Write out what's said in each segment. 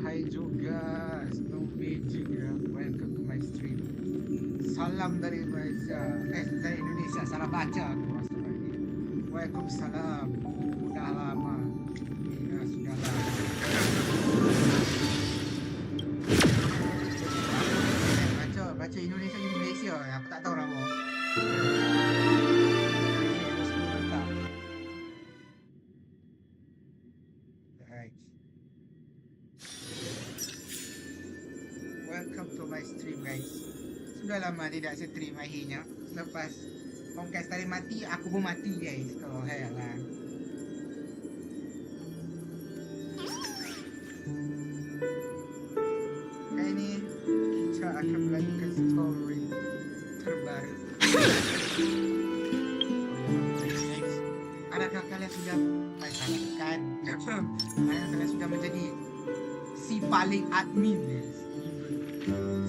Hai juga, Snowy juga. Welcome to my stream. Salam dari Malaysia. Dari Indonesia. Salah baca aku. Astagfirullahaladzim. Waalaikumsalam. Sudah lama. Iya, sudah lama. Baca Indonesia di Malaysia. Aku tak tahu nama. Right. Welcome to my stream, guys. Sudah lama tidak stream akhirnya. Selepas Honkai Star Rail mati, aku pun mati, guys. Oh, lah. Kali ini kita akan melanjutkan story terbaru. Adakah kalian sudah kalian sudah menjadi si paling admin, guys?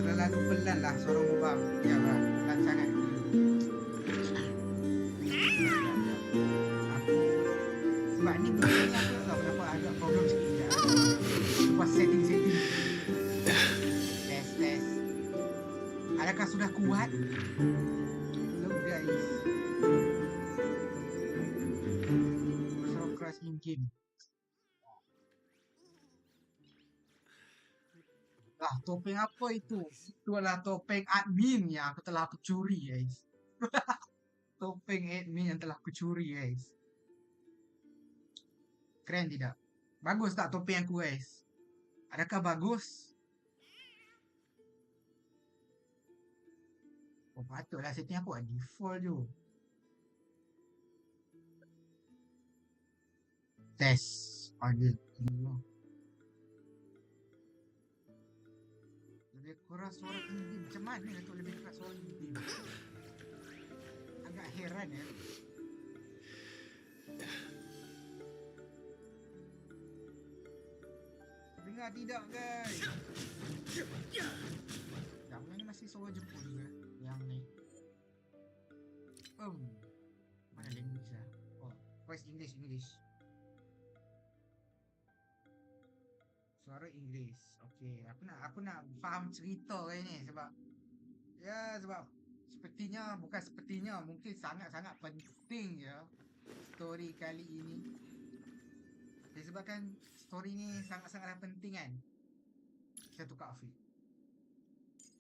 Terlalu pelan lah suara mubang. Ya lah, pelan sangat. Sebab ni biasanya aku tak kenapa agak problem sikit ya. Lepas setting. Test. Adakah sudah kuat? Hello guys. So crash in game. Topeng apa itu? Itu adalah topeng admin yang telah aku curi, guys. Topeng admin yang telah aku curi, guys. Keren tidak? Bagus tak topeng aku, guys? Adakah bagus? Oh, patutlah setting aku default je. Test. Lebih keras suara tinggi. Macam mana untuk lebih keras suara tinggi? Agak heran ya. Dengar tidak, guys? Yang ni masih suara Jepun juga. Yang ni. Mana language lah? Oh, voice English. Suara Inggeris. Okey, aku nak faham cerita kali ni sebab sepertinya mungkin sangat-sangat penting je story kali ini. Disebabkan story ni sangat-sangatlah penting kan. Kita tukar outfit.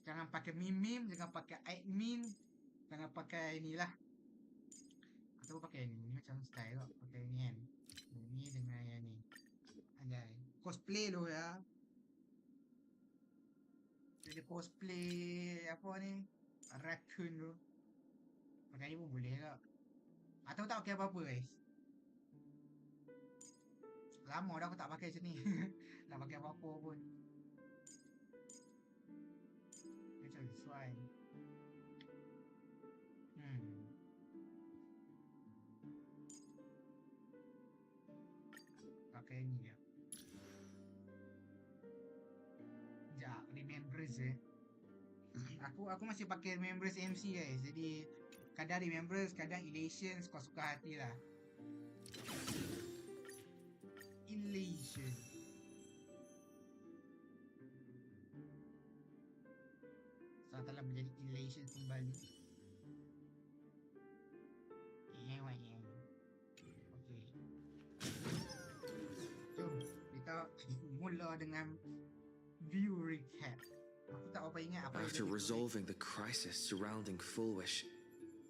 Jangan pakai meme, jangan pakai admin, jangan pakai inilah. Atau pakai ni macam style kok. Pakai ni kan. Ni dengan yang ni. Anjay. Cosplay lo ya. Jadi cosplay apa ni? Raccoon tu. Pakai ni pun boleh tak? Atau tak pakai apa-apa, guys. Lama dah aku tak pakai macam ni. Tak pakai apa-apa pun. Macam this one. Pakai ni ya. Sekejap, remembrance Aku masih pakai remembrance MC, guys. Jadi kadang remembrance, kadang elation, suka-suka hati lah. Elation. Saya telah menjadi elation kembali. Okey. Jom kita mula dengan view recap. After resolving the crisis surrounding Fullwish,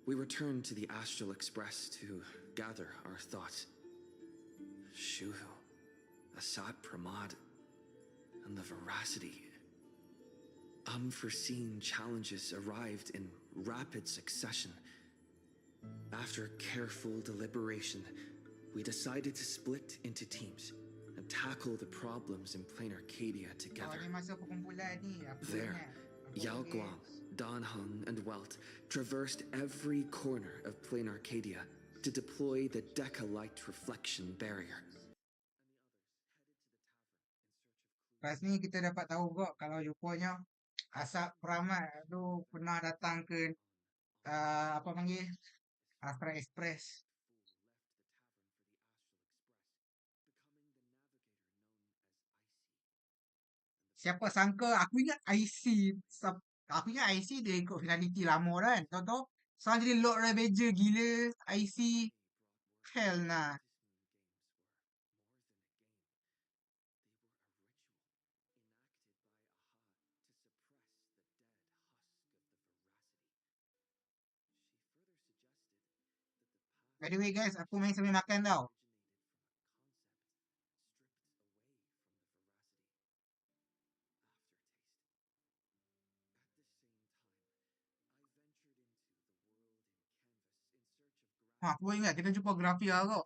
we returned to the Astral Express to gather our thoughts. Shuhu, Asad Pramad, and the veracity. Unforeseen challenges arrived in rapid succession. After careful deliberation, we decided to split into teams and tackle the problems in Plain Arcadia together. There, Yao Guang, Dan Heng, and Welt traversed every corner of Plain Arcadia to deploy the Deca-Light Reflection Barrier. Pas ni kita dapat tahu kok kalau rupanya Asap Pramad tu pernah datang ke apa panggil Astral Express. Siapa sangka aku ingat IC aku ingat IC dia ikut finality lama kan. Tahu-tahu sekarang jadi Lord Ravager gila IC. Hell nah. By the way guys, aku main sambil makan tau. Aku ingat kita jumpa grafia kau.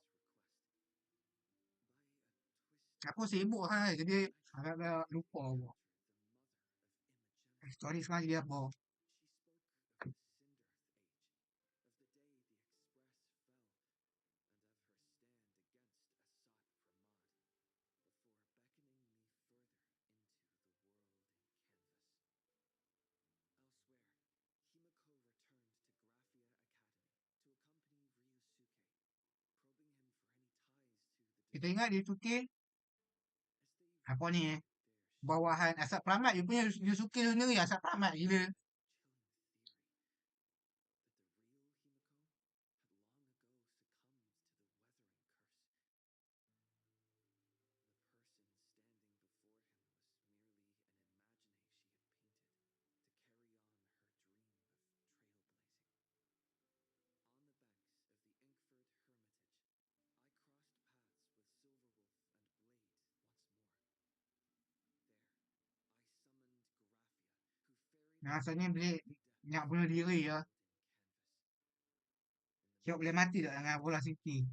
Aku sibuk kan jadi agak lupa aku. Story sekarang jadi apa? Kita ingat di 2K apa ni bawahan asap peramat you punya Yusuke tu sendiri asap peramat gila. Rasanya nak bunuh diri ya. Siap boleh mati tak dengan bola City.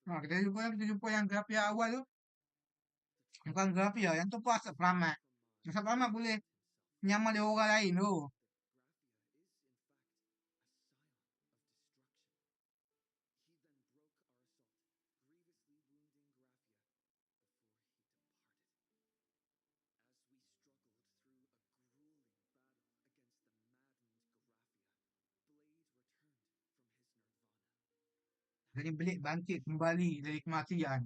Ha, kita jumpa yang grafia awal tu. Bukan grafia, yang tu pun asap peramat. Asap peramat boleh nyaman dari orang lain tu. Jadi belik bangkit kembali dari kematian.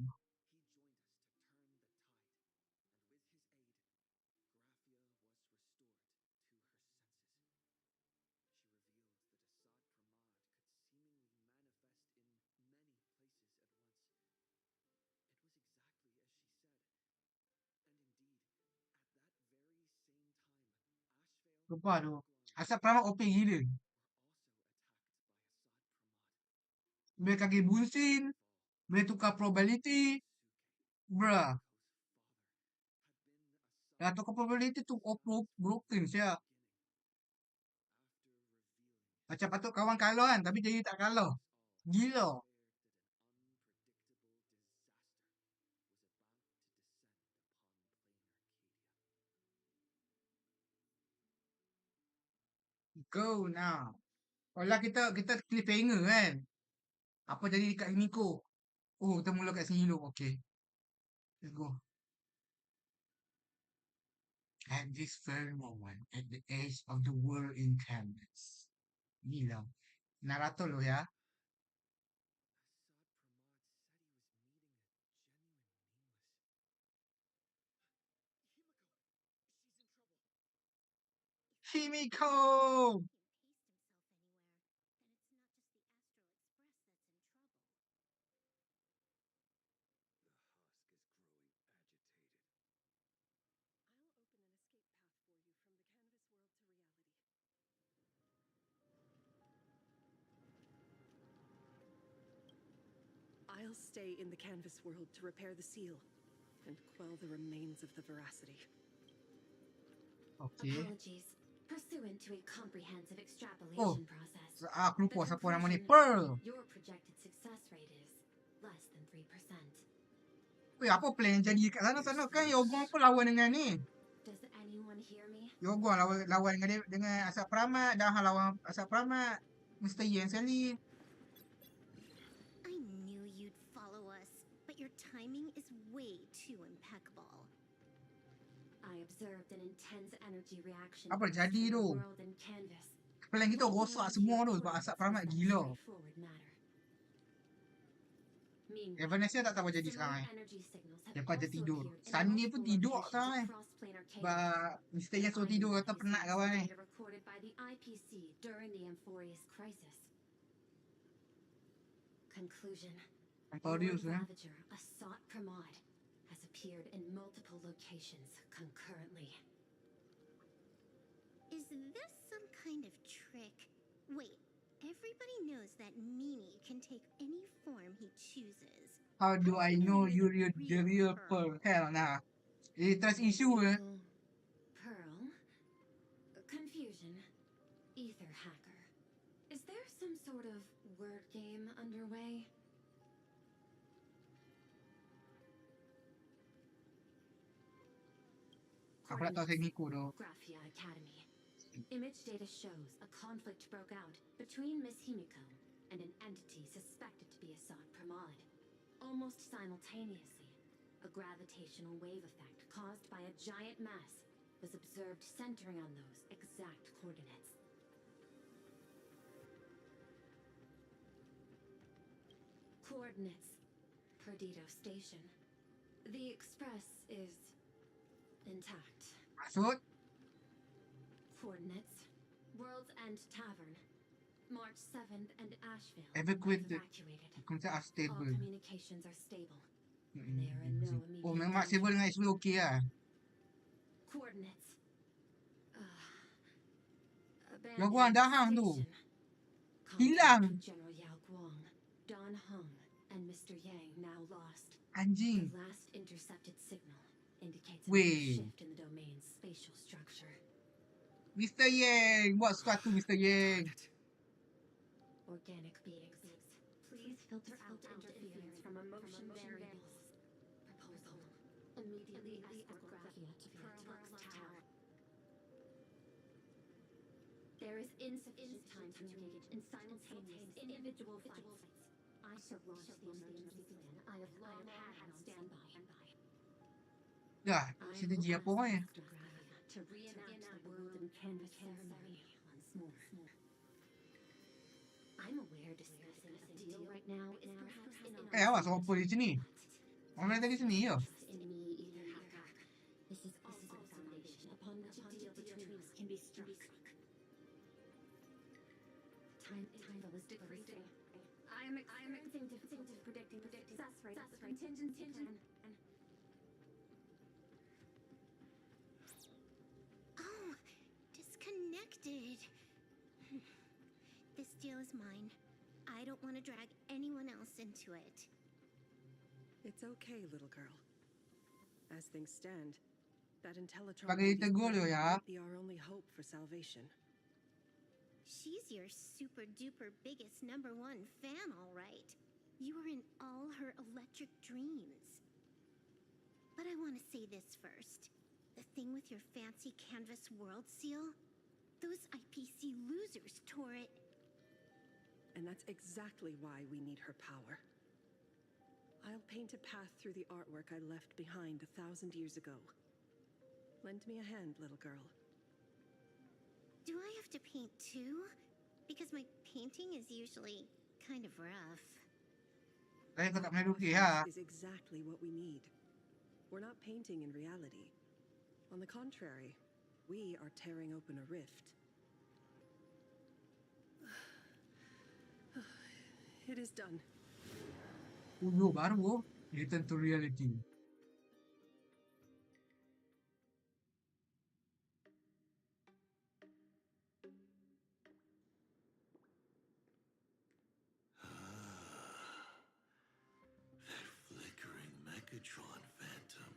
Lupa tu. Asap peramat OP gila. Boleh kaki bunsin. Boleh tukar probability. Bruh. Dah tukar probability tu broken siap. Macam patut kawan kalah kan. Tapi jadi tak kalah. Gila. Go now. Kalau kita cliffhanger kan. Apa jadi dekat Himiko? Oh, kita mula kat sini dulu. Okay. Let's go. At this very moment, at the edge of the world in canvas. Gila. Naruto lo ya. Himiko! I'll stay in the canvas world to repair the seal and quell the remains of the veracity. Okay. Apologies. Pursuant to a comprehensive extrapolation process, Aku lupa siapa nama ni. Pearl. Your projected success rate is less than 3%. Weh, apa plan jadi kat sana kan Yogon pun lawan dengan ni. Does anyone hear me? Yogon lawan dengan dia, dengan Asap Pramat. Dah lawan Asap Pramat. Mr. Yen sekali. I knew you'd follow us, but your timing is way too impeccable. I observed an intense energy reaction Apa burst jadi from the tu? world and canvas. Plan kita rosak semua tu sebab Asap Pramat gila. Straightforward matter. Meanwhile, Evanescence tak tahu apa jadi sekarang similar energy signals have Dia kata also tidur. appeared in Sunny pun multiple tidur locations sekarang across planar chaos. Sebab Mr. Yen suruh tidur kata penat kawan ni. Data recorded by the IPC during the Amphorius crisis. Conclusion. Amphorius, Lord eh? Ravager, a sought Pramod, has appeared in multiple locations concurrently. Is this some kind of trick? Wait, everybody knows that Mimi can take any form he chooses. How do I know you're the real Pearl? Hell nah. Trust issue eh. Pearl? Confusion. Ether hacker. Is there some sort of word game underway? Aku tak tahu teknik tu. Graphia Academy. Image data shows a conflict broke out between Miss Himiko and an entity suspected to be a Asad Pramod. Almost simultaneously, a gravitational wave effect caused by a giant mass was observed centering on those exact coordinates. Coordinates. Perdido Station. The express is intact. Maksud? Coordinates. World's End Tavern. March 7th and Asheville. Evacuated. Evacuated. Konsep All unstable. communications are stable. They are in no immediate Oh memang danger. stable dengan SW okey lah. Coordinates. Yang gua dah hang tu. Hilang. General Yao Guang, Don Hung, and Mr. Yang now lost. Anjing. The last intercepted signal indicates a Weh. shift in the domain's spatial structure. Mr. Yang. Buat sesuatu Mr. Yang. Organic beings, please filter out interference from emotion variables. Proposal. Immediately escort Graphia to Pearl's Tower. There is insufficient time to engage in simultaneous individual fights. I shall launch the emergency plan I have long had on standby. Dah. I Strategi will apa orang ni? ask Dr. Graphia to reenact the world and canvas ceremony once more. I'm aware discussing a deal right now is perhaps Awas apa di sini? Orang lain tadi sini ya. in me either hacker. This is also the foundation upon which a deal between us can be struck. Time is decreasing. I am experiencing difficulty predicting success rate of the contingency plan. Oh, disconnected. This deal is mine. I don't want to drag anyone else into it. It's okay, little girl. As things stand, that Intellitron Sebagai lady's tegur plan dia, ya. might be our only hope for salvation. She's your super duper biggest #1 fan, all right. You were in all her electric dreams. But I want to say this first. The thing with your fancy canvas world seal? Those IPC losers tore it. And that's exactly why we need her power. I'll paint a path through the artwork I left behind 1,000 years ago. Lend me a hand, little girl. Do I have to paint too? Because my painting is usually kind of rough. Saya kau tak pernah lukis ha. Is exactly what we need. We're not painting in reality. On the contrary, we are tearing open a rift. It is done. Baru return to reality. That flickering Megatron phantom.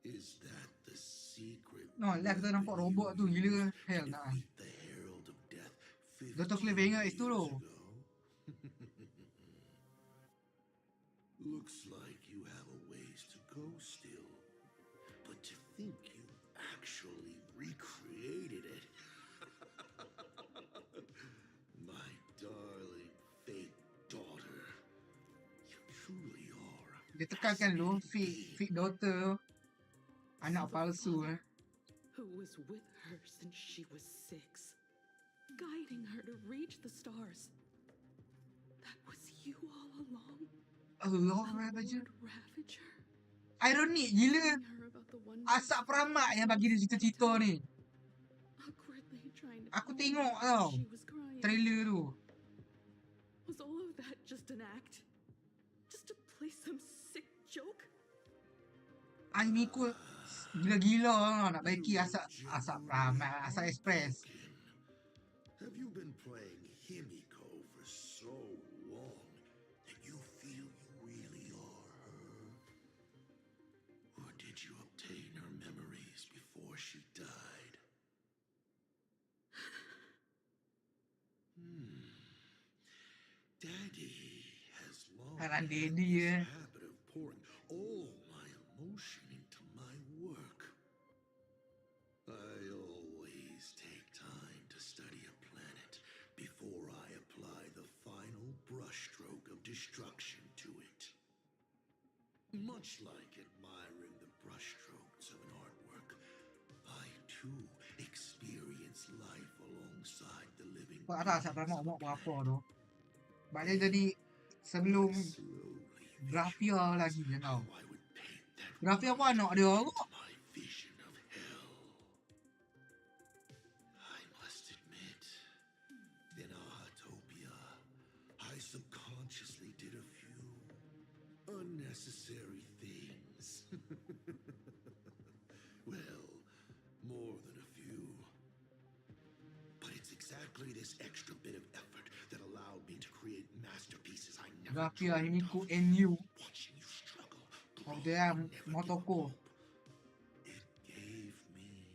Is that the secret? No, lag tu nampak robot tu gila. Hell nah. Defeat the Herald of Death, Dr. Cliffhanger itu years loh. ago. Looks like you have a ways to go still. But to think you actually recreated it. My darling fake daughter. You truly are a Dia tekankan lu, fake daughter tu. Anak For the palsu father eh. who was with her since she was 6, guiding her to reach the stars. That was you all along. Allah The baca. Lord Ravager, Ironik gila. telling her about the wonders Asap peramak yang bagi dia cerita-cerita ni. awkwardly trying to Aku calm tengok her tau when she was crying. trailer tu. Was all of that just an act? Just to play some sick joke? Anime ku gila-gila tau nak baiki asap peramak, asap express. Have you been playing Himiko for so long that you feel you really are her? Or did you obtain her memories before she died? Daddy has long Aran had Daddy this eh. habit of pouring all my emotion into my work. I always take time to study a planet before I apply the final brushstroke of destruction to it. Much like admiring the brushstrokes of an artwork, I too experience life alongside the living Kau tak tahu asap peramak beings of umur the berapa planet. tu. Sebab dia jadi sebelum Slowly Grafia lagi je how tau. I would paint that Grafia pun world anak dia into kot. my vision of hell. I must admit, in Ahatopia, I subconsciously did a few unnecessary things. Well, more than a few. But it's exactly this extra bit of effort that allowed me to create masterpieces I never Grafia dreamed Himiko of. NU. Watching you struggle, Oh, grow, dia and never give up Motoko. hope. It gave me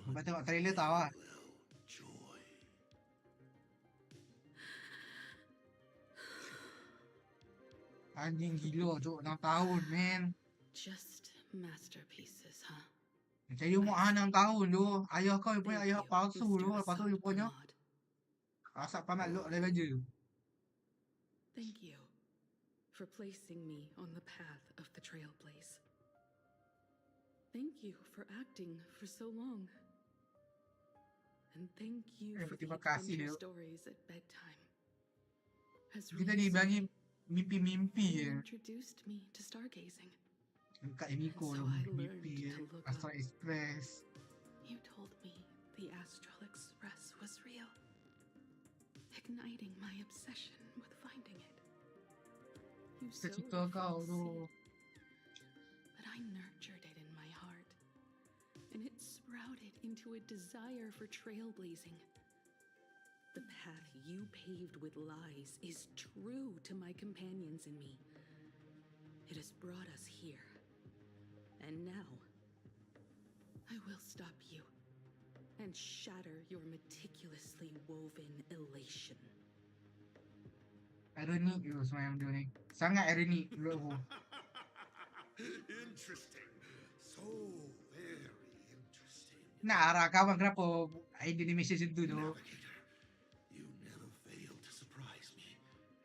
Lepas tengok trailer tahu lah. unparalleled joy. Anjing gila cok 6 tahun man. Just masterpieces, huh? Macam dia umur 6 tahun tu. Ayah kau dia punya Thank ayah you, palsu tu. Mr. Lepas tu dia Assad punya Pramod. asap peramak look dia kerja. Thank you for placing me on the path of the Trailblaze. Thank you for acting for so long. And thank you for the Terima kasih adventure dia. stories at bedtime. As Kita dibagi mimpi-mimpi you je. introduced me to stargazing. Dekat Himiko So tu I mimpi je. learned to look Astral up. Express. You told me the Astral Express was real, igniting my obsession with finding it. You sowed Cerita the kau false tu. seed, but I nurtured it in my heart, and it sprouted into a desire for trailblazing. The path you paved with lies is true to my companions and me. It has brought us here. And now, I will stop you and shatter your meticulously woven elation. Ironik tu semua yang dia ni. Sangat ironik menurut aku. Interesting. So very interesting. Nak arah kawan kenapa idea animation macam tu tu. Navigator, you never fail to surprise me.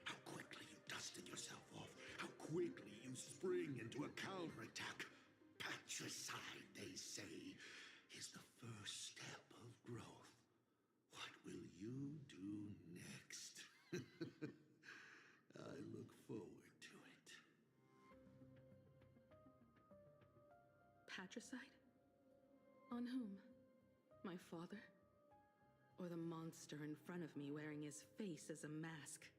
How quickly you dusted yourself off. How quickly you spring into a counterattack. Patricide, they say, is the first step of growth. What will you do next? I look forward to it. Patricide? On whom? My father? Or the monster in front of me wearing his face as a mask?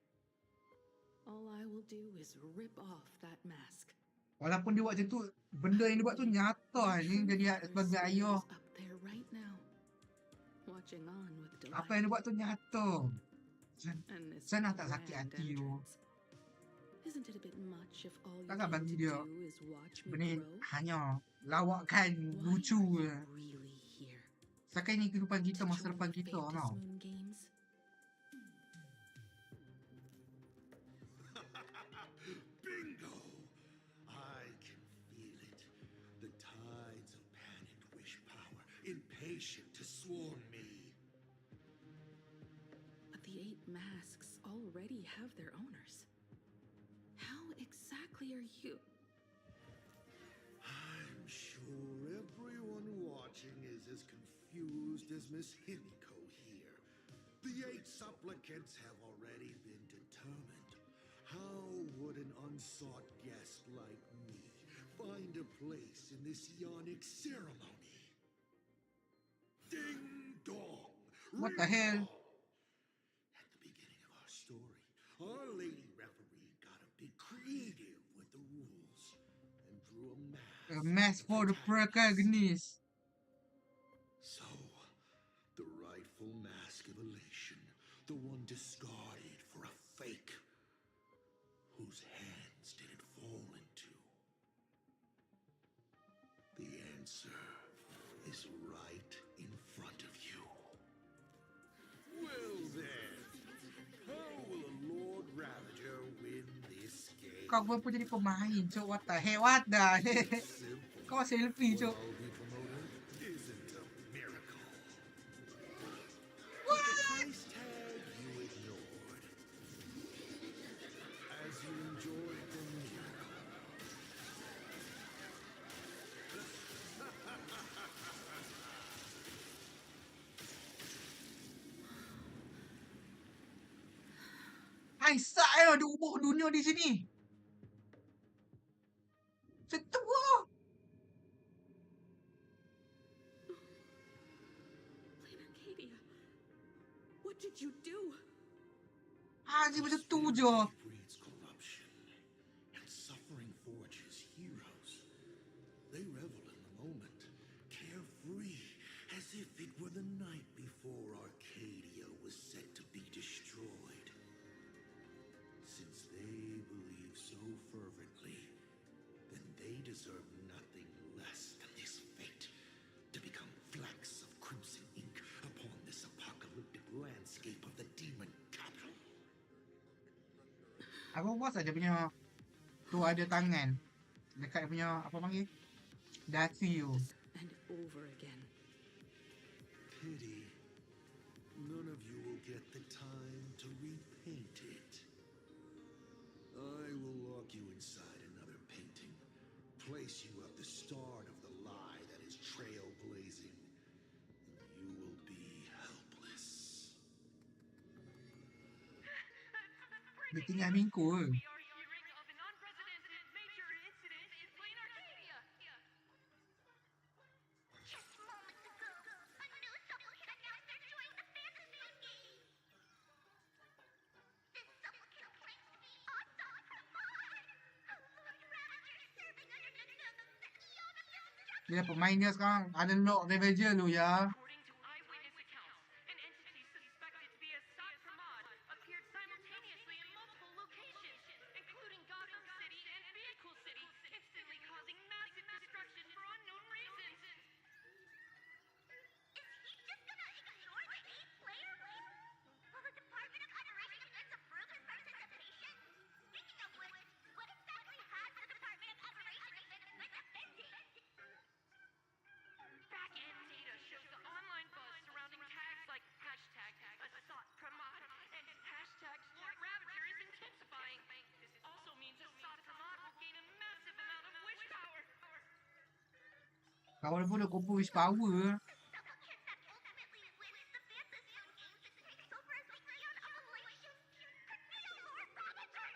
All I will do is rip off that mask. Walaupun dia buat macam tu, benda yang dia buat tu nyata ni jadi sebagai ayah. Up there right now, watching on with delight. Apa yang dia buat tu nyata. And this Saya nak tak sakit grand hati tu. entrance. Isn't it a bit much if all you Takkan get bagi to dia do is watch me benda grow? hanya lawakkan Why lucu are je. you really here? Sekarang ni kehidupan kita, To masa join depan the kita Phantom tau. Moon Games? masks already have their owners. How exactly are you? I'm sure everyone watching is as confused as Miss Himiko here. The 8 supplicants have already been determined. How would an unsought guest like me find a place in this yonic ceremony? Ding dong! What the hell? At the beginning of our story, our lady referee got a bit creative with the rules and drew a mask. A mask of for the protagonist. protagonist. So, the rightful mask of elation, the one discarded for a fake, whose hands did it fall into? The answer is right in front of you. Well then, how will a Lord Ravager win this game? Kau pun jadi pemain, cok. What the hell? What the hell? Simple. Kau selfie, What cok. I'll be promoting isn't a miracle. What? The price tag you ignored. As you enjoyed the miracle. Aisyah ya, dia ubah dunia di sini. Setua. Plain Arcadia, what did you do? Haji macam tu je. Prosperity breeds corruption, and suffering forges heroes. They revel in the moment, carefree, as if it were the night before Arcadia was set to be destroyed. Since they believe so fervently, then they deserve nothing less than this fate, to become flecks of crimson ink upon this apocalyptic landscape of the demon capital. Aku puas aja punya tu ada tangan dekat dia punya apa panggil? Dasi tu. And over again. Pity. None of you will get the time to repaint it. I will lock you inside another painting, place you at the start of the lie that is trailblazing, and you will be helpless. Dia tinggal minggu. We are hearing of an unprecedented major incident in Plain Arcadia. Just moments ago, a new supplicant announced they're joining the fantasy game. This supplicant claims to be Asa Praman, a Lord Ravager serving under the Eonic instruction. Dia pemain dia sekarang ada lock Ravager tu ya. According to eyewitness accounts, an entity suspected to be a Sat Pramod appeared simultaneously in multiple locations, including Gotham City and Vehicle City, instantly causing massive destruction for unknown reasons. Is he just gonna ignore the 8-player rule? Will the Department of Operation Defense approve his participation? Speaking of which, what exactly has the Department of Operation Defense been defending? Back-end data shows the online buzz surrounding tags like hashtag Asat Pramod and hashtag Lord Ravager is intensifying. This also means Asat Pramod will gain a massive amount of wish power. Kawan pun dah kumpul wish power. Supplicant that ultimately wins the fantasy games and takes over as the Eon of Malaysia could be a Lord Ravager!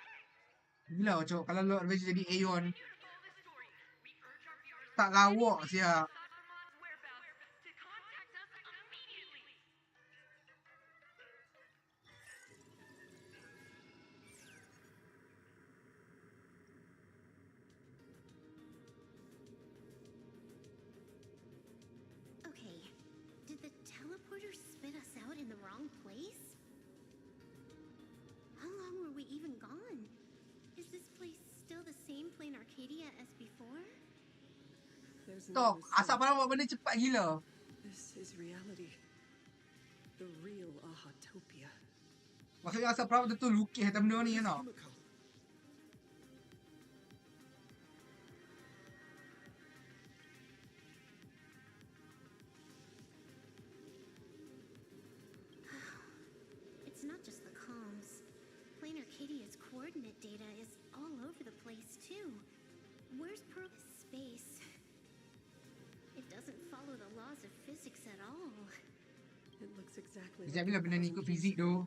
Gila cok kalau lock Ravager jadi Aeon. To follow this story, we urge our viewers Tak lawak siap. Asat Pramod's whereabouts to contact us immediately. Okay, did the teleporter spit us out in the wrong place? How long were we even gone? Is this place still the same Plain Arcadia as before? There's Tok, no asap mistake. pada buat benda cepat gila. This is reality. The real Ahatopia. Maksudnya asap perahu betul lukis atas benda ni tau. Himiko. It's not just the coordinate data is all over the place too. Where's space? It doesn't follow the laws of physics at all. It looks exactly Sekejap like bila benda ni 1,000 ikut years fizik ago, tu.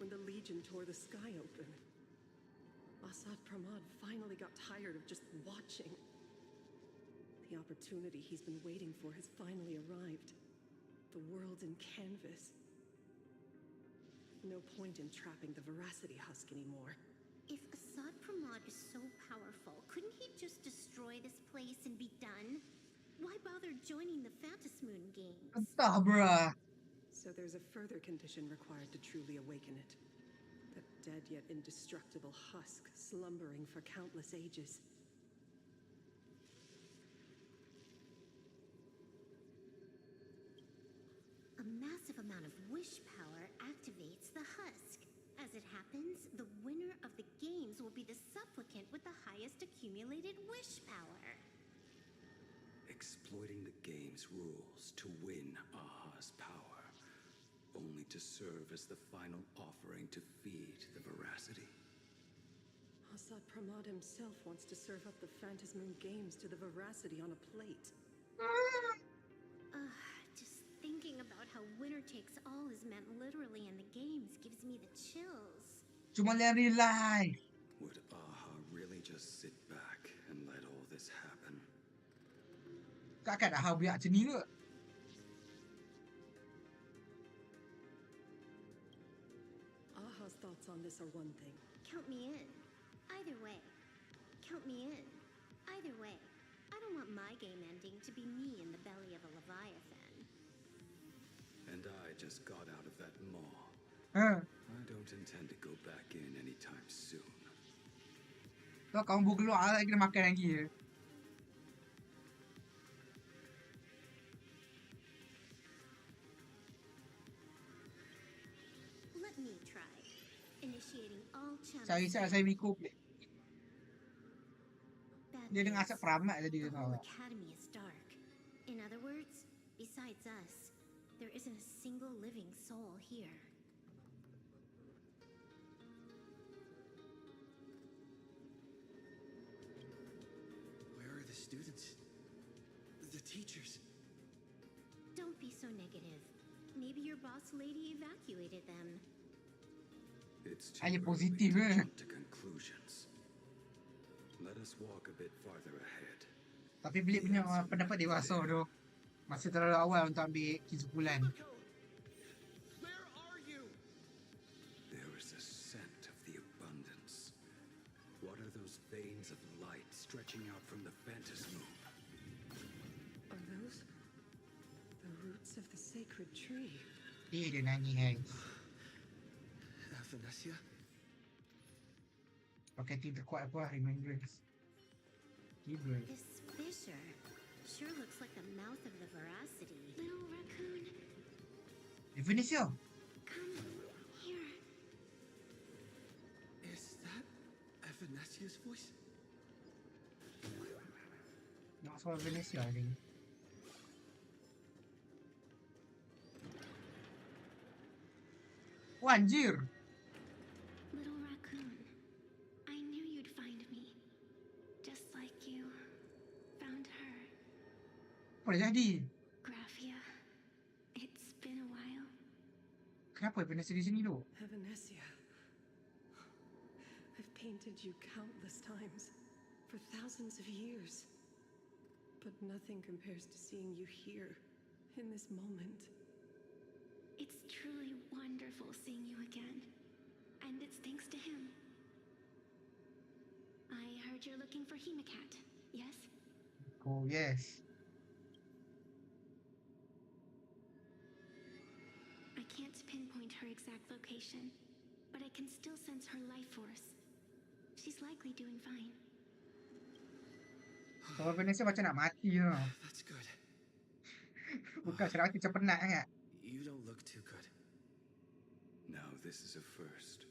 when the Legion tore the sky open. Assad Pramad finally got tired of just watching. The opportunity he's been waiting for has finally arrived. The world in canvas. No point in trapping the veracity husk anymore. If Assad Pramad is so powerful, couldn't he just destroy this place and be done? Why bother joining the Phantasmoon games? Entah, bruh. So there's a further condition required to truly awaken it. That dead yet indestructible husk slumbering for countless ages. A massive amount of wish power activates the husk. As it happens, the winner of the games will be the supplicant with the highest accumulated wish power. Exploiting the game's rules to win Aha's power, only to serve as the final offering to feed the veracity. Assad Pramad himself wants to serve up the Phantasmoon games to the veracity on a plate. Just thinking about how winner takes all is meant literally in the games gives me the chills. Cuma lihat real life. Would Aha really just sit back and let all this happen? Takkan dah biar macam ni ke? Aha's thoughts on this are one thing. Count me in. Either way. Count me in. Either way. I don't want my game ending to be me in the belly of a Leviathan. And I just got out of that maw. Ha. I don't intend to go back in anytime soon. Kau kamu keluar lagi kena makan lagi ya. Let me try. Initiating all channels. Saya ikut. Bad Dia dengan news. asap peramat tadi The dia whole tahu. academy is dark. In other words, besides us, there isn't a single living soul here. Where are the students? The teachers? Don't be so negative. Maybe your boss lady evacuated them. It's too Hanya early positif to eh. jump to conclusions. Let us walk a bit farther ahead. Tapi Blade punya pendapat dewasa tu. Masih terlalu awal untuk ambil kesimpulan. Where are you? There is a scent of the abundance. What are those veins of light stretching out from the Phantasmoon? Are those the roots of the sacred tree? Dia nyanyi guys. Venetia? Pakai tim terkuat apa? Remembrance. Keyboard. This fissure sure looks like the mouth of the veracity. Little raccoon, Venetia. come here. Is that Venetia's voice? Nak suara Venetia ni. Wah, anjir. Little raccoon, I knew you'd find me. Just like you found her. Apa dah jadi? Graphia, it's been a while. Kenapa Venetia di sini tu? Venetia. I've painted you countless times, for thousands of years. But nothing compares to seeing you here, in this moment. It's truly wonderful seeing you again. And it's thanks to him. I heard you're looking for Hemacat, yes? Oh, yes. I can't pinpoint her exact location, but I can still sense her life force. She's likely doing fine. Suara Venetia macam nak mati tau. That's good. Bukan suara mati macam penat sangat. You don't look too good. Now this is a first.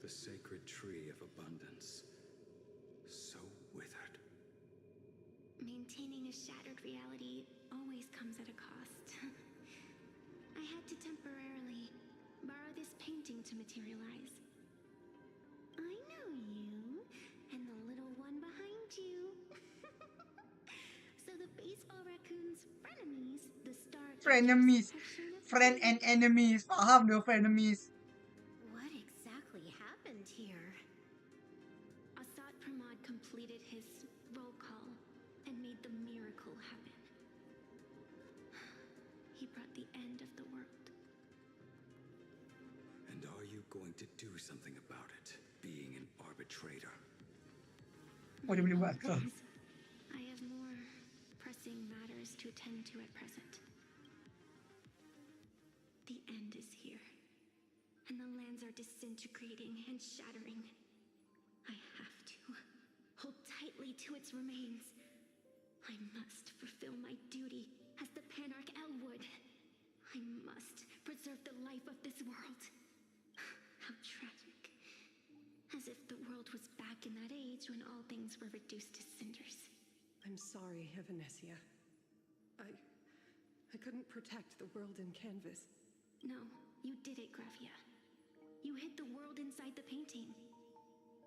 The sacred tree of abundance. So withered. Maintaining a shattered reality always comes at a cost. I had to temporarily borrow this painting to materialize. I know Frenemies. Friend and enemies. Faham tu frenemies. What exactly happened here? Assad Pramod completed his roll call and made the miracle happen. He brought the end of the world. And are you going to do something about it, being an arbitrator? Oh, dia boleh buat tu. I have more pressing matters to attend to at present. The end is here, and the lands are disintegrating and shattering. I have to hold tightly to its remains. I must fulfill my duty as the Panarch Elwood. I must preserve the life of this world. How tragic. As if the world was back in that age when all things were reduced to cinders. I'm sorry, Evanesia. I couldn't protect the world in canvas. No, you did it, Gravia. You hid the world inside the painting.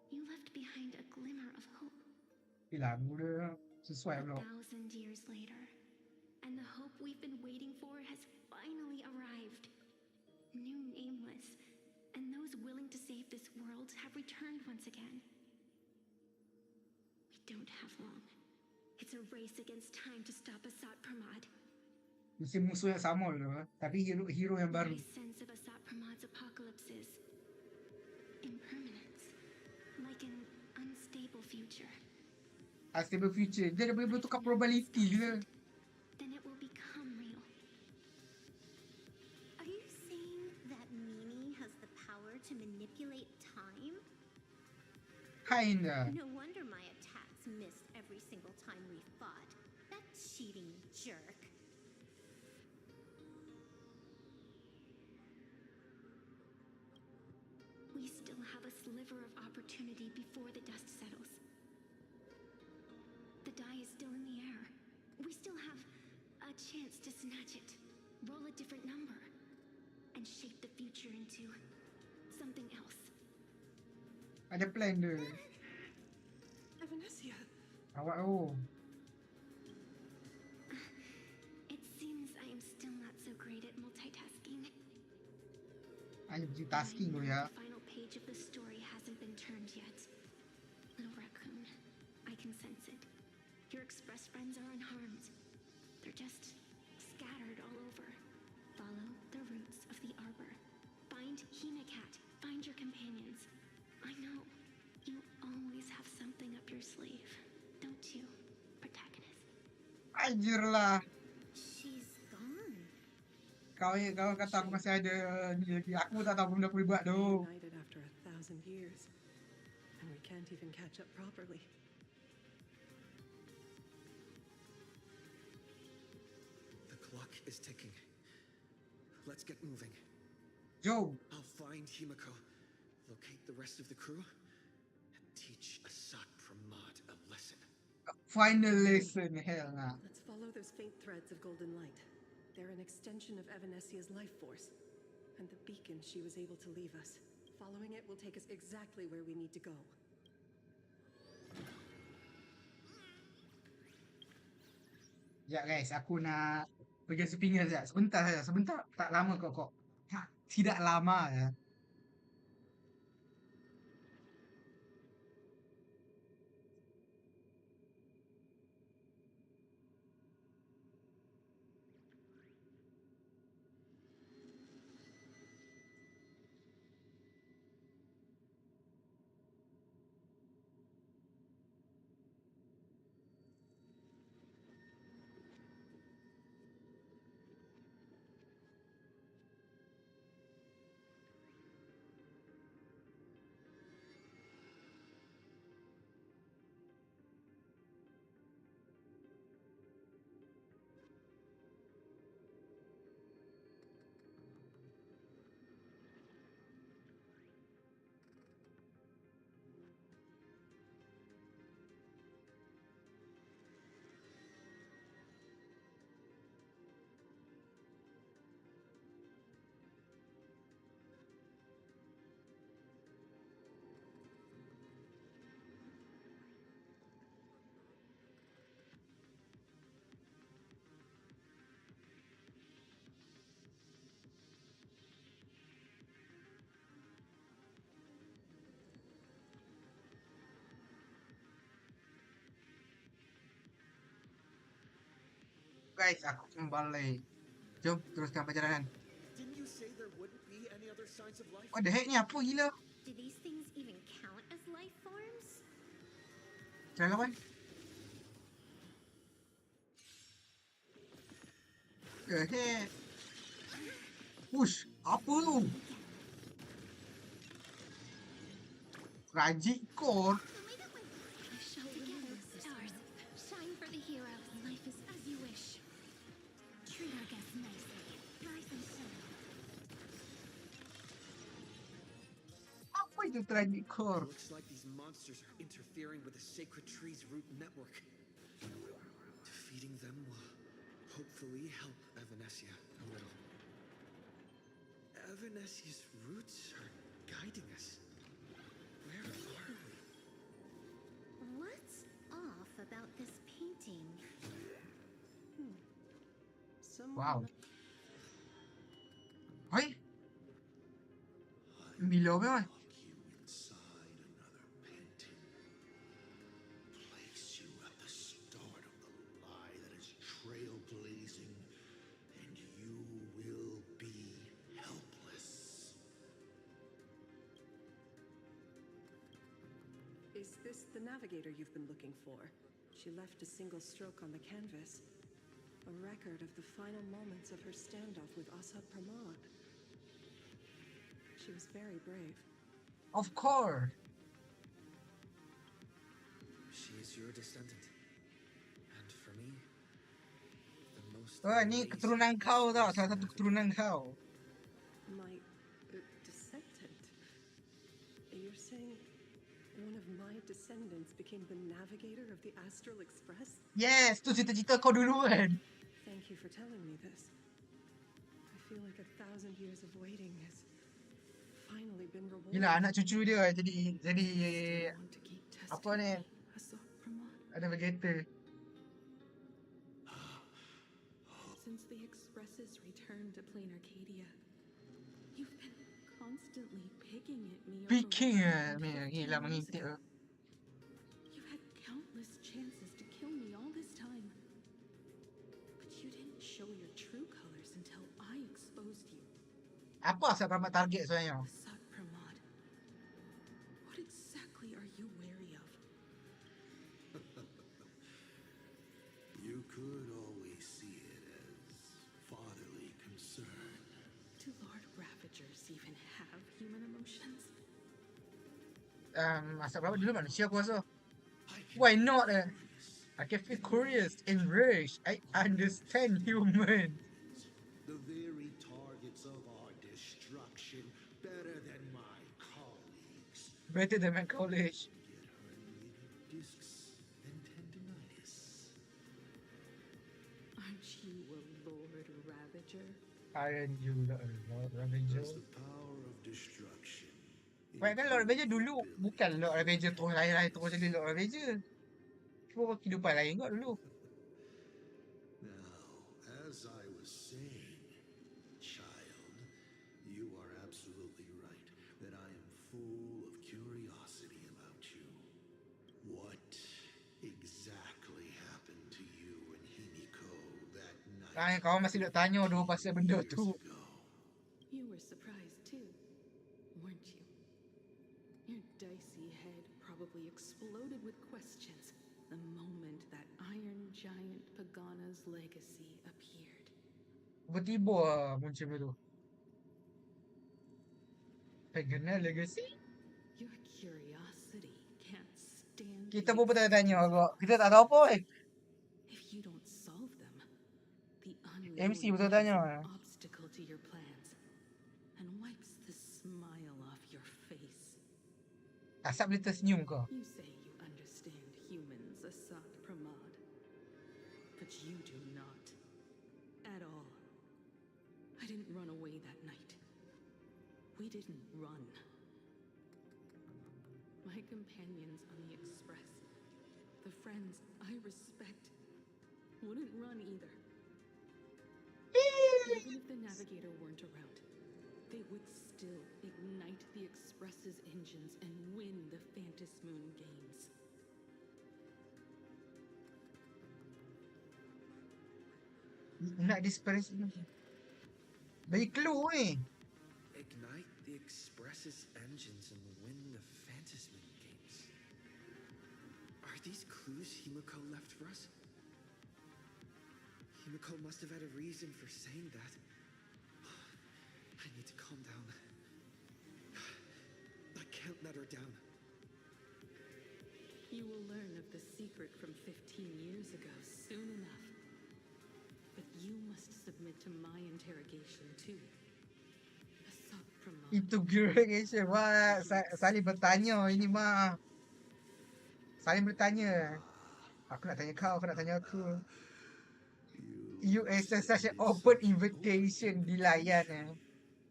You left behind a glimmer of hope. Lagu dia sesuai pula. 1,000 years later, and the hope we've been waiting for has finally arrived. New Nameless, and those willing to save this world have returned once again. We don't have long. It's a race against time to stop Assad Pramod. Mesti musuh yang sama tu, tapi hero yang baru. My sense of Assad Pramod's apocalypse is impermanence, like an unstable future. Unstable future. Dia boleh bertukar probability ke? Then it will become real. Are you saying that Mimi has the power to manipulate time? Kinda. No wonder my attacks missed every single time we fought. That cheating jerk. We still have a sliver of opportunity before the dust settles. The die is still in the air. We still have a chance to snatch it, roll a different number, and shape the future into something else. Ada plan dia. Evanesia! Awak oh. It seems I am still not so great at multitasking. Hanya multitasking tu ya. The final page of the story hasn't been turned yet. Little raccoon, I can sense it. Your express friends are unharmed. They're just scattered all over. Follow the roots of the arbor. Find Hinacat. Find your companions. I know. You always have something up your sleeve. Don't you, protagonist? Anjir lah. She's gone. Kau kata aku masih ada ni lagi. Aku tak tahu benda aku boleh buat tu. Reunited after 1,000 years, and we can't even catch up properly. The clock is ticking. Let's get moving. Jom. I'll find Himiko, locate the rest of the crew, and teach Assad Pramod a lesson. Final lesson. Hell nah. Let's follow those faint threads of golden light. They're an extension of Evanesia's life force, and the beacon she was able to leave us. Following it will take us exactly where we need to go. Ya guys, aku nak pergi sepinggan sekejap. Sebentar saja, sebentar. Tak lama kok. Tidak lama ya. guys, aku kembali. Jom teruskan perjalanan. Didn't you say there wouldn't be any other signs of life? What the heck ni, apa gila? Do these things even count as life forms? Jalan lawan. The heck? Push, apa tu? Rajik core. Together, stars, shine for the heroes. Life is as you wish. Treat our guests nicely. Rise and shine. Apa itu Tragic Core? Looks like these monsters are interfering with the sacred tree's root network. Defeating them will hopefully help Evanesia a little. Evanesia's roots are guiding us. Where are we? What's off about this painting? Wow. Oi. Below me, oi. Lock you inside another painting. Place you at the start of the lie that is trailblazing, and you will be helpless. Is this the navigator you've been looking for? She left a single stroke on the canvas. A record of the final moments of her standoff with Asad Pramod. She was very brave. Of course. She is your descendant. And for me, the most Oh, ni keturunan kau tau. Salah satu keturunan kau. My descendant? You're saying one of my descendants became the navigator of the Astral Express? Yes, tu cita-cita kau dulu kan. Thank you for telling me this. I feel like 1,000 years of waiting has finally been rewarded. Gila, anak cucu dia jadi Still want to keep apa testing ni? me, Asad Pramod? Navigator. Since the Expresses returned to Plain Arcadia, you've been constantly picking at me. over Picking what ah, happened 15 gila years mengintik ago. tu. You had countless chances to kill me all this time. But you didn't show your true colors until I exposed you. Apa asal Pramod target sebenarnya? Asad Pramod. What exactly are you wary of? You could always see it as fatherly concern. Do Lord Ravagers even have human emotions? Asal Pramod dulu manusia aku rasa. I can Why not? curious. I can feel curious, enraged. I understand human. The very targets of our destruction, better than my colleagues. Better than my college. Get herniated discs and tendinitis. Aren't you a Lord Ravager? Aren't you Lord Ravager? Does the power of destruction. Baik kan Lord Ravager dulu bukan Lord Ravager terus lahir-lahir terus jadi Lord Ravager. Cuma kehidupan lain kot dulu. Now, as I was saying, child, you are absolutely right that I am full of curiosity about you. What exactly happened to you and Himiko that night? Kau masih nak tanya dulu pasal benda years tu. ago? You were surprised too, weren't you? Your dicey head probably exploded with questions the moment that Iron Giant Pagana's legacy appeared. Tiba-tiba muncul benda tu. Pagana legacy? Your curiosity can't stand Kita the pun bertanya-tanya agak. Kita tak tahu apa eh. If you don't solve them, the MC unknown betul becomes tanya. an obstacle to your plans and wipes the smile off your face. Asap boleh tersenyum kau. You say you understand humans, Asad Pramod, but you do not. At all. I didn't run away that night. We didn't run. My companions on the Express, the friends I respect, wouldn't run either. Even if the Navigator weren't around, they would still ignite the Express's engines and win the Phantasmoon Moon Games. Nak disperse. Bagi clue ni. Ignite the Express's engines and win the Phantasmin games. Are these clues Himiko left for us? Himiko must have had a reason for saying that. I need to calm down. I can't let her down. You will learn of the secret from 15 years ago soon enough. But you must submit to my interrogation too. Assault Pramod. Itu interrogation. Wah, saling bertanya ini mah. Saling bertanya. Aku nak tanya kau, kau nak tanya aku. You accept such an open invitation, dilayan eh.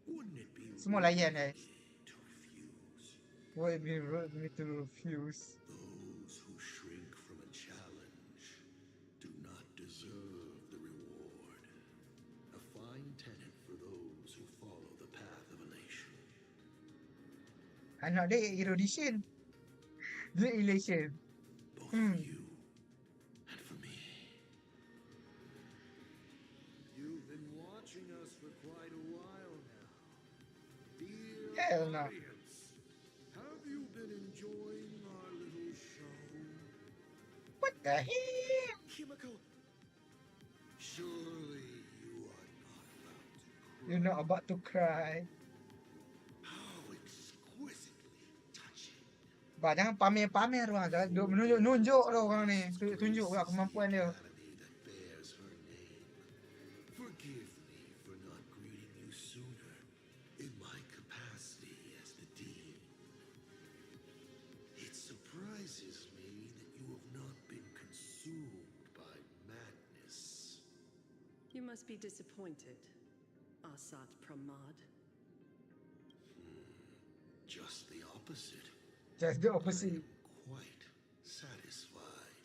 Wouldn't it be Semua rude layan eh. to refuse? Would it be rude me to refuse? Those who shrink from a challenge do not deserve the reward. A fine tenet for those who follow the path of elation. Anak dia erudition. Dia elation. Both for you and for me. You've been watching us for quite a while now. Dear Hell no. audience, have you been enjoying our little show? What the hell? Himiko! Surely you are not about to cry. You're not about to cry. How exquisitely touching. Bah, jangan pamer-pamer orang. Jangan menunjuk-nunjuk tu orang ni. Tunjuk pula kemampuan dia. Academy that bears her name. Forgive me for not greeting you sooner in my capacity as the dean. It surprises me that you have not been consumed by madness. You must be disappointed, Asat Pramod. Just the opposite. Just the I opposite. am quite satisfied.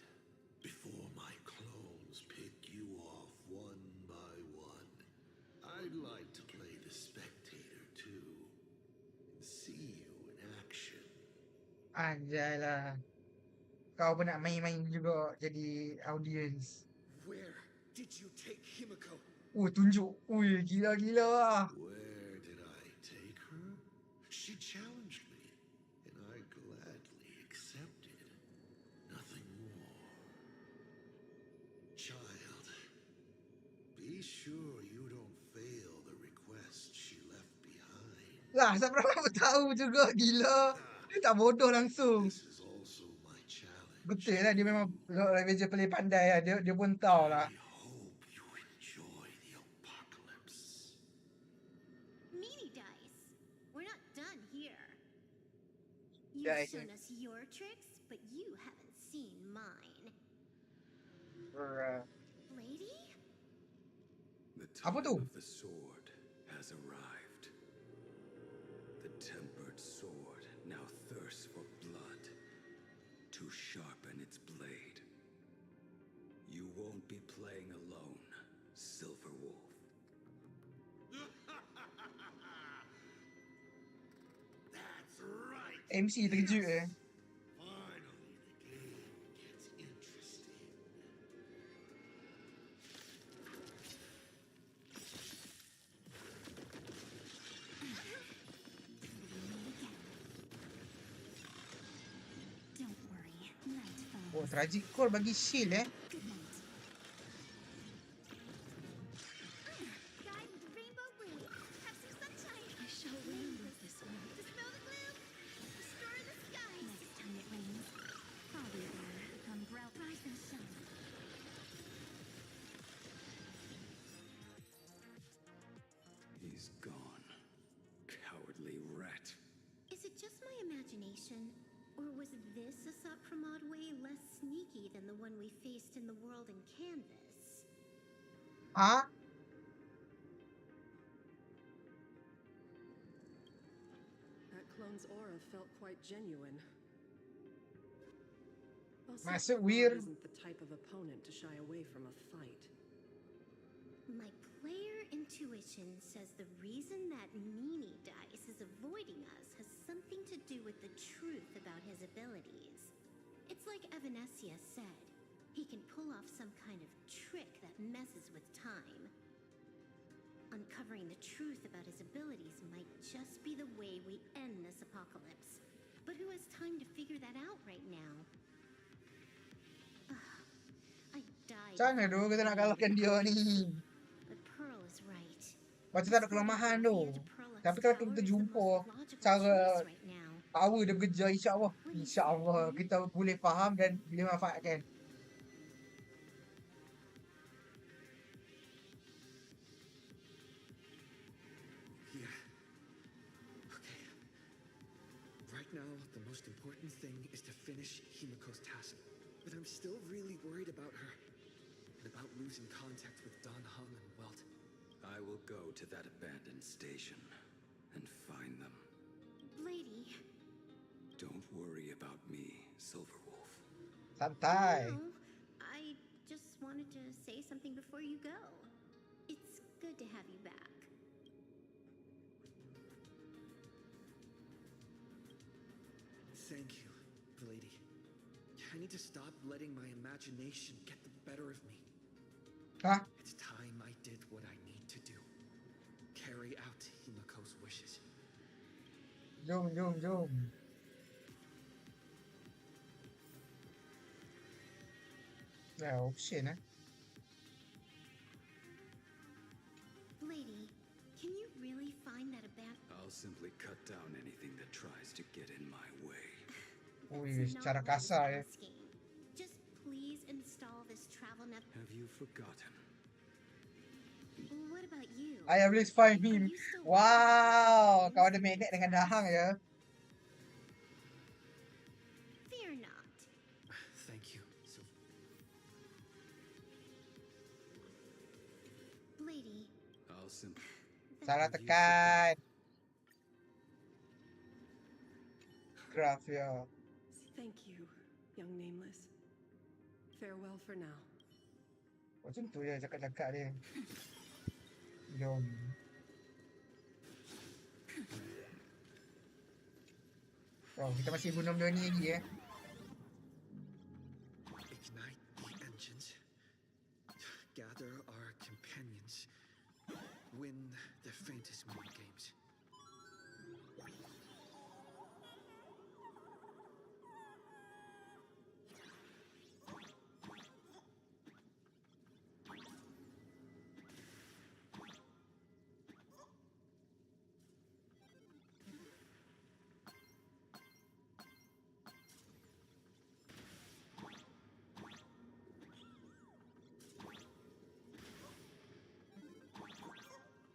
Before my clones pick you off one by one, I'd like to play the spectator too. And see you in action. Anjay lah. Kau pun nak main-main juga jadi audience. Where did you take Himiko? Oh, tunjuk. Ui, gila-gila lah. Where did I take her? She challenged me, and I gladly accepted. Nothing more. Child, be sure you don't fail the request she left behind. Lah, siapa pun tahu juga. Gila. Dia tak bodoh langsung. This is also my challenge. Betul lah. Dia memang Ranger paling pandai lah. Dia pun tahu lah. I hope you enjoy the apocalypse. Meanie dice. We're not done here. You've Dice. shown us your tricks, but you haven't seen mine. Bruh. Lady? The Apa time tu? of the sword has arrived. The tempered sword now thirsts for blood to sharpen its blade. You won't be playing alone, Silver Wolf. That's right. MC terkejut eh. Finally, the game gets interesting. Don't worry. Night falls. Oh, tragic call bagi shield eh. Good night. Guide with the rainbow blue. Have some sunshine. I shall remember this one. Dispel the gloom. Restore the skies. Next time it rains, I'll be there. Come grout, rise and shine. He's gone. Cowardly rat. Is it just my imagination? Or was this Asat Pramod way less sneaky than the one we faced in the world in Canvas? Ha? That clone's aura felt quite genuine. Masuk Pramod weird. isn't the type of opponent to shy away from a fight. My player intuition says the reason that Meanie Dice is avoiding us has something to do with the truth about his abilities. It's like Evanescia said. He can pull off some kind of trick that messes with time. Uncovering the truth about his abilities might just be the way we end this apocalypse. But who has time to figure that out right now? I died. Sana tu kita nak kalahkan dia ni. But Pearl is right. Macam tak ada kelemahan tu. Tapi kalau kita jumpa cara power dia bekerja, insyaAllah. InsyaAllah kita boleh faham dan boleh manfaatkan. Yeah. Okay. Right now, the most important thing is to finish Himiko's task. But I'm still really worried about her. And about losing contact with Don Hung and Welt. I will go to that abandoned station and find them. Lady. Don't worry about me, Silverwolf. Santai. No, I just wanted to say something before you go. It's good to have you back. Thank you, lady. I need to stop letting my imagination get the better of me. Hah? It's time I did what I need to do. Carry out Himiko's wishes. Jom. Option Lady, can you really find that abandoned? I'll simply cut down anything that tries to get in my way. Ui, That's secara not what I was kasar ya. asking. Just please install this travel net. Have you forgotten? What about you? I have least find Are him. you still Wow, working kau on ada magnet dengan dahang ya. Fear not. Thank you. So, Lady, I'll simply... Salah Have you tekan. Craft ya. Thank you, young nameless. Farewell for now. Macam tu je cakap-cakap dia. Jom. Oh, kita masih bunuh dia ni lagi ignite the engines. Gather our companions. Win the faintest moon games.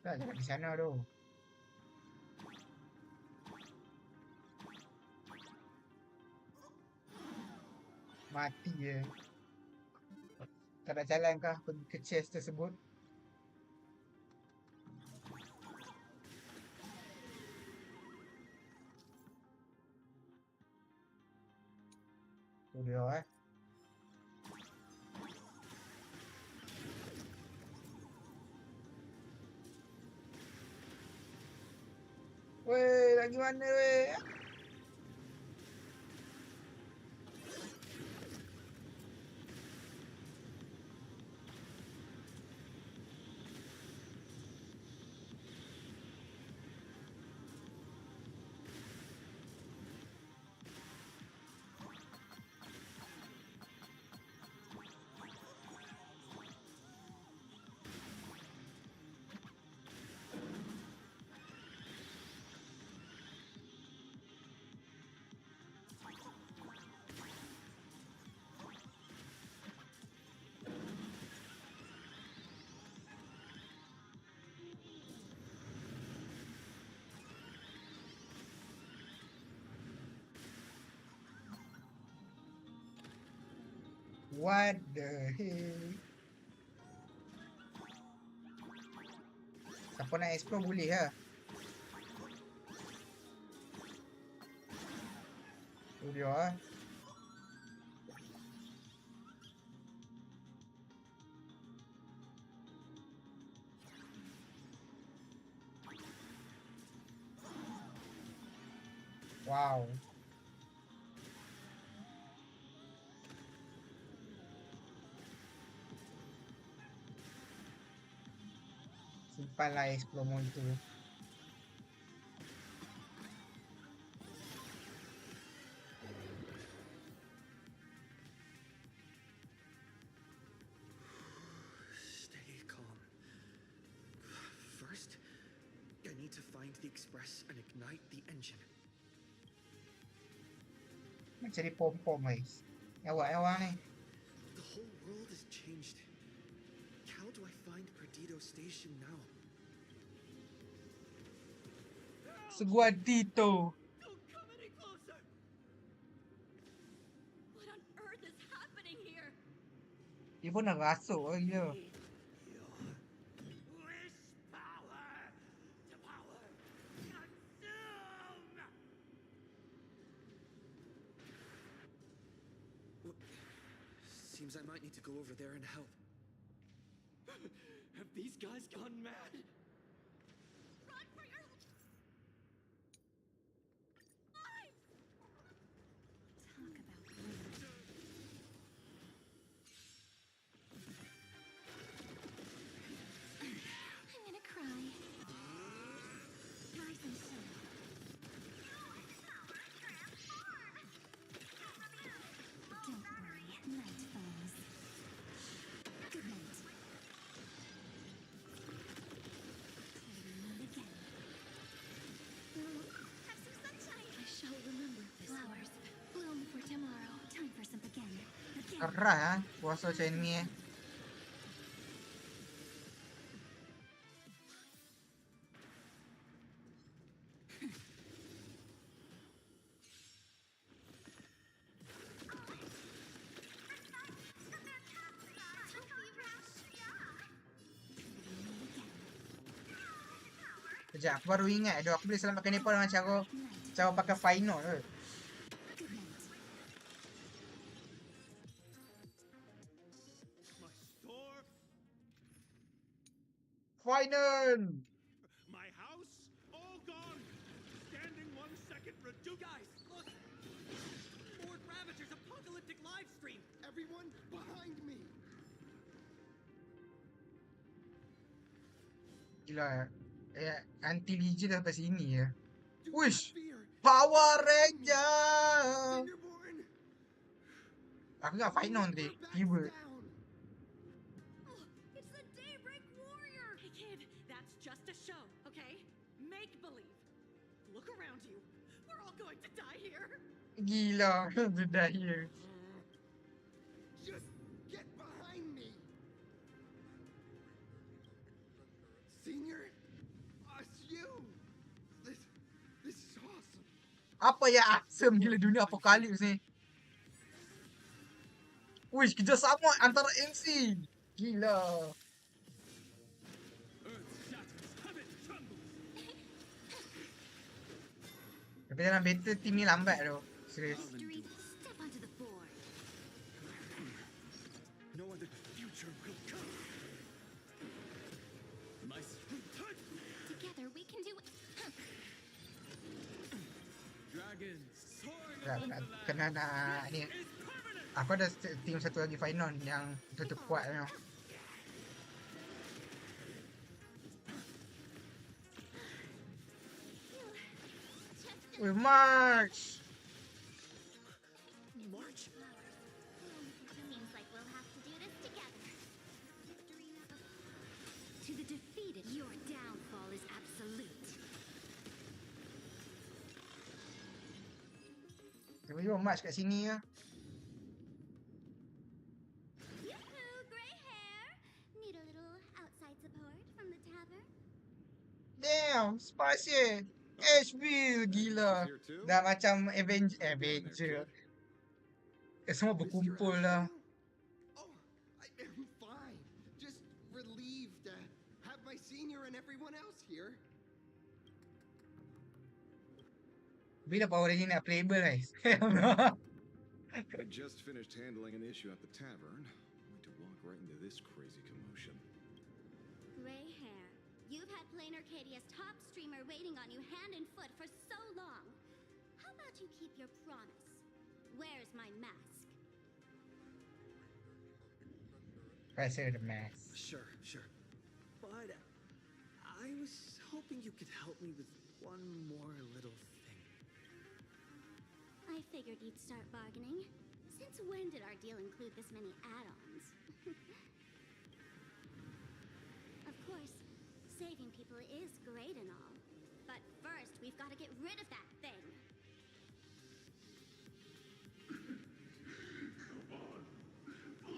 Tak, jangan di sana tu. Mati je. Tak nak jalan kah pergi ke chest tersebut? Tu dia Weh, lagi mana weh? What the hell? Siapa nak explore boleh lah. Tu dia lah. Wow. Simpanlah explomo itu. Stay calm. First, I need to find the express and ignite the engine. Mencari pom-pom guys. Ewak ni. The whole world has changed. How do I find Perdido Station now? Seguadito. Don't come any closer! What on earth is happening here? Dia pun nak rasuk oh, gila. Wish power to power. Consume! Seems I might need to go over there and help. Have these guys gone mad? Run for your lives! Talk about rude. I'm gonna cry. Rise and shine. Don't worry, night falls. Good night. Till we meet again. Have some sunshine. I shall remember this. Flowers bloom for tomorrow. Time for some again. Keras ah puasa macam ni Sekejap, aku baru ingat tu aku boleh selamatkan mereka dengan cara pakai final tu. Good night. My store, Final! my house, all gone. Standing 1 second reduced. Guys, look! Lord Ravager's apocalyptic live stream! Everyone behind me. Gila. Anti-legion dah sampai sini ya. Do Wish! not fear. Power Ranger! Cinderborn, Aku ingat final tadi. we're back Tiba. down. Oh, it's the Daybreak Warrior! Hey kid, that's just a show, okay? Make believe. Look around you. We're all going to die here. Gila. Sudah ya. Just get behind me. Senior, it's you. This is awesome. Apa yang awesome gila dunia apokalips ni? Wish, kerjasama antara MC. Gila. Earth shatters, heaven trembles! Tapi dalam beta team ni lambat tu. Serius. Street, step onto the board. No other future will come. My Together we can do it. dragons soaring Ya, above the land. kena nak ni. Is permanent! Aku ada team satu lagi final yang betul-betul kuat tu. We march! March? Seems like we'll have to do this together. To the defeated, your downfall is absolute. Tiba-tiba march kat sini ya. Yoo-hoo, gray hair. Need a little outside support from the tavern? Damn, spicy. HB gila. Dah macam Avenger. Semua berkumpul lah. Oh, I am fine. Just relieved to have my senior and everyone else here. Bila Power Ranger nak playable guys? I just finished handling an issue at the tavern, only to walk right into this crazy commotion. Gray hair. You've had Plain Arcadia's top streamer waiting on you hand and foot for so long. How about you keep your promise? Where's my mask? Rasa the mask. Sure. But was hoping you could help me with one more little thing. I figured you'd start bargaining. Since when did our deal include this many add-ons? Of course, saving people is great and all. But first, we've got to get rid of that thing.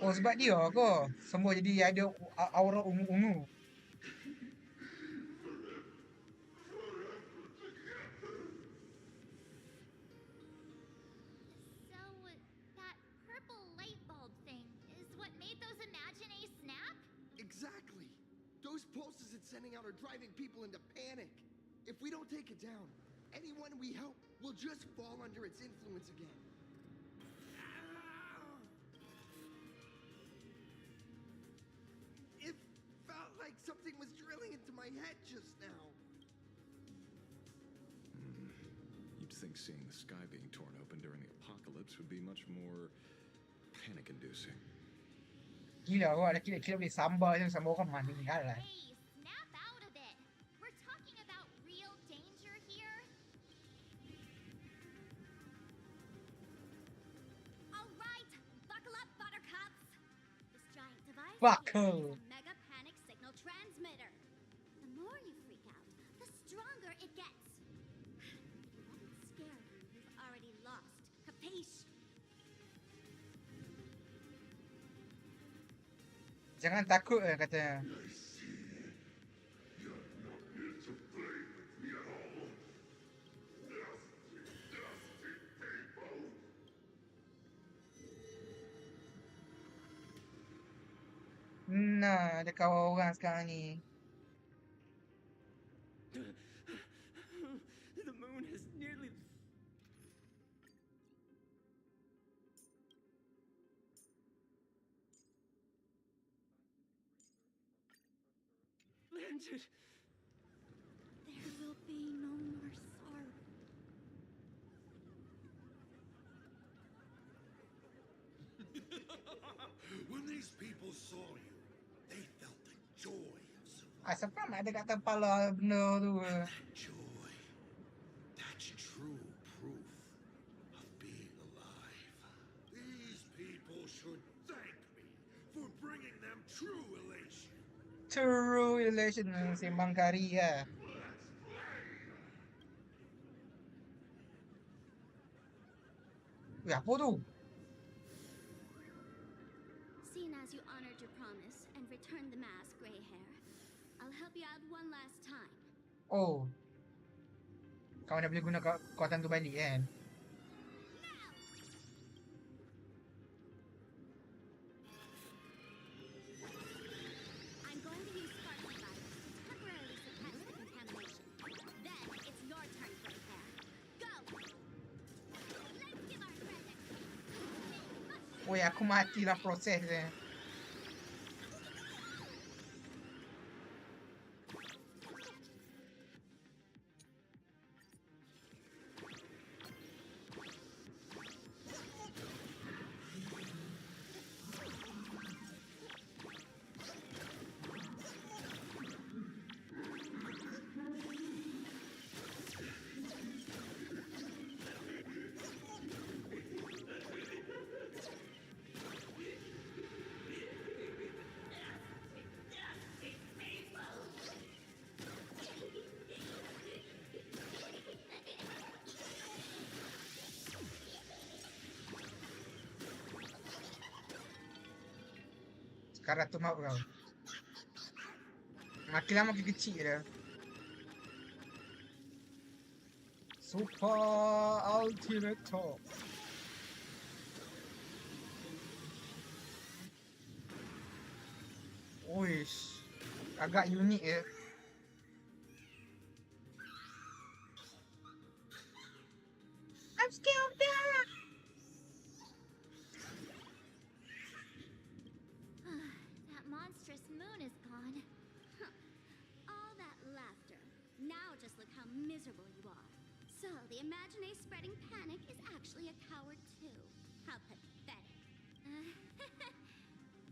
Oh, sebab dia ke? Semua jadi ada aura ungu-ungu. So, that purple light bulb thing is what made those Imaginae snap? Exactly. Those pulses it's sending out are driving people into panic. If we don't take it down, anyone we help will just fall under its influence again. It felt like something was drilling into my head just now. You'd think seeing the sky being torn open during the apocalypse would be much more panic-inducing. Gila awak dah kira-kira boleh sambar je sama orang meninggal lah. Hey, snap out of it. We're talking about real danger here. All right, buckle up, buttercups. This giant device Buckle. is a mega panic signal transmitter. The more you freak out, the stronger it gets. Don't scare you. You've already lost. Capiche? Jangan takut katanya. Nah, ada kawan orang sekarang ni. The moon has nearly... landed. There will be no more sorrow. When these people saw you, they felt the joy of survival. Asal pun ada kat kepala benda tu. That joy, that's true proof of being alive. These people should thank me for bringing them true elation. True relation sembang kari lah. Weh, apa tu? Seeing as you honored your promise and returned the mask, Grey Hair, I'll help you out one last time. Oh. Kau dah boleh guna kekuatan tu balik kan? I'm going to use sparkling virus to temporarily suppress the contamination. Then it's your turn, Grey Hair. Go! Let's give our friend a kick. Weh, aku mati lah proses dia. Sekarang tu maaf kau. Makin lama makin kecil dah. Super Ultimate Top. Uish. Agak unik ya. I'm scared of that. That monstrous moon is gone. Huh. All that laughter. Now just look how miserable you are. So, the Imaginae spreading panic is actually a coward too. How pathetic.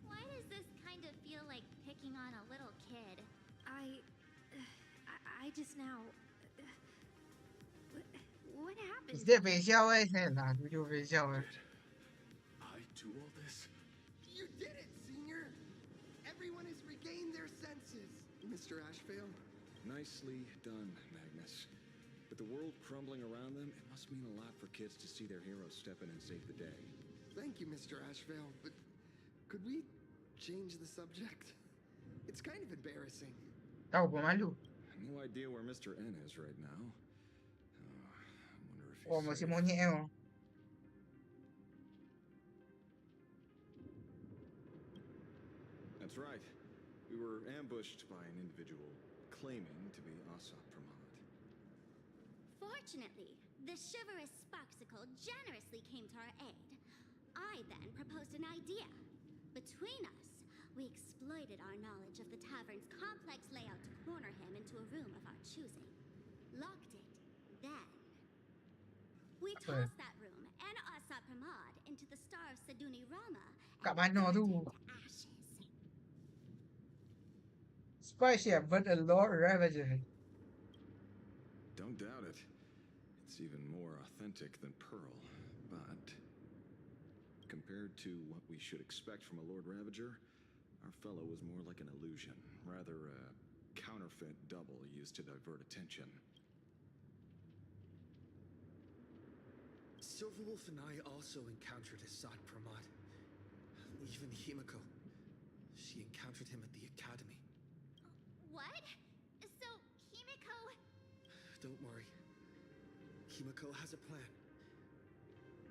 Why does this kind of feel like picking on a little kid? I I just now. What happened? Dia facial Hell lah. Video facial I do all this? You did it, Senior! Everyone has regained their senses. Mr. Ashvale? Nicely done, Magnus. With the world crumbling around them, it must mean a lot for kids to see their heroes step in and save the day. Thank you, Mr. Ashvale, but could we change the subject? It's kind of embarrassing. Tahu pemalu. No idea where Mr. N is right now. I wonder if he's Oh, masih safe. monyet That's right. We were ambushed by an individual claiming to be Asap Pramad. Fortunately, the chivalrous Sparksicle generously came to our aid. I then proposed an idea. Between us, we exploited our knowledge of the tavern's complex layout to corner him into a room of our choosing. Locked it. Then, we tossed that room and Asap Pramad into the star of Saduni Rama Kat and mana burned tu? him to ashes. Spicy but a Lord Ravager. Don't doubt it. It's even more authentic than Pearl, but compared to what we should expect from a Lord Ravager, our fellow was more like an illusion, rather a counterfeit double used to divert attention. Silverwolf and I also encountered Asad Pramad. Even Himiko. She encountered him at the academy. What? So, Himiko... Don't worry. Himiko has a plan.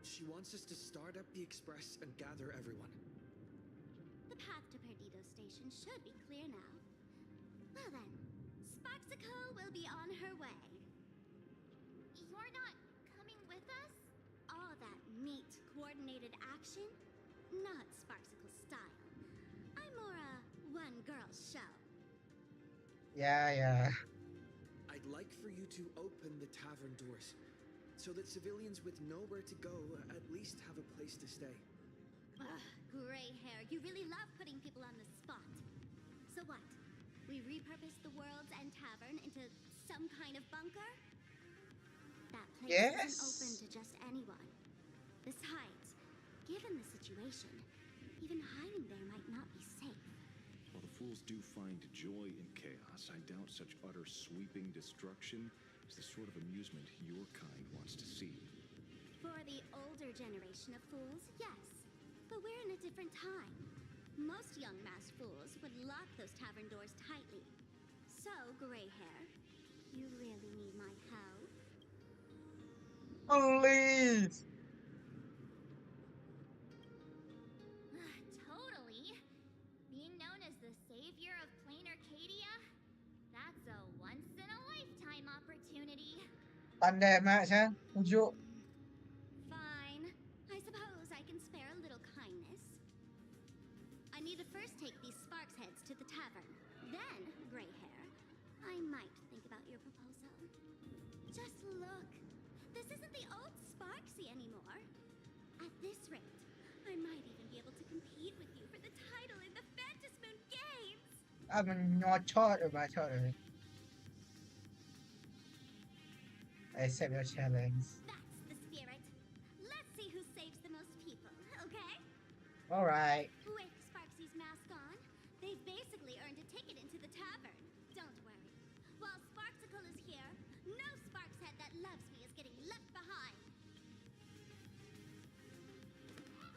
She wants us to start up the express and gather everyone. The path to Perdido Station should be clear now. Well then, Sparksicle will be on her way. You're not coming with us? All that neat, coordinated action? Not Sparksicle style. I'm more a one-girl show. Yeah. I'd like for you to open the tavern doors, so that civilians with nowhere to go at least have a place to stay. Ugh, gray hair, you really love putting people on the spot. So what? We repurpose the World's End Tavern into some kind of bunker? That place isn't open to just anyone. Besides, given the situation, even hiding there might not be safe. While the fools do find joy in chaos, I doubt such utter sweeping destruction is the sort of amusement your kind wants to see. For the older generation of fools, yes. But we're in a different time. Most young masked fools would lock those tavern doors tightly. So, gray hair, you really need my help? Please. Totally. Being known as the savior of plain Arcadia? That's a once-in-a-lifetime opportunity. Pandai mak saya. Ujuk. Fine. I suppose I can spare a little kindness. I need to first take these Sparks heads to the tavern. Then, gray hair, I might think about your proposal. Just look. This isn't the old Sparksy anymore. At this rate, I might even be able to compete with you for the title in the Fantasmoon Games. I'm not short about it. I accept your challenge. That's the spirit. Let's see who saves the most people, okay? Alright. With Sparksy's mask on, they've basically earned a ticket into the tavern. Don't worry. While Sparksicle is here, no Sparks head that loves me is getting left behind.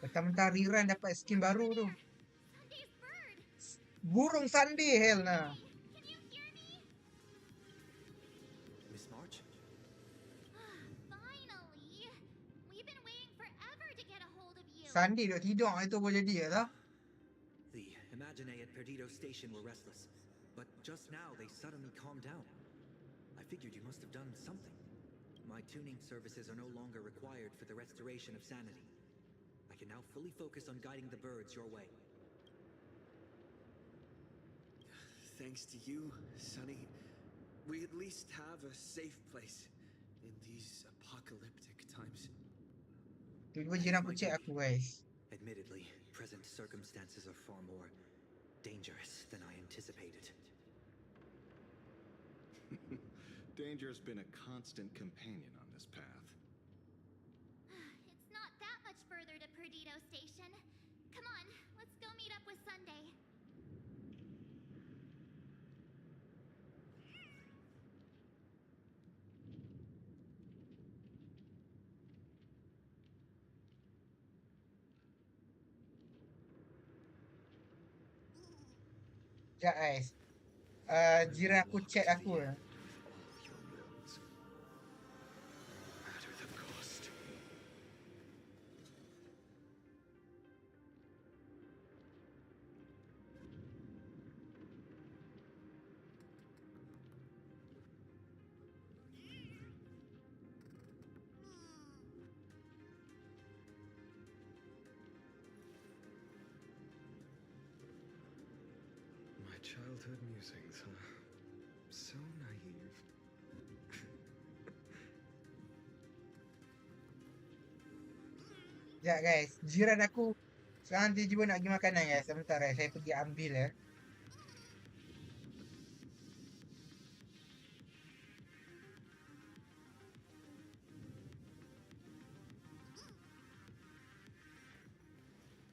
Mentang-mentang Riran dapat skin baru tu. Sunday's bird. Burung Sunday hell nah. Can you hear me? Miss March? Finally. We've been waiting forever to get a hold of you. Sunday duk tidur itu boleh dia lah. The Imaginae at Perdido Station were restless, but just now they suddenly calmed down. I figured you must have done something. My tuning services are no longer required for the restoration of sanity. I can now fully focus on guiding the birds your way. Thanks to you, Sonny, we at least have a safe place in these apocalyptic times. Tiba jiran kucing aku guys. Admittedly, present circumstances are far more dangerous than I anticipated. Danger's been a constant companion on this path. It's not that much further to Perdido Station. Come on, let's go meet up with Sunday. Sekejap guys. Jiran aku chat aku. Matter the cost. My childhood musings, huh? So naive. Sekejap guys. Jiran aku sekarang tiba-tiba nak pergi makanan guys. Sebentar guys. Saya pergi ambil ya.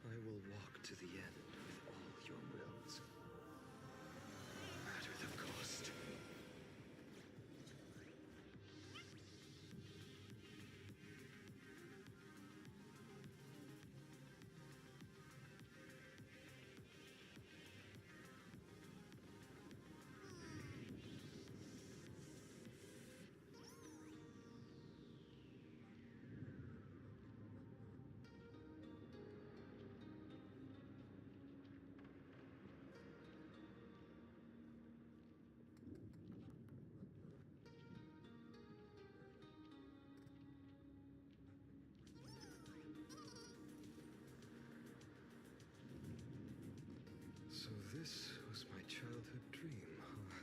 I will walk to the end with all your wills. Matter the cost. So this was my childhood dream, huh?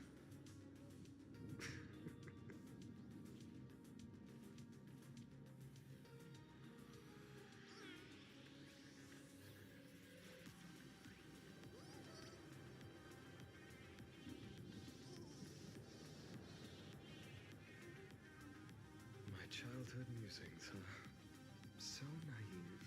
My childhood musings, huh? So naive.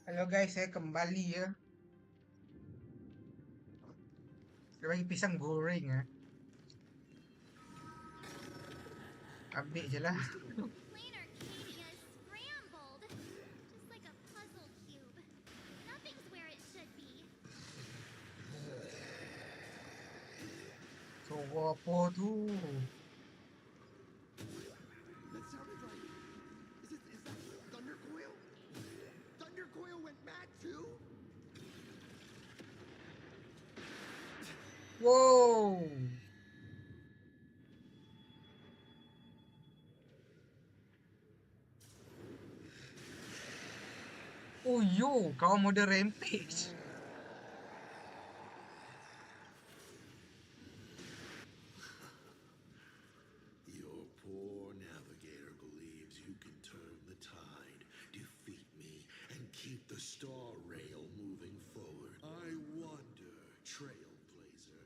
Halo guys, saya kembali ya. Dia bagi pisang goreng ya. Ambil je lah. Plain Arcadia is scrambled. Just like a puzzle cube. Nothing's where it should be. So apa tu? That sounded like... Is that Thunder Coil? Thunder Coil went mad too? Wow. Oh yo, kau mode rampage. Your poor navigator believes you can turn the tide, defeat me, and keep the Star Rail moving forward. I wonder, Trailblazer,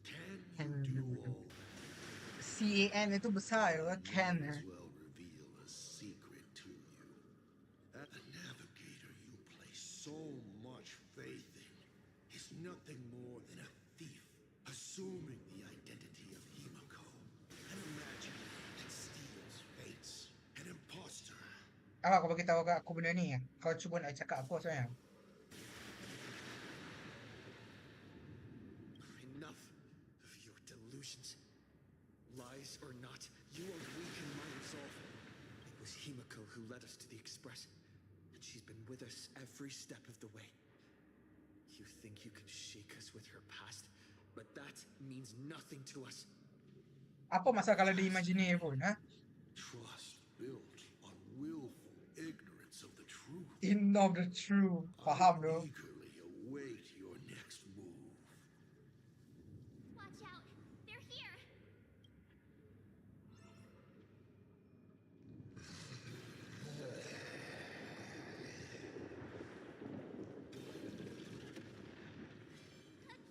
can you do all that? CAN itu besar ya, can. Might as well reveal a secret to you. The navigator you place so much faith in is nothing more than a thief, assuming the identity of Himiko, an imaginator that steals fates, an imposter. Awak kau bagi tahu kat aku benda ni. Kau cuba nak cakap apa sebenarnya? Enough of your delusions. Lies or not, you are weak in my resolve. It was Himiko who led us to the Express, and she's been with us every step of the way. You think you can shake us with her past, but that means nothing to us. Apa masalah kalau dia imagine pun, ha? trust built on willful ignorance of the truth. In of the true. Faham tu. Eagerly await your next move. Watch out! They're here!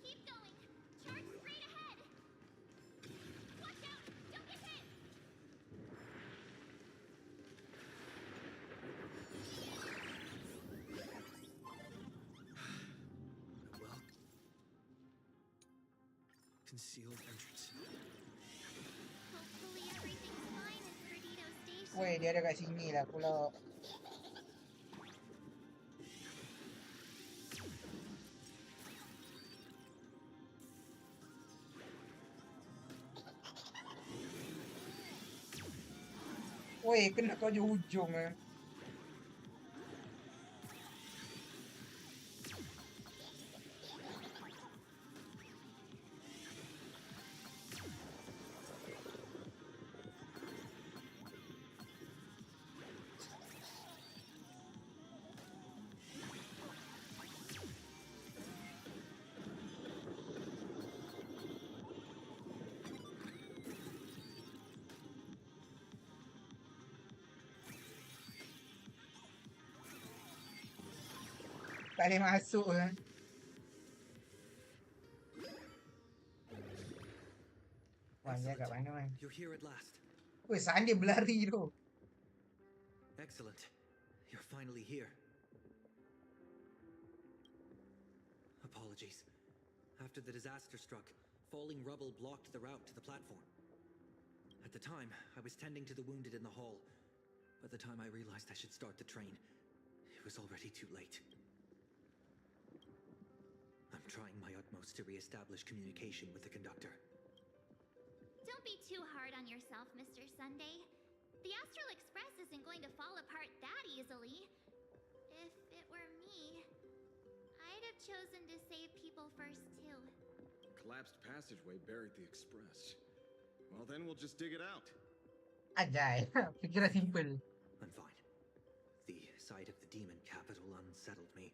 Keep going! Charge straight ahead! Watch out! Don't get hit! Well, concealed entrance. Hopefully everything's fine at Perdito Station. Weh, dia ada kat sini lah pula. Weh, kena kau je hujung eh. Tak boleh masuk eh. Wah, dia kat mana man? You're here at last. Weh, Sandy berlari tu. Excellent. You're finally here. Apologies. After the disaster struck, falling rubble blocked the route to the platform. At the time, I was tending to the wounded in the hall. By the time I realized I should start the train, it was already too late. I'm trying my utmost to re-establish communication with the conductor. Don't be too hard on yourself, Mr. Sunday. The Astral Express isn't going to fall apart that easily. If it were me, I'd have chosen to save people first too. Collapsed passageway buried the express. Well, then we'll just dig it out. Ajay. Fikiran simple. I'm fine. The sight of the demon capital unsettled me.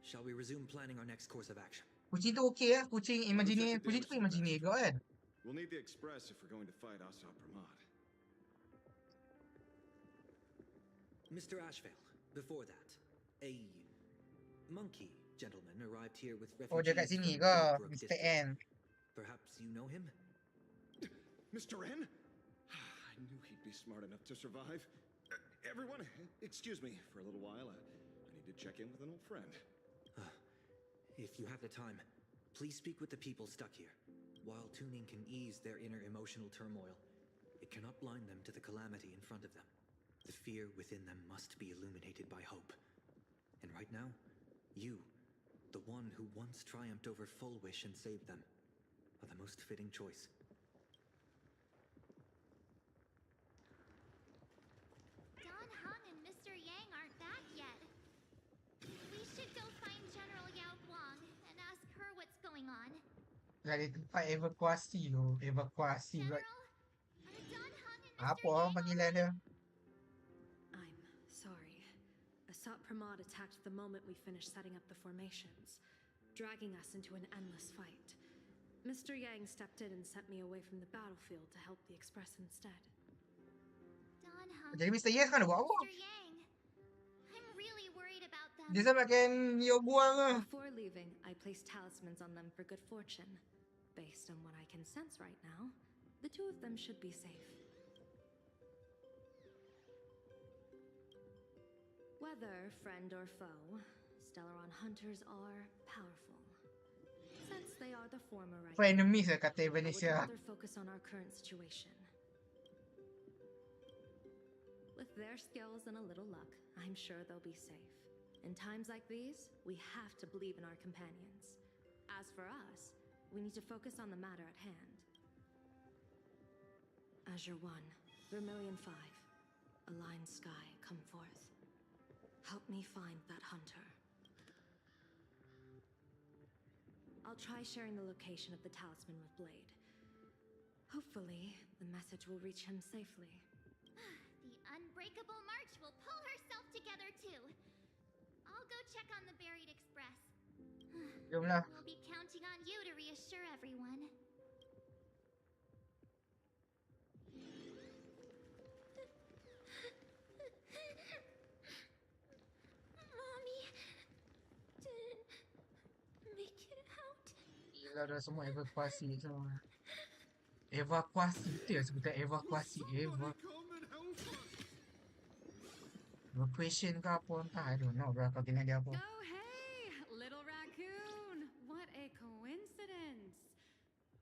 Shall we resume planning our next course of action? Kucing tu okey lah. Kucing imagine. Kucing tu imagine juga kan. We'll need the express if we're going to fight Asap Ramad. Mr. Ashvale, before that, a monkey gentleman arrived here with Oh, dia kat refugees sini from ke? Goodbrook Mr. district. N. Perhaps you know him? Mr. N? I knew he'd be smart enough to survive. Everyone, excuse me for a little while. I need to check in with an old friend. If you have the time, please speak with the people stuck here. While tuning can ease their inner emotional turmoil, it cannot blind them to the calamity in front of them. The fear within them must be illuminated by hope. And right now, you, the one who once triumphed over Full Wish and saved them, are the most fitting choice. Don Hung and Mr. Yang aren't back yet. We should go find General Yao Guang and ask her what's going on. Dari tempat evakuasi tu. Evakuasi pula. General, are Don Hung and Mr. Apa orang Yang panggilan dia? I'm sorry. Asat Pramod attacked the moment we finished setting up the formations, dragging us into an endless fight. Mr. Yang stepped in and sent me away from the battlefield to help the Express instead. Don Hung, Jadi Mr. Yes kan ada buat apa? Mr. Yang, I'm really worried about them. Dia sampai pakai Neo buang ke? Before leaving, I placed talismans on them for good fortune. Based on what I can sense right now, the two of them should be safe. Whether friend or foe, Stellaron hunters are powerful. Since they are the former right now, Frenemies lah kata I would Indonesia. rather focus on our current situation. With their skills and a little luck, I'm sure they'll be safe. In times like these, we have to believe in our companions. As for us, we need to focus on the matter at hand. Azure 1, Vermilion 5, Aligned Sky, come forth. Help me find that hunter. I'll try sharing the location of the talisman with Blade. Hopefully, the message will reach him safely. too. I'll go check on the buried express. Jomlah. We'll be counting on you to reassure everyone. Mommy didn't make it out. Gila dah semua evakuasi semua. Evakuasi tu sebutan evakuasi. Evacuation ke apa entah. I don't know berapa kena dia apa. Oh, hey, little raccoon. What a coincidence.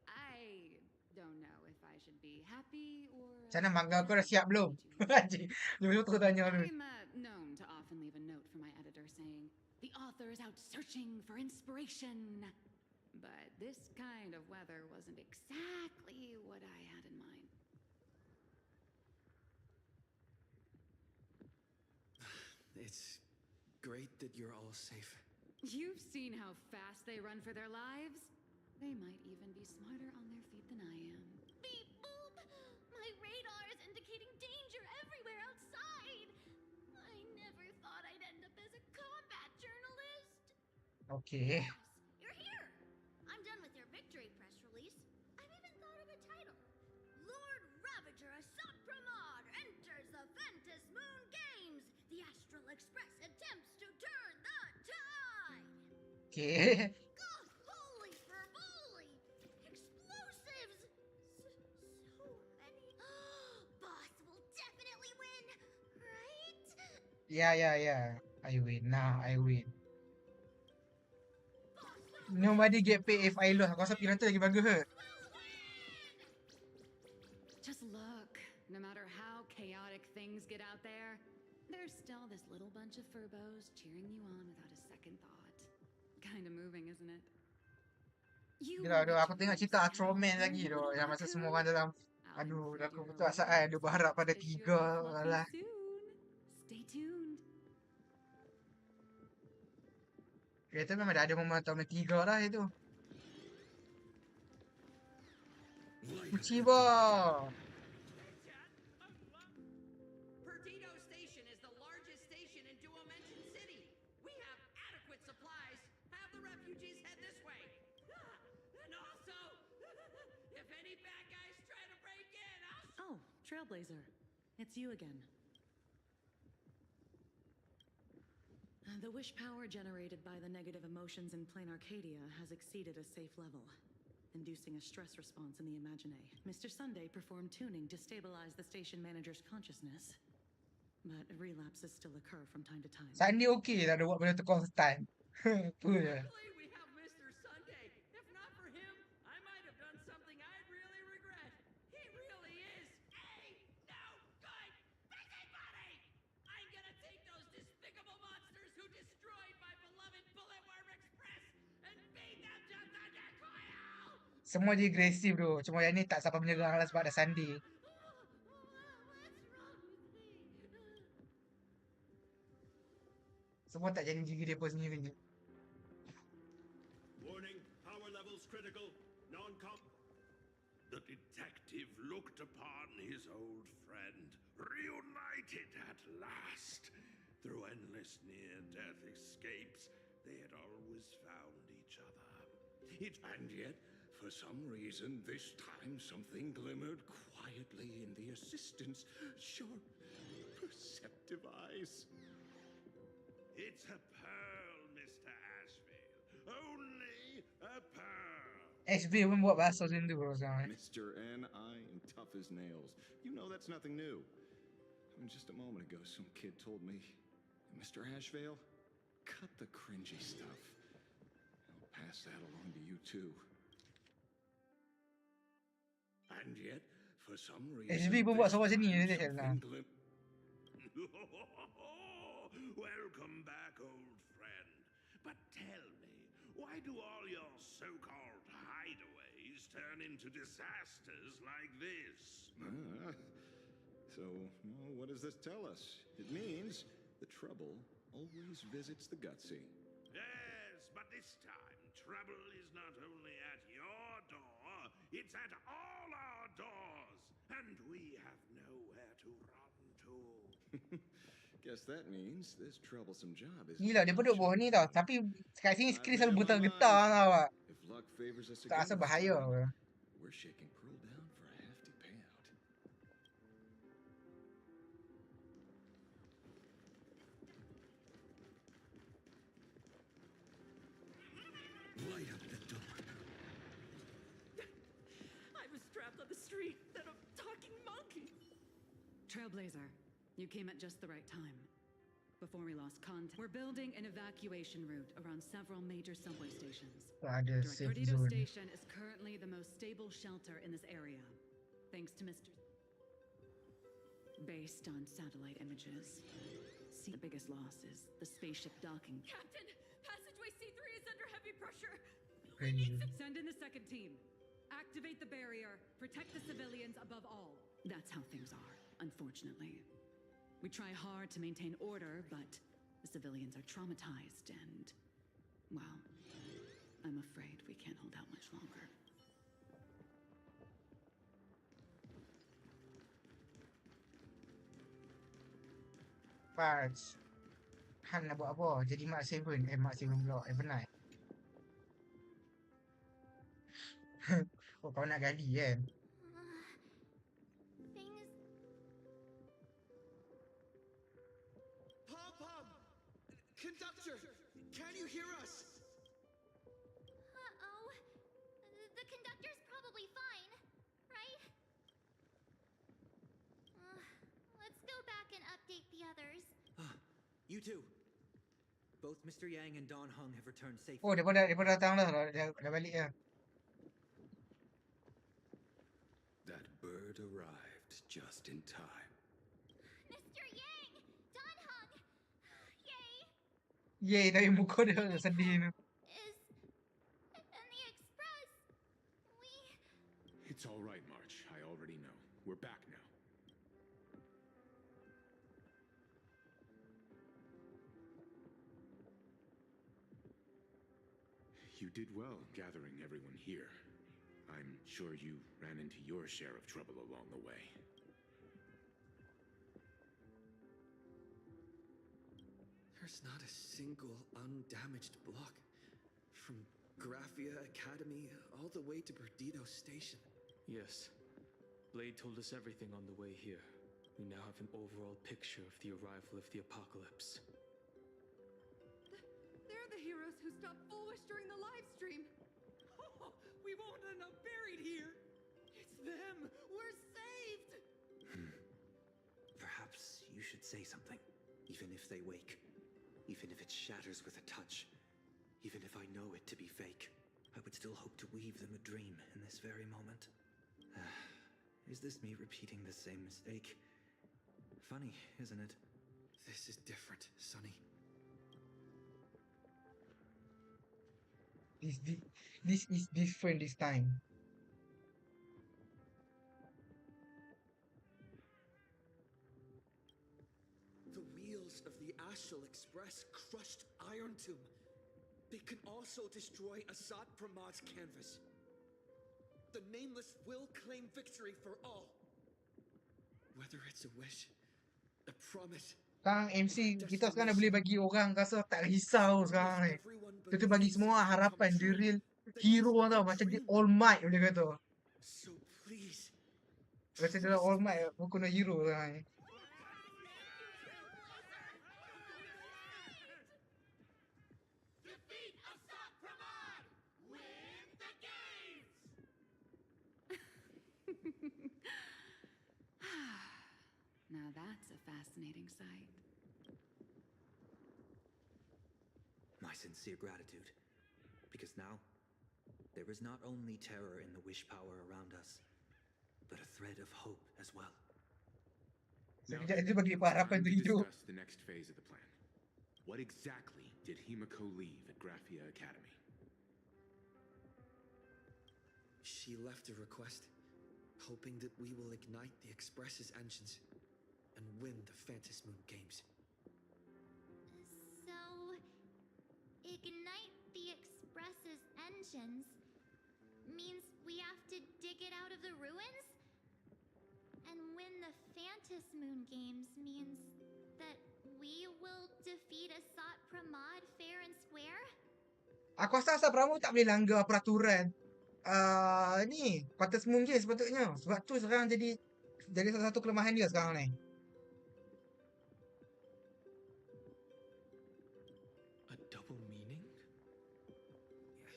I don't know if I should be happy or... Macam mana manga kau dah siap belum? Anjing. Dia betul tanya dulu. I'm known to often leave a note for my editor saying, the author is out searching for inspiration. But this kind of weather wasn't exactly what I had in mind. It's great that you're all safe. You've seen how fast they run for their lives. They might even be smarter on their feet than I am. Beep boop! My radar is indicating danger everywhere outside. I never thought I'd end up as a combat journalist. Okay. You're here! I'm done with your victory press release. I've even thought of a title. Lord Ravager Assad Pramod enters the Ventus Moon Games. The Astral Express attempts to turn the tide. Okay. God, holy fervoli! Explosives! So many. Boss will definitely win, right? Yeah. I win. Nah, I win. Nobody get paid if I lose. Aku rasa pilihan tu lagi bagus ke? Just look, no matter how chaotic things get out there, there's still this little bunch of furbos cheering you on without a second thought. Kind of moving, isn't it? Gila, aduh, aku tengok cerita Astro Man lagi tu. Yang masa semua orang dalam... Aduh, aku betul asal dia berharap pada 3. Alah. Stay tuned. Kereta memang dah ada momentum 3 dah itu. Uchiba! Perdito Station is the largest station in Duo-Mention City. We have adequate supplies. Have the refugees head this way. And also, if any bad guys try to break in, I'll... Oh, Trailblazer. It's you again. The wish power generated by the negative emotions in Plain Arcadia has exceeded a safe level, inducing a stress response in the Imagine. Mr. Sunday performed tuning to stabilize the station manager's consciousness, but relapses still occur from time to time. Sunday okey tak ada buat benda tu konstan. Tu je. Luckily, we have Mr. Sunday. If not for him, I might have done something I'd really regret. He really is a no good busybody! I'm gonna take those despicable monsters who destroyed my beloved Bulletworm Express and beat them to thundercoil! Semua dia agresif tu. Cuma yang ni tak sampai menyerang lah sebab ada Sunday. Semua tak jadi diri dia pun sendiri. Warning, power levels critical. Non-com. The detective looked upon his old friend, reunited at last. Through endless near-death escapes, they had always found each other. And yet, for some reason, this time something glimmered quietly in the assistant's sharp, perceptive eyes. It's a pearl, Mr. Ashvale. Only a pearl. XB pun buat bahasa macam tu. Mr. N, I am tough as nails. You know that's nothing new. I mean, just a moment ago, some kid told me, Mr. Ashvale, cut the cringy stuff. I'll pass that along to you too. And yet, for some reason, XB pun buat suara macam ni. Welcome back, old friend. But tell me, why do all your so-called hideaways turn into disasters like this? So, what does this tell us? It means the trouble always visits the gutsy. Yes, but this time, trouble is not only at your door, it's at all our doors, and we have nowhere to run to. Guess that means this troublesome job is. Gila, dia pun duduk bawah ni tau. Tapi kat sini skrin selalu bergetar-getar tau awak. If luck favors us Tak again rasa this bahaya time, ke? we're shaking Pearl down for a hefty payout. Light up the door. I was trapped on the street, then a talking monkey. Trailblazer, you came at just the right time. Before we lost contact, we're building an evacuation route around several major subway stations. Ada Direct safe Perdido zone. Station is currently the most stable shelter in this area, thanks to Mr. Based on satellite images. See, the biggest loss is the spaceship docking. Captain, passageway C3 is under heavy pressure. Send in the second team. Activate the barrier. Protect the civilians above all. That's how things are, unfortunately. We try hard to maintain order, but the civilians are traumatized and, well, I'm afraid we can't hold out much longer. Parts. Han nak buat apa? Jadi Mark 7. Mark 7 pula. Evernight. Oh, kau nak gali kan? Things. Pom-Pom! Conductor! Can you hear us? Uh-oh. The conductor's probably fine, right? Let's go back and update the others. You too. Both Mr. Yang and Don Hung have returned safely. Oh, dia datang dah. Dah balik dah. That bird arrived just in time. Mr. Yang! Don Hung! Yay! Yay, dari muka dia sedih tu. Is... and the express... we... It's all right, March. I already know. We're back now. You did well gathering everyone here. I'm sure you ran into your share of trouble along the way. There's not a single undamaged block. From Graphia Academy all the way to Perdido Station. Yes. Blade told us everything on the way here. We now have an overall picture of the arrival of the apocalypse. They're the heroes who stopped Bulwish during the live stream. Oh, we won't end up buried here. It's them. We're saved. Perhaps you should say something, even if they wake. Even if it shatters with a touch. Even if I know it to be fake. I would still hope to weave them a dream in this very moment. Is this me repeating the same mistake? Funny, isn't it? This is different, Sonny. This is different this time. The wheels of the Astral Express crushed Iron Tomb. They can also destroy Assad Pramad's canvas. The Nameless will claim victory for all. Whether it's a wish, a promise. Sekarang MC kita sekarang dah boleh bagi orang rasa tak risau sekarang ni. Kita bagi semua harapan. Dia real hero tau. Macam dia all might boleh kata. So please. Macam dia all might bukan hero sekarang ni. Defeat Assad Pramad. Win the games. Now that's a fascinating sight. My sincere gratitude. Because now, there is not only terror in the wish power around us, but a thread of hope as well. Sekejap itu bagi harapan tu hidup. Discuss the next phase of the plan. What exactly did Himiko leave at Graphia Academy? She left a request, hoping that we will ignite the Express's engines and win the Phantom Moon Games. So... ignite the Express's engines means we have to dig it out of the ruins? And win the Phantom Moon Games means that will defeat Asat Pramod fair and square? Aku rasa asal Pramu tak boleh langgar peraturan ni Quartus Moon je sepatutnya. Sebab tu sekarang jadi salah satu kelemahan dia sekarang ni. A double meaning?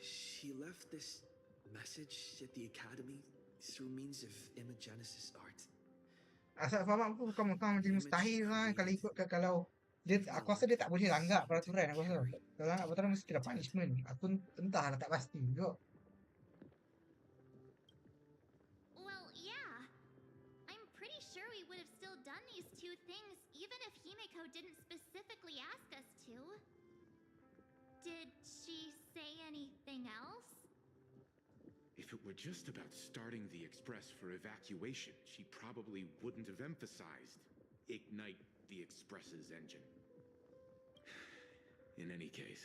She left this message at the academy through means of imagenesis art. Asal faham aku bukan jadi mustahil kan kalau dia, aku rasa dia tak boleh langgar peraturan aku rasa. Kalau langgar peraturan mesti kena punishment. Aku entahlah, tak pasti juga. Well, yeah. I'm pretty sure we would have still done these two things even if Himeko didn't specifically ask us to. Did she say anything else? If it were just about starting the express for evacuation, she probably wouldn't have emphasized ignite the express's engine. In any case,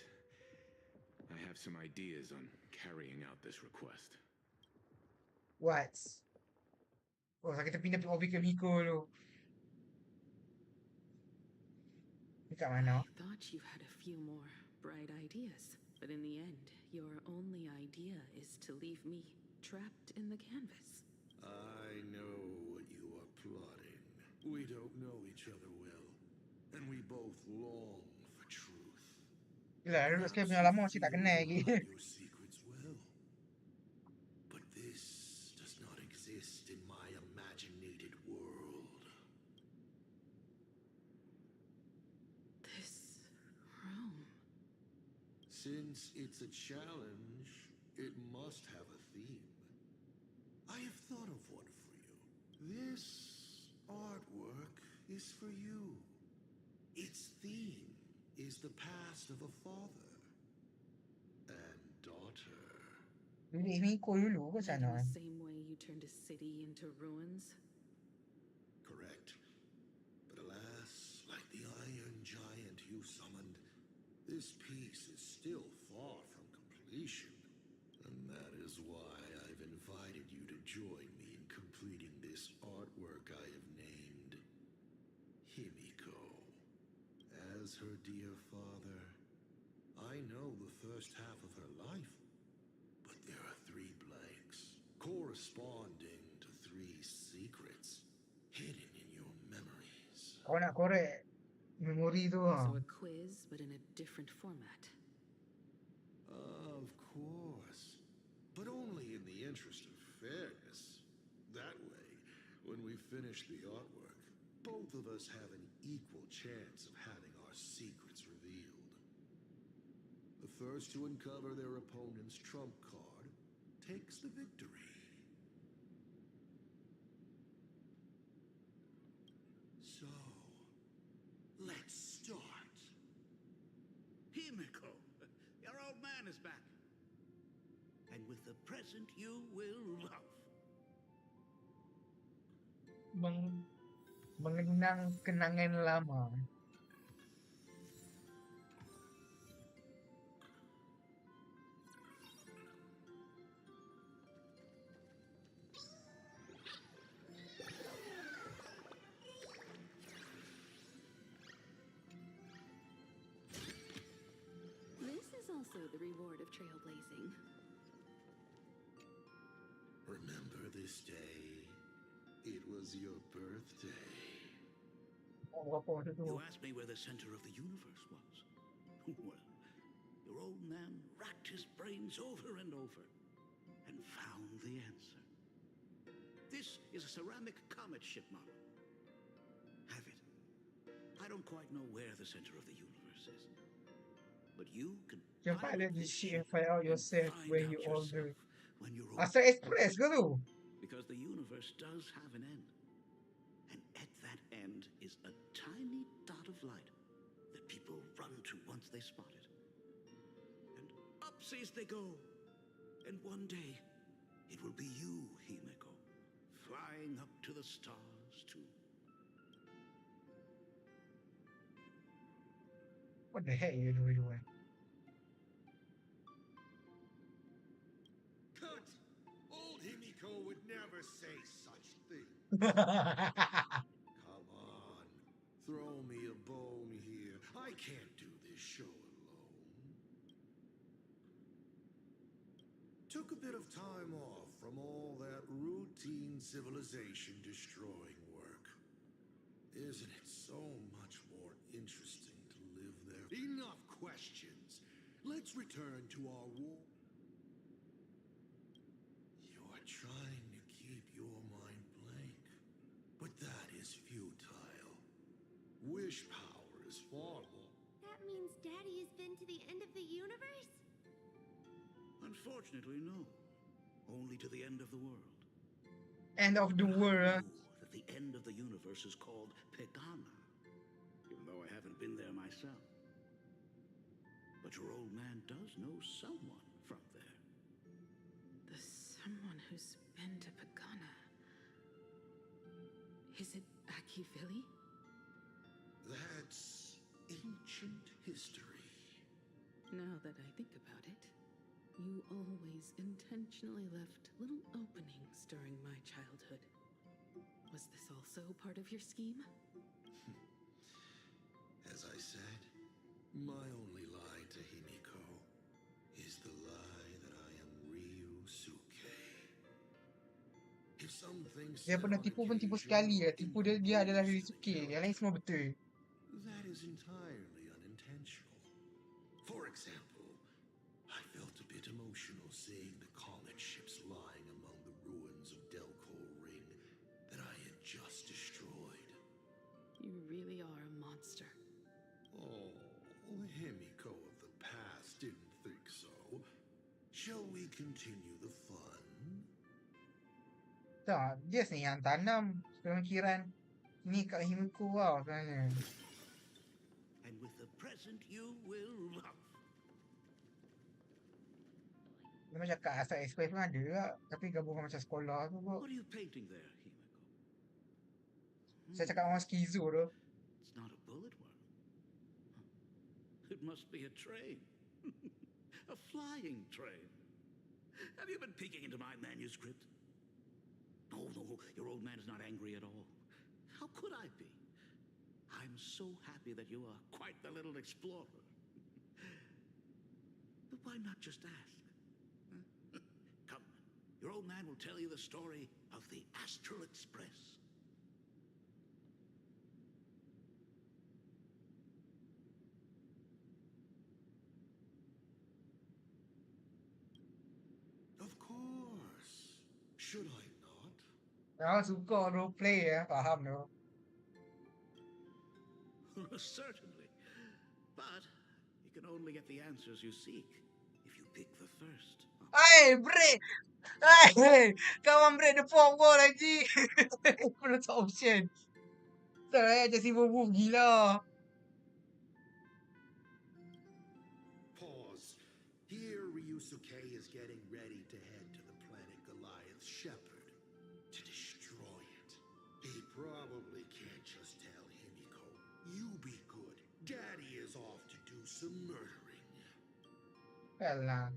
I have some ideas on carrying out this request. What? Oh, kita pindah objek ke Miko tu. Ni kat mana? I thought you had a few more bright ideas, but in the end, your only idea is to leave me trapped in the canvas. I know what you are plotting. We don't know each other well, and we both long for truth. Yelah, duduk sekali punya lama masih tak kenal lagi. Your secrets well, but this does not exist in my imaginated world. This room. Since it's a challenge, it must have a theme. I have thought of one for you. This artwork is for you. Its theme is the past of a father and daughter. Duduk Miko dulu ke Like in sana? the same way you turned a city into ruins. Correct. But alas, like the iron giant you summoned, this piece is still far from completion. And that is why I've invited you to join me in completing this artwork I have named Himiko. As her dear father, I know the first half of her life, but there are 3 blanks corresponding to 3 secrets hidden in your memories. Kau nak korek memori tu lah. So a quiz, but in a different format. Of course, but only in the interest of fairness. That way, when we finish the artwork, both of us have an equal chance of having our secrets revealed. The first to uncover their opponent's trump card takes the victory. So, let's start. Himiko, your old man is back. And with the present you will love. Mengenang kenangan lama. This is also the reward of trailblazing. Remember this day? It was your birthday. You asked me where the center of the universe was. Well, your old man racked his brains over and over and found the answer. This is a ceramic comet ship model. Have it. I don't quite know where the center of the universe is, but you can You pilot this ship and find out yourself when you're older. when you're Asal Express ke tu? because the universe does have an end. And at that end is a tiny dot of light that people run to once they spot it. And upsies they go. And one day, it will be you, Himeko, flying up to the stars too. What the heck you doing? Cut! Old Himiko would never say such things. Come on, throw me a bone here. Took a bit of time off from all that routine civilization destroying work. Isn't it so much more interesting to live there? Enough questions. Let's return to our war. You're trying to keep your mind blank, but that is futile. Wish power is far more. That means Daddy has been to the end of the universe? Unfortunately, no. Only to the end of the world. End of the world. That the end of the universe is called Pegana, even though I haven't been there myself. But your old man does know someone from there. The someone who's been to Pagana. Is it Akhir? That's ancient history. Now that I think about it, you always intentionally left little openings during my childhood. Was this also part of your scheme? As I said, my only lie to Himiko is the lie that I am Ryusuke. If some things Dia pernah tipu pun tipu sekali ya. Tipu dia adalah Ryusuke. Yang lain semua betul. that is entirely unintentional. For example, I felt a bit emotional seeing the comet ships lying among the ruins of Delcor Ring that I had just destroyed. You really are a monster. Oh, Himiko of the past didn't think so. Shall we continue the fun? Tak, dia sebenarnya yang tanam pemikiran ni kat Himiko tau sebenarnya. And with the present you will love. Dia macam kat Asal Express pun ada lah. Tapi gabungan macam sekolah tu kot. What are you painting there, Himiko? Saya cakap orang skizo tu. It's not a bullet worm. It must be a train. A flying train. Have you been peeking into my manuscript? No, your old man is not angry at all. How could I be? I'm so happy that you are quite the little explorer. But why not just ask? Huh? Come, your old man will tell you the story of the Astral Express. Of course. Should I not? Orang suka role play ya. Faham tu. Certainly. But you can only get the answers you seek if you pick the first. Hey, break! Hey, kawan break the fourth wall lagi. Full option. Tak jadi move gila. Pause. Here Ryusuke is getting ready to head to the planet Goliath's Shepherd to destroy it. He probably can't just tell Himiko, you be good. Daddy is off to do some murdering. Alah.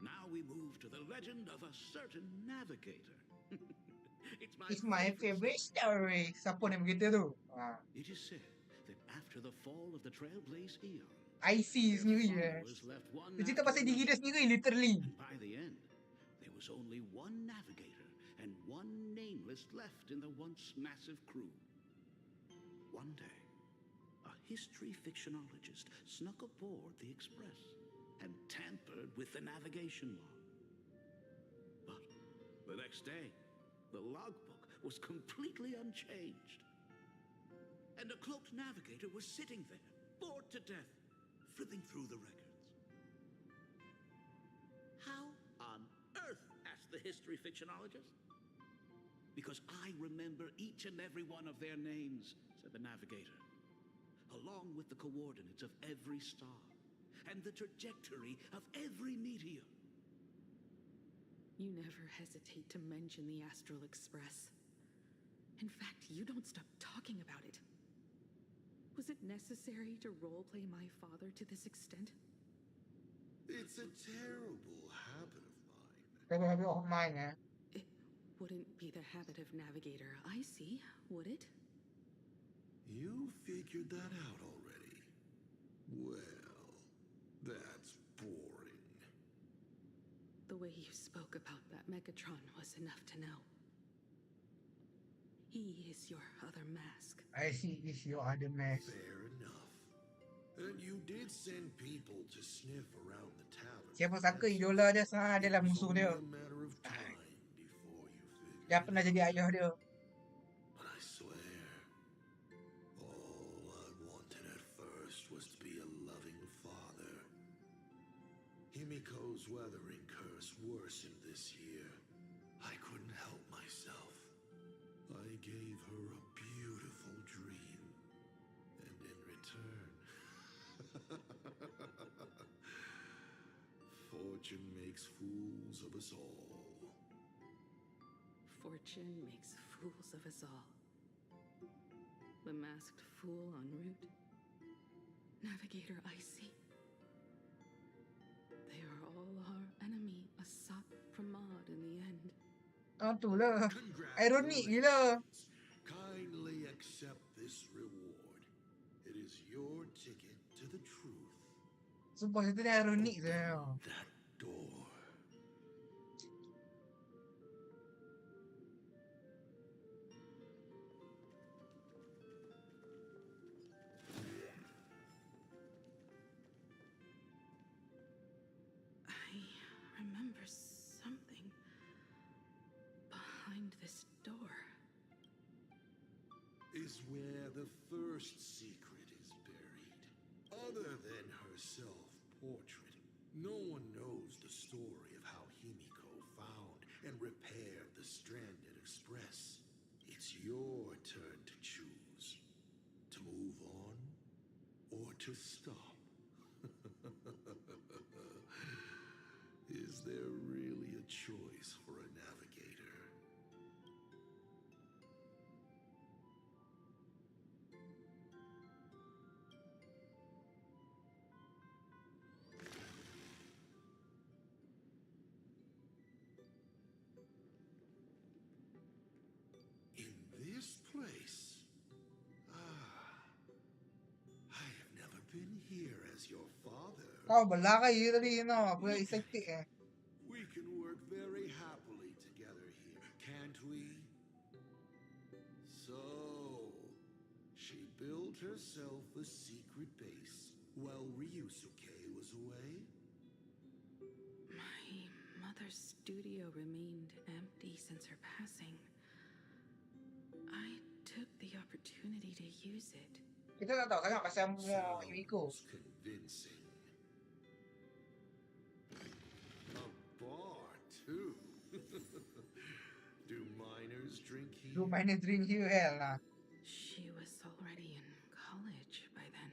Now we move to the legend of a certain navigator. It's my favorite story. Siapa yang begitu tu? Ha. It is said that after the fall of the Trailblaze Eon, IC sendiri ya. Dia cerita pasal diri dia sendiri literally. by the end, there was only one navigator and one nameless left in the once massive crew. One day, a history fictionologist snuck aboard the Express and tampered with the navigation log. But the next day, the logbook was completely unchanged. And a cloaked navigator was sitting there, bored to death, flipping through the records. How on earth? Asked the history fictionologist. Because I remember each and every one of their names, said the navigator, along with the coordinates of every star and the trajectory of every meteor. You never hesitate to mention the Astral Express. In fact, you don't stop talking about it. Was it necessary to roleplay my father to this extent? It's a terrible habit of mine. Habit of mine ya. It wouldn't be the habit of Navigator, I see, would it? You figured that out already. Well, that's boring. you spoke about that Megatron was enough to know. He is your other mask. I see, is your other mask. Fair enough. And you did send people to sniff around the tavern. Siapa sangka idola dia sekarang adalah musuh dia. A matter of time before you figured Dia pernah jadi ayah dia. But I swear, all I wanted at first was to be a loving father. Himiko's weathering curse worsened this year. I couldn't help myself. I gave her a beautiful dream. And in return, fortune makes fools of us all. Fortune makes fools of us all. The masked fool en route. Navigator Icy. They are all our enemy, Asat Pramod in the end. Oh tu lah. Ironik gila. Kindly accept this reward. It is your ticket to the truth. Sumpah cerita ni ironik saya. That door. I remember something behind this door. Is where the first secret is buried. Other than her self-portrait, no one knows the story of how Himiko found and repaired the stranded express. It's your turn to choose. To move on or to stop. Is there really a choice for a navigator? In this place? I have never been here as your father. Kau berlarai je tadi, aku dah excited eh. We can work very happily together here, can't we? So, she built herself a secret base while Ryusuke was away? My mother's studio remained empty since her passing. I took the opportunity to use it. Kita tak tahu sangat pasal Himiko. Convincing. A bar, too. Do minors drink here? Do minors drink here? Hell nah. She was already in college by then.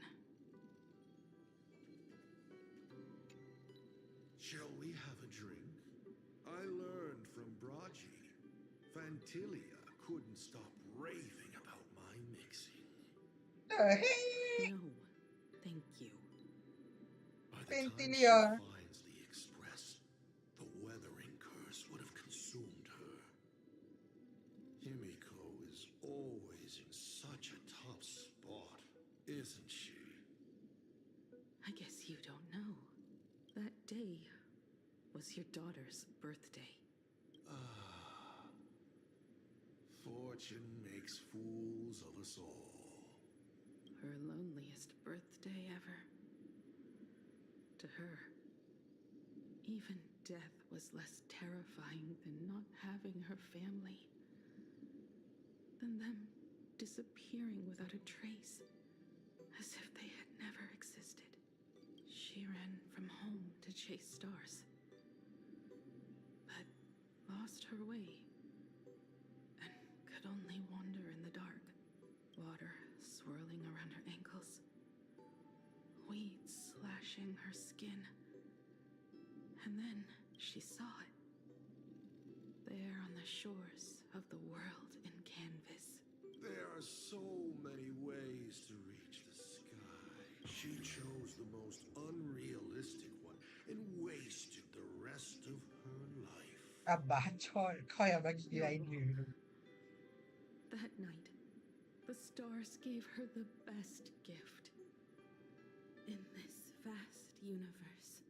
Shall we have a drink? I learned from Braji. Fantilia couldn't stop raving about my mixing. Hey! No, thank you. By the time she Fantilia. finds the express, the weathering curse would have consumed her. Himiko is always in such a tough spot, isn't she? I guess you don't know. That day was your daughter's birthday. Fortune makes fools of us all. Her loneliest birthday ever. To her, even death was less terrifying than not having her family. Than them disappearing without a trace, as if they had never existed. She ran from home to chase stars, but lost her way and could only wander in the dark. Water swirling around her ankles, weeds slashing her skin. And then she saw it. There on the shores of the world in canvas. There are so many ways to reach the sky. She chose the most unrealistic one and wasted the rest of her life. Bacot, kau yang bagi dia idea. That night, the stars gave her the best gift. In this vast universe,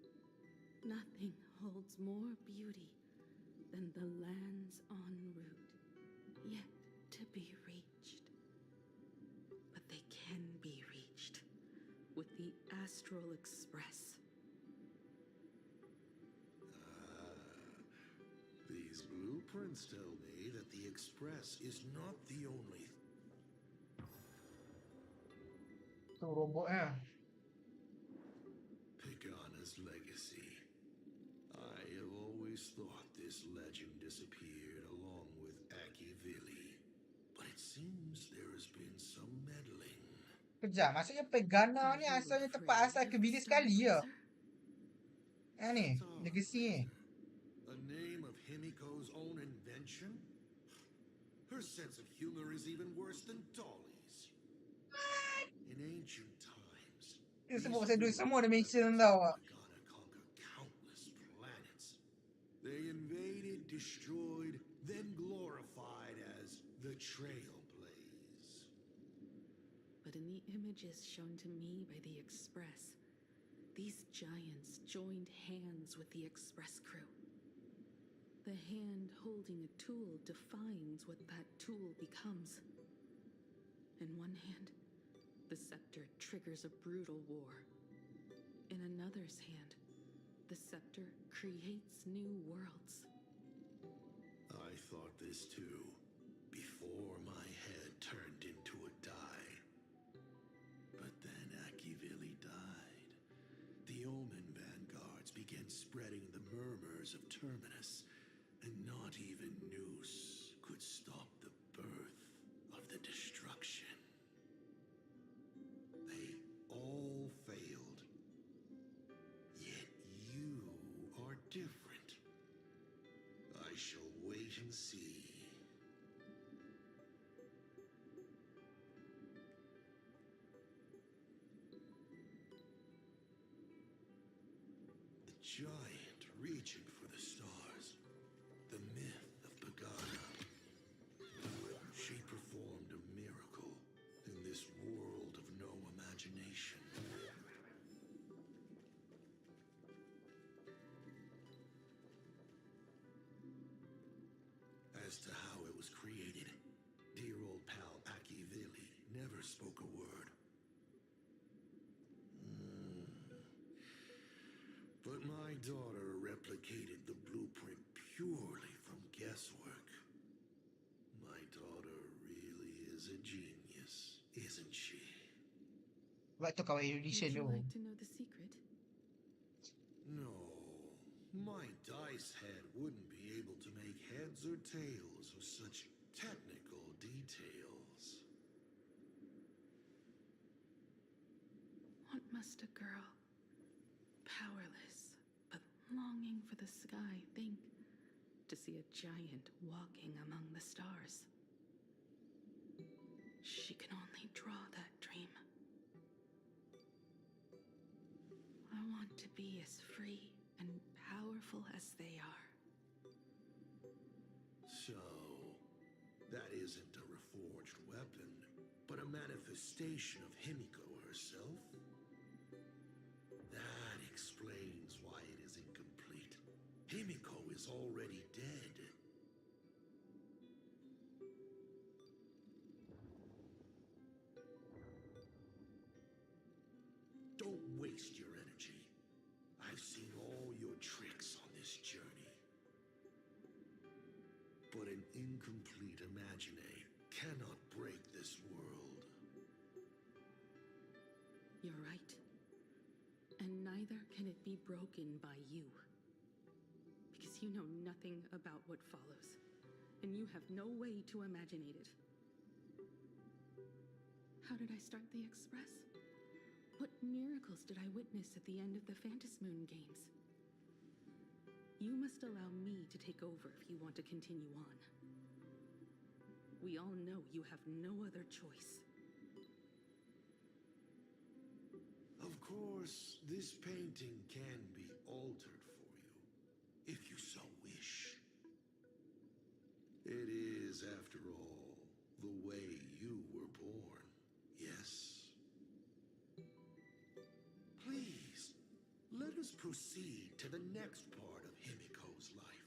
nothing holds holds more beauty than the lands en route, yet to be reached. But they can be reached with the Astral Express. These blueprints tell me that the Express is not the only. Tu robotnya. Pagana's legacy. I have always thought this legend disappeared along with Akhir, but it seems there has been some meddling. Kejap, maksudnya Pegana ni asalnya tempat asal Kebili sekali ya? Ni, legacy ni. A name of Himiko's own invention? Her sense of humor is even worse than Dolly's. In ancient times, Dia sebut pasal duit semua dimension tau. Pagana conquered countless planets. They invaded, destroyed, then glorified as the Trailblaze. But in the images shown to me by the Express, these giants joined hands with the Express crew. The hand holding a tool defines what that tool becomes. In one hand, the scepter triggers a brutal war. In another's hand, the scepter creates new worlds. I thought this too, before my head turned into a die. But then Akivili died. The Omen vanguards began spreading the murmurs of Terminus, and not even Noose could stop the birth of the destruction. They all failed. Yet you are different. I shall wait and see. The giant reaching for the stars. The myth of Pagana. She performed a miracle in this world of no imagination. As to how it was created, dear old pal Akivili never spoke a word. But my daughter replicated the blueprint purely from guesswork. My daughter really is a genius, isn't she? Waktu kau edition Would you tu. like to know the secret? No, my dice head wouldn't be able to make heads or tails of such technical details. What must a girl, powerless but longing for the sky, think to see a giant walking among the stars? She can only draw that dream. I want to be as free and powerful as they are. So, that isn't a reforged weapon, but a manifestation of Himiko herself? That explains why it is incomplete. Himiko is already dead. Don't waste your energy. I've seen all your tricks on this journey. But an incomplete Imagine cannot break this world. You're right. And neither can it be broken by you. Because you know nothing about what follows. And you have no way to imaginate it. How did I start the Express? What miracles did I witness at the end of the Phantasmoon games? You must allow me to take over if you want to continue on. We all know you have no other choice. Of course, this painting can be altered for you, if you so wish. It is, after all, the way you were born, yes? Please, let us proceed to the next part of Himiko. Himiko's life.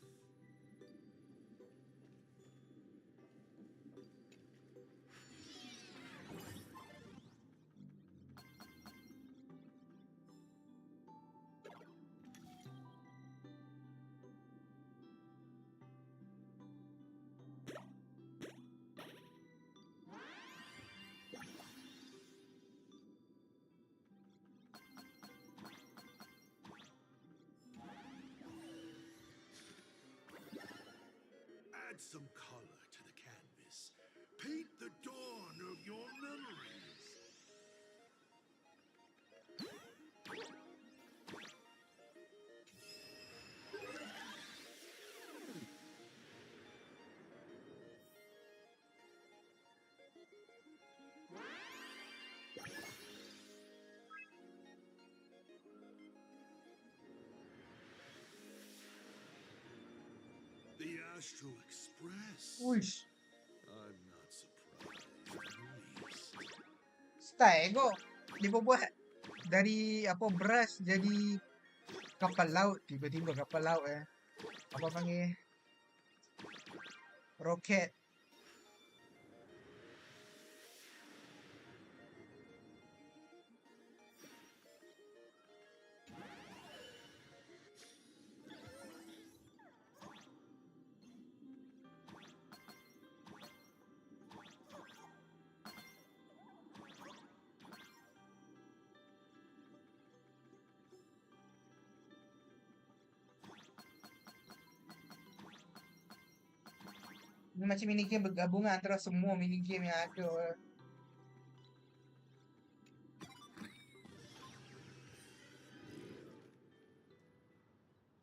Add some color to the canvas. Paint the dawn of your memories. The Astral Express. Uish, I'm not surprised in the least. style kok. Dia buat dari apa beras jadi kapal laut, tiba-tiba kapal laut Apa panggil? Roket. Ini macam minigame bergabungan antara semua minigame yang ada.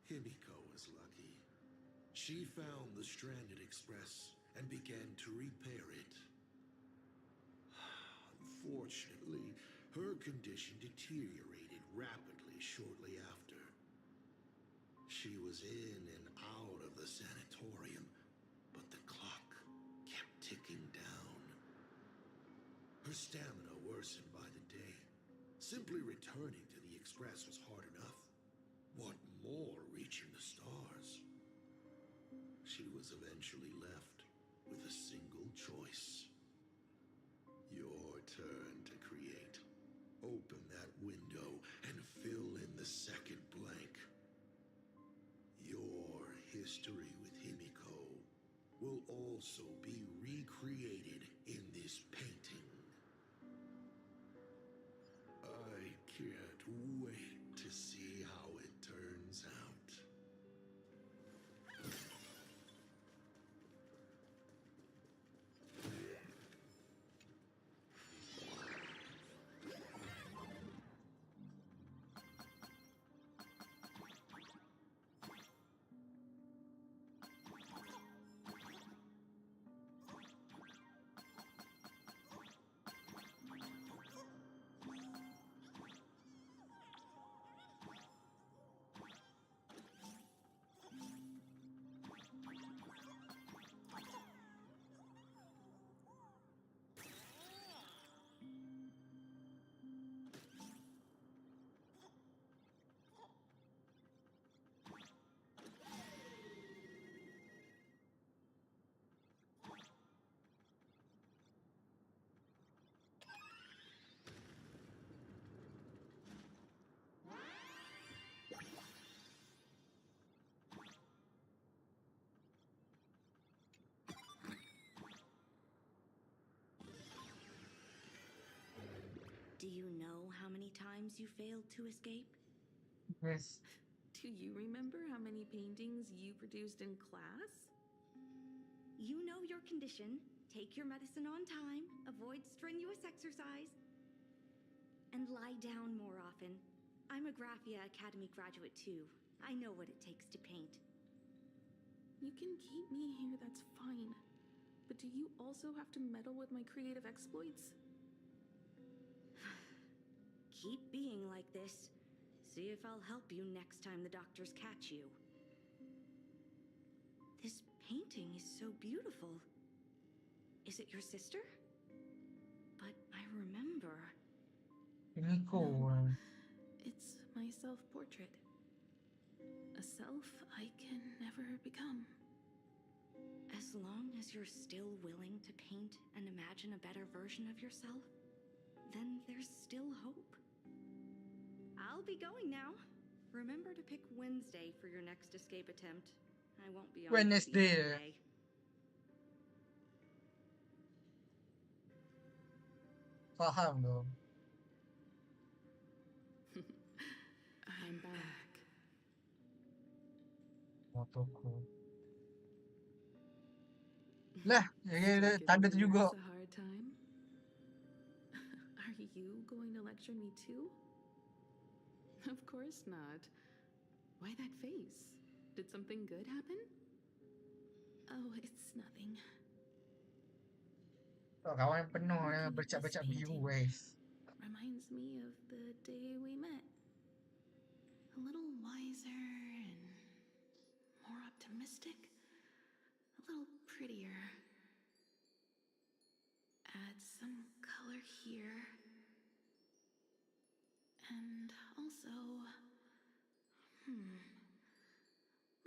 Himiko was lucky. She found the stranded express and began to repair it. Unfortunately, her condition deteriorated rapidly shortly after. She was in and out of the sanatorium, but the clock kept ticking down. Her stamina worsened by the day. Simply returning to the express was hard enough. What more reaching the stars? She was eventually left with a single choice. Your turn to create. Open that window and fill in the second blank. Your history with Himiko will also be recreated in this painting. I can't wait to see how it turns out. Do you know how many times you failed to escape? Yes. Do you remember how many paintings you produced in class? You know your condition. Take your medicine on time, avoid strenuous exercise, and lie down more often. I'm a Graphia Academy graduate too. I know what it takes to paint. You can keep me here, that's fine. But do you also have to meddle with my creative exploits? Keep being like this. See if I'll help you next time the doctors catch you. This painting is so beautiful. Is it your sister? But I remember. Himiko. It's my self-portrait. A self I can never become. As long as you're still willing to paint and imagine a better version of yourself, then there's still hope. I'll be going now. Remember to pick Wednesday for your next escape attempt. I won't be on duty Wednesday. that day. Faham dong. I'm back. Motoku. Lah, Still tanda tu giving juga. the nurse a hard time? Are you going to lecture me too? Of course not. Why that face? Did something good happen? Oh, it's nothing. Oh, kawan penuh Looking dengan at bercak-bercak this biru, painting guys. Reminds me of the day we met. A little wiser and more optimistic. A little prettier. Add some color here. And also,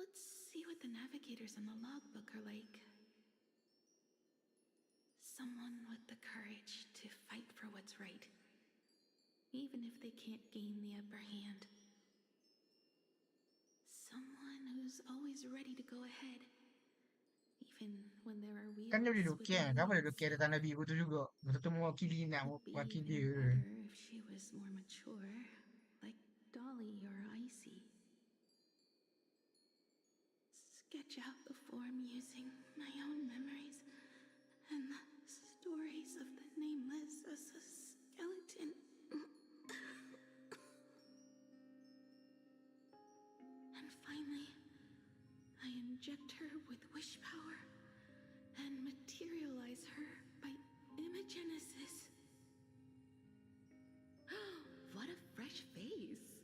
let's see what the navigators in the logbook are like. Someone with the courage to fight for what's right, even if they can't gain the upper hand. Someone who's always ready to go ahead, even when there are wheels Kan dia boleh lukis kan? within Kenapa dia wheels. lukis ada tanda biru tu juga? Betul-betul mewakili nak It'd be wakili even dia. better if she was more mature, like Dolly or Icy. Sketch out the form using my own memories and the stories of the nameless as a skeleton. And finally, I inject her with wish power and materialize her by imagenesis. What a fresh face!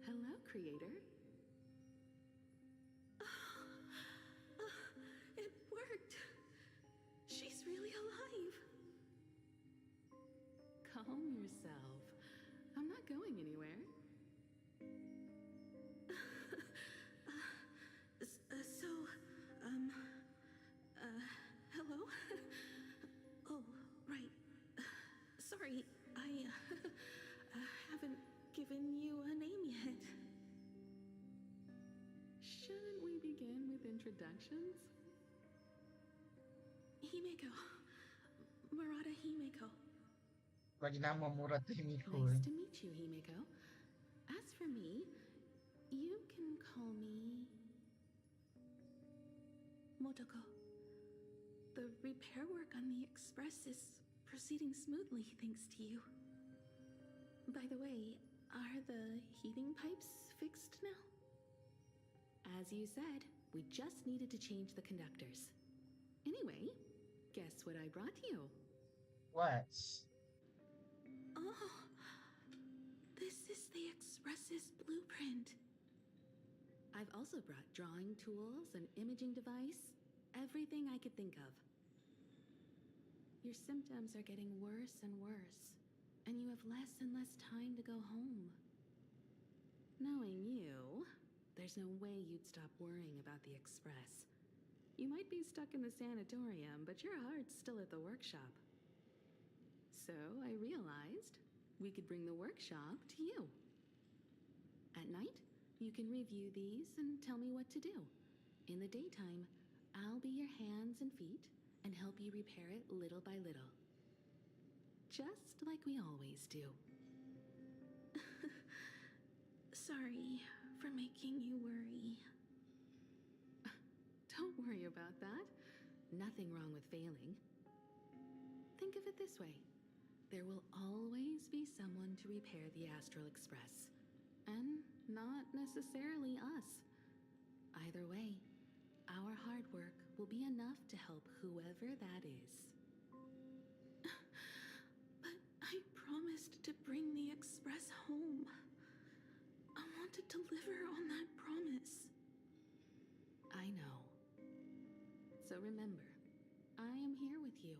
Hello, creator. It worked! She's really alive! Calm yourself. I'm not going anywhere. Hello? Oh, right. Sorry, I haven't given you a name yet. Shouldn't we begin with introductions? Himeko. Murata Himeko. Bagi nama Murata Himiko. Nice to meet you, Himeko. As for me, you can call me Motoko. The repair work on the Express is proceeding smoothly thanks to you. By the way, are the heating pipes fixed now? As you said, we just needed to change the conductors. Anyway, guess what I brought you? What? Oh, this is the Express's blueprint. I've also brought drawing tools, an imaging device, everything I could think of. Your symptoms are getting worse and worse, and you have less and less time to go home. Knowing you, there's no way you'd stop worrying about the Express. You might be stuck in the sanatorium, but your heart's still at the workshop. So I realized we could bring the workshop to you. At night, you can review these and tell me what to do. In the daytime, I'll be your hands and feet and help you repair it little by little. Just like we always do. Sorry for making you worry. Don't worry about that. Nothing wrong with failing. Think of it this way. There will always be someone to repair the Astral Express. And not necessarily us. Either way, our hard work will be enough to help whoever that is. But I promised to bring the Express home. I want to deliver on that promise. I know. So remember, I am here with you.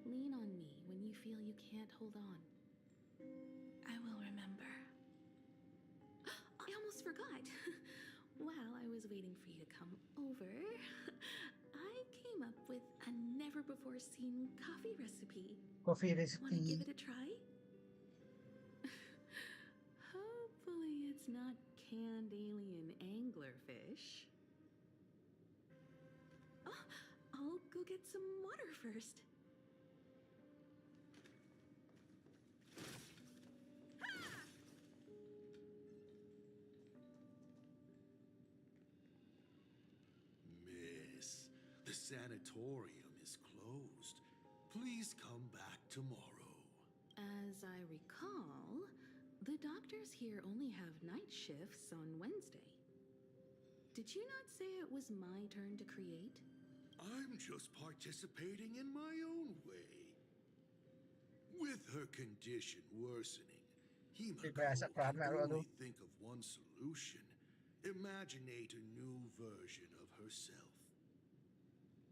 Lean on me when you feel you can't hold on. I will remember. almost forgot. While I was waiting for you to come over, I came up with a never-before-seen coffee recipe. Coffee Want to give recipe. it a try? Hopefully it's not canned alien anglerfish. Oh, I'll go get some water first. Miss, the sanatorium is closed. Please come back tomorrow. As I recall, the doctors here only have night shifts on Wednesday. Did you not say it was my turn to create? I'm just participating in my own way. With her condition worsening, Himiko Bahasa can Kramer only tu. think of one solution. Imaginate a new version of herself.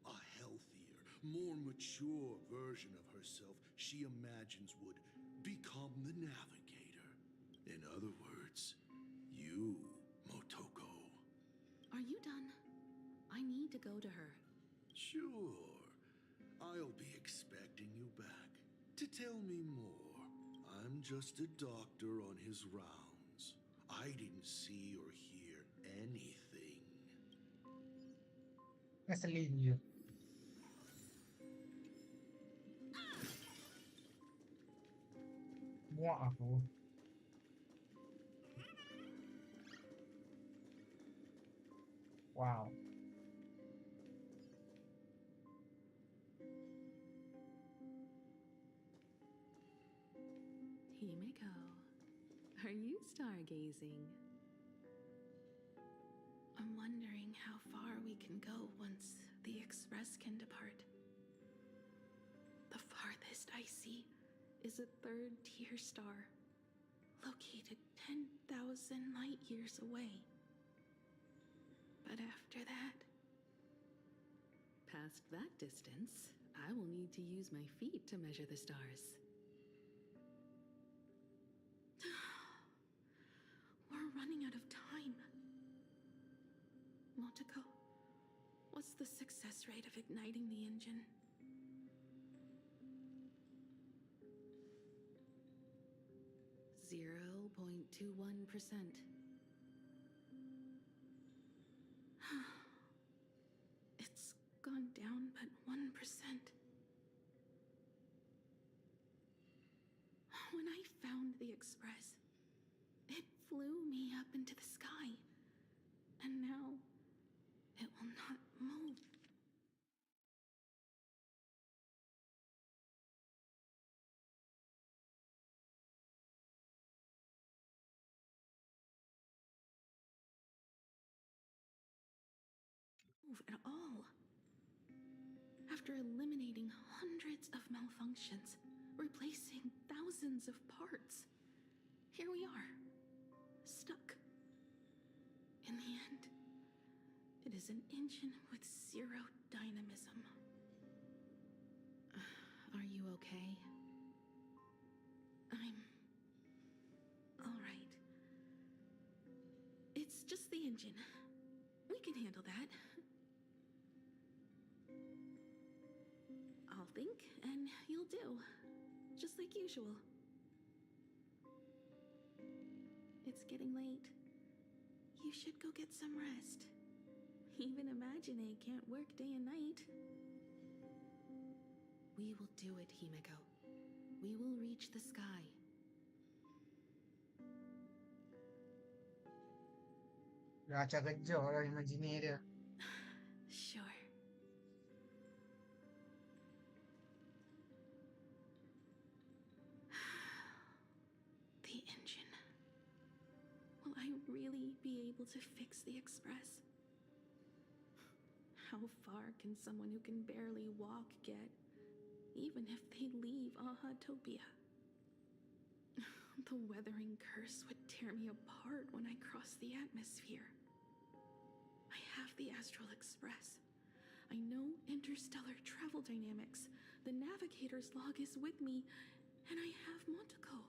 A healthier, more mature version of herself she imagines would become the navigator. In other words, you, Motoko. Are you done? I need to go to her. Sure. I'll be expecting you back to tell me more. I'm just a doctor on his rounds. I didn't see or hear anything. Ngeselin dia. Muak aku. Wow. Himiko, are you stargazing? I'm wondering how far we can go once the express can depart. The farthest I see is a third-tier star, located 10,000 light years away. But after that, past that distance, I will need to use my feet to measure the stars. We're running out of time. Motoko, what's the success rate of igniting the engine? 0.21%. It's gone down but 1%. When I found the express, it flew me up into the sky. And now, it will not move. Move at all. After eliminating hundreds of malfunctions, replacing thousands of parts, here we are, stuck. In the end, it is an engine with zero dynamism. Are you okay? I'm all right. It's just the engine. We can handle that. I'll think, and you'll do. Just like usual. It's getting late. You should go get some rest. Even Imagine can't work day and night. We will do it, Himiko. We will reach the sky. Raca kerja orang Imagine dia. Sure. The engine. Will I really be able to fix the express? How far can someone who can barely walk get, even if they leave Ahatopia? The weathering curse would tear me apart when I cross the atmosphere. I have the Astral Express. I know interstellar travel dynamics. The navigator's log is with me, and I have Motoko.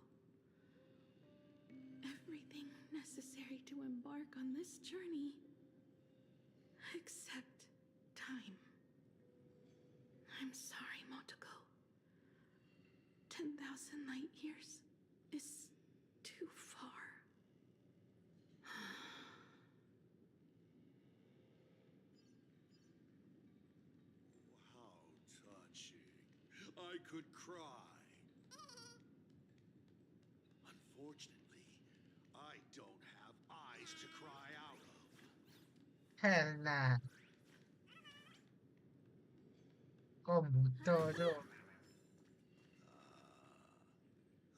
Everything necessary necessary to embark on this journey except time. I'm sorry, Motoko. 10,000 light years is too far. How touching. I could cry. Unfortunately, I don't have eyes to cry out of. Hell nah. Kok butuh tu.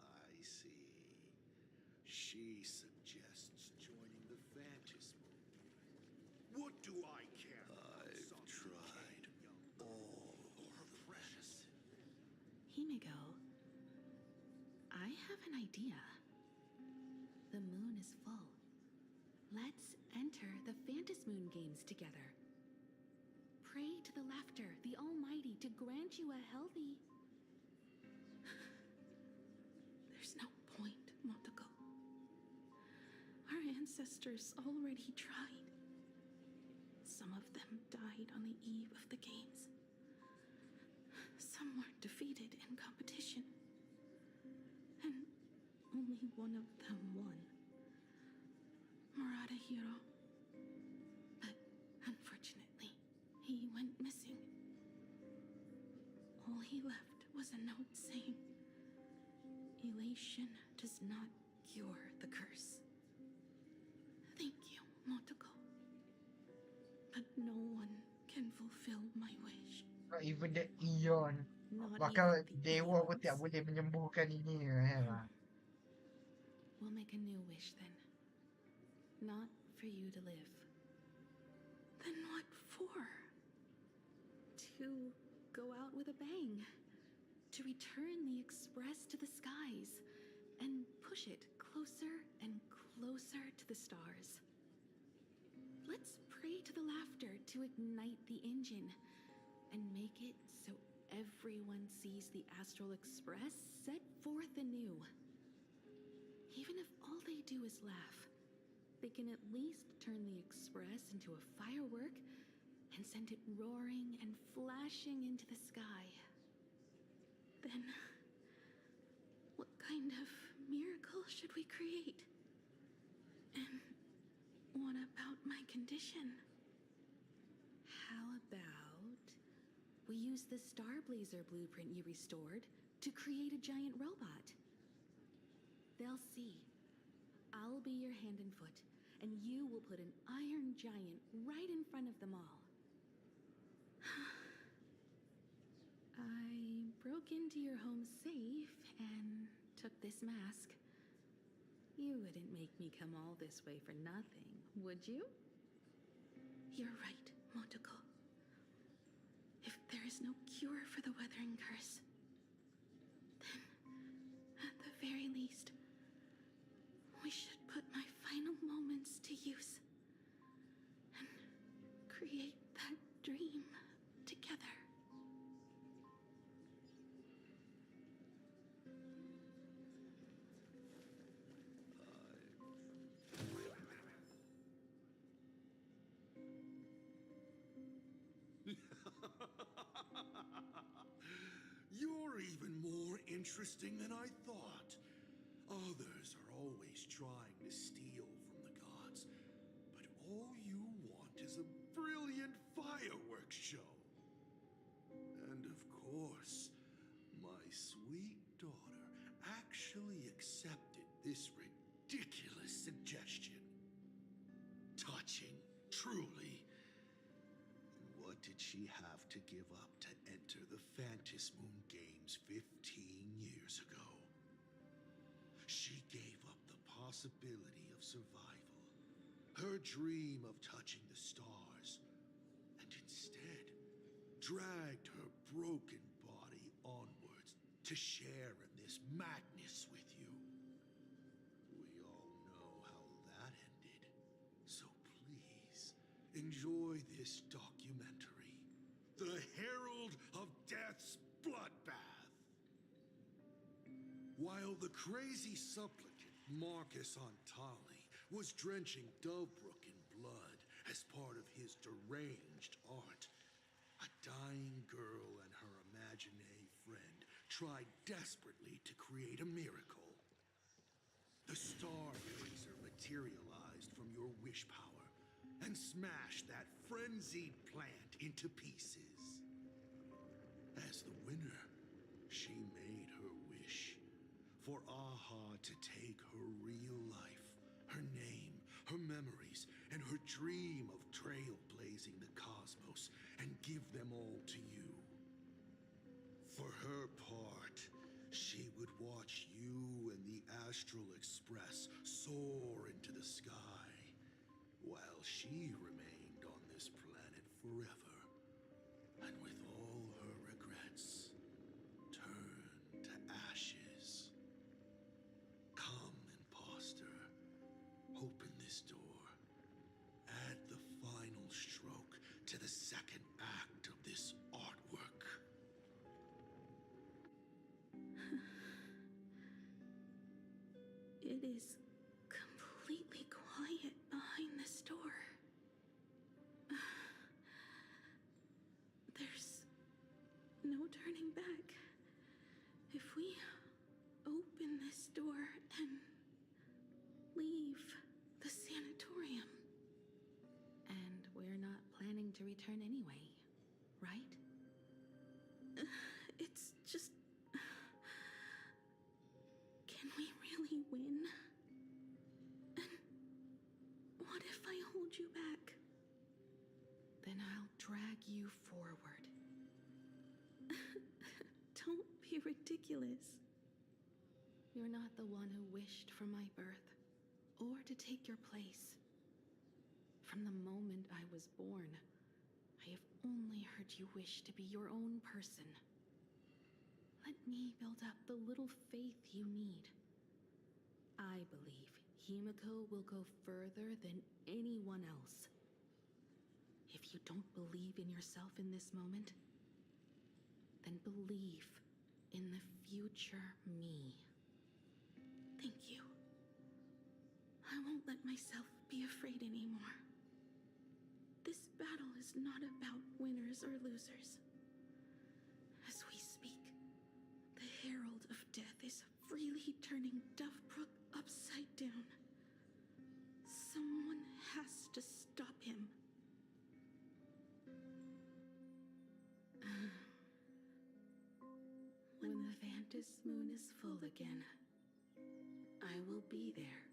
I see. She suggests joining the Phantasmal. What do I care? I've tried all the precious. Himigo, I have an idea. The moon is full. Let's enter the Phantasmoon games together. Pray to the laughter, the Almighty, to grant you a healthy... There's no point, Motoko. Our ancestors already tried. Some of them died on the eve of the games. Some were defeated in competition. And only one of them won. Murata Hiro. But unfortunately, he went missing. All he left was a note saying, "Elation does not cure the curse." Thank you, Motoko. But no one can fulfill my wish. Not even the Eon. Not Bahkan even the dewa pun Eons. tak boleh menyembuhkan ini. Hera. We'll make a new wish then. Not for you to live. Then what for? To go out with a bang. To return the Express to the skies. And push it closer and closer to the stars. Let's pray to the laughter to ignite the engine. And make it so everyone sees the Astral Express set forth anew. Even if all they do is laugh, they can at least turn the Express into a firework and send it roaring and flashing into the sky. Then, what kind of miracle should we create? And what about my condition? How about we use the Starblazer blueprint you restored to create a giant robot? They'll see. I'll be your hand and foot, and you will put an iron giant right in front of them all. I broke into your home safe and took this mask. You wouldn't make me come all this way for nothing, would you? You're right, Motoko. If there is no cure for the Weathering Curse, then, at the very least, we should put my final moments to use and create that dream together. You're even more interesting than I thought. Others are always trying to steal from the gods, but all you want is a brilliant fireworks show. And of course, my sweet daughter actually accepted this ridiculous suggestion. Touching, truly. What did she have to give up to enter the Phantasmoon Games 15 years ago? She gave up the possibility of survival, her dream of touching the stars, and instead dragged her broken body onwards to share in this madness with you. We all know how that ended, so please enjoy this documentary, The Herald of Death's Bloodbath. While the crazy supplicant Marcus Antali was drenching Dovebrook in blood as part of his deranged art. A dying girl and her imaginary friend tried desperately to create a miracle. The Star Laser materialized from your wish power and smashed that frenzied plant into pieces. As the winner, she made her wish for Aha to take her real life, her name, her memories, and her dream of trailblazing the cosmos and give them all to you. For her part, she would watch you and the Astral Express soar into the sky, while she remained on this planet forever, and with all her regrets, turned to ashes. Come, imposter, open this door. Add the final stroke to the second act of this artwork. It is completely quiet behind this door. There's no turning back. If we open this door and leave the sanatorium. And we're not planning to return anyway, right? It's just... Can we really win? And what if I hold you back? Then I'll drag you forward. Don't be ridiculous. You're not the one who wished for my birth, or to take your place. From the moment I was born, I have only heard you wish to be your own person. Let me build up the little faith you need. I believe Himiko will go further than anyone else. If you don't believe in yourself in this moment, then believe in the future me. Thank you. I won't let myself be afraid anymore. This battle is not about winners or losers. As we speak, the Herald of Death is freely turning Dovebrook upside down. Someone has to stop him. When the Vantis moon is full again, I will be there,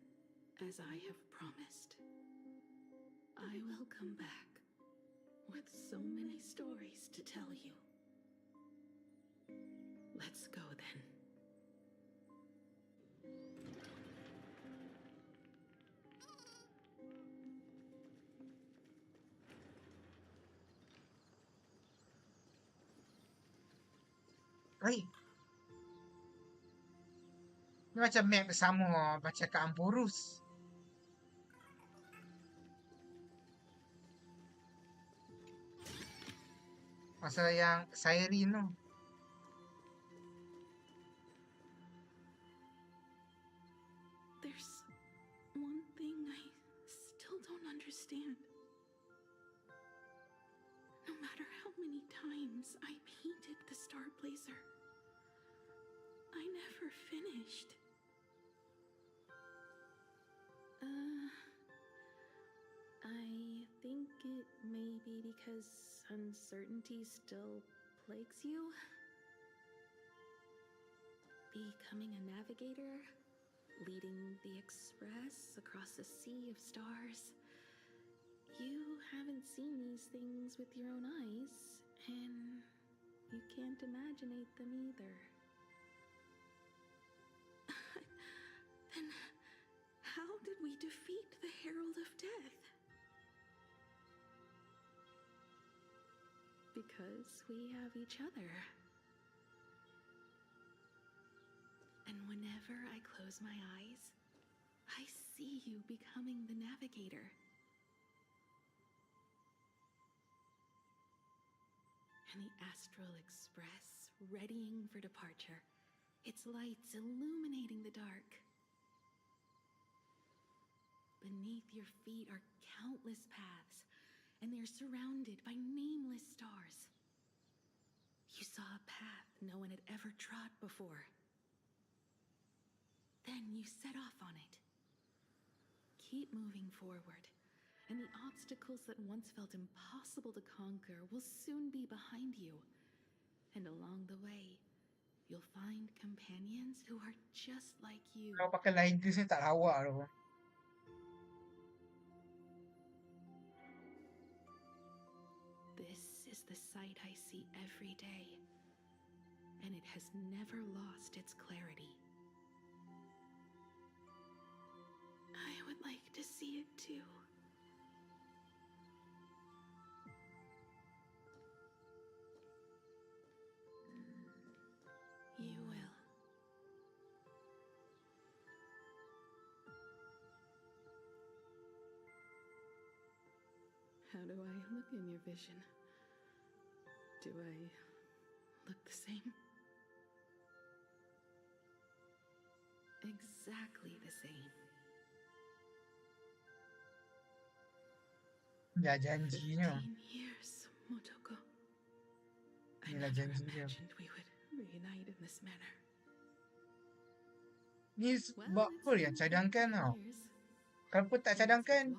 as I have promised. I will come back with so many stories to tell you. Let's go then. Oi, ni macam map sama baca kat Ampurus. Masa yang Siren tu. There's one thing I still don't understand. No matter how many times I painted the Star Blazer, I never finished. I think it may be because uncertainty still plagues you. Becoming a navigator, leading the Express across a sea of stars. You haven't seen these things with your own eyes, and you can't imaginate them either. Then how did we defeat the Herald of Death? Because we have each other. And whenever I close my eyes, I see you becoming the navigator. And the Astral Express readying for departure, its lights illuminating the dark. beneath your feet are countless paths, and they're surrounded by nameless stars. You saw a path no one had ever trod before. Then you set off on it. Keep moving forward, and the obstacles that once felt impossible to conquer will soon be behind you. And along the way, you'll find companions who are just like you. Kalau pakai line Inggris ni tak lawak tu. This is the sight I see every day, and it has never lost its clarity. I would like to see it too. You will. How do I look in your vision? Do I look the same? Exactly the same. Dah janjinya. 15 years, Motoko. I Inilah never janjinya. imagined we would reunite in this manner. Ni sebab apa yang cadangkan tau. Kalau pun tak cadangkan,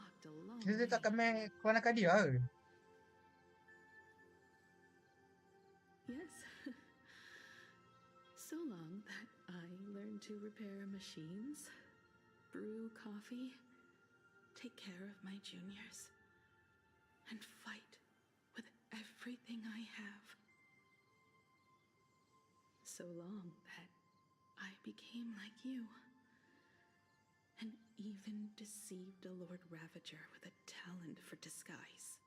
kita takkan main keponakan dia ke? Yes. So long that I learned to repair machines, brew coffee, take care of my juniors, and fight with everything I have. So long that I became like you, and even deceived a Lord Ravager with a talent for disguise.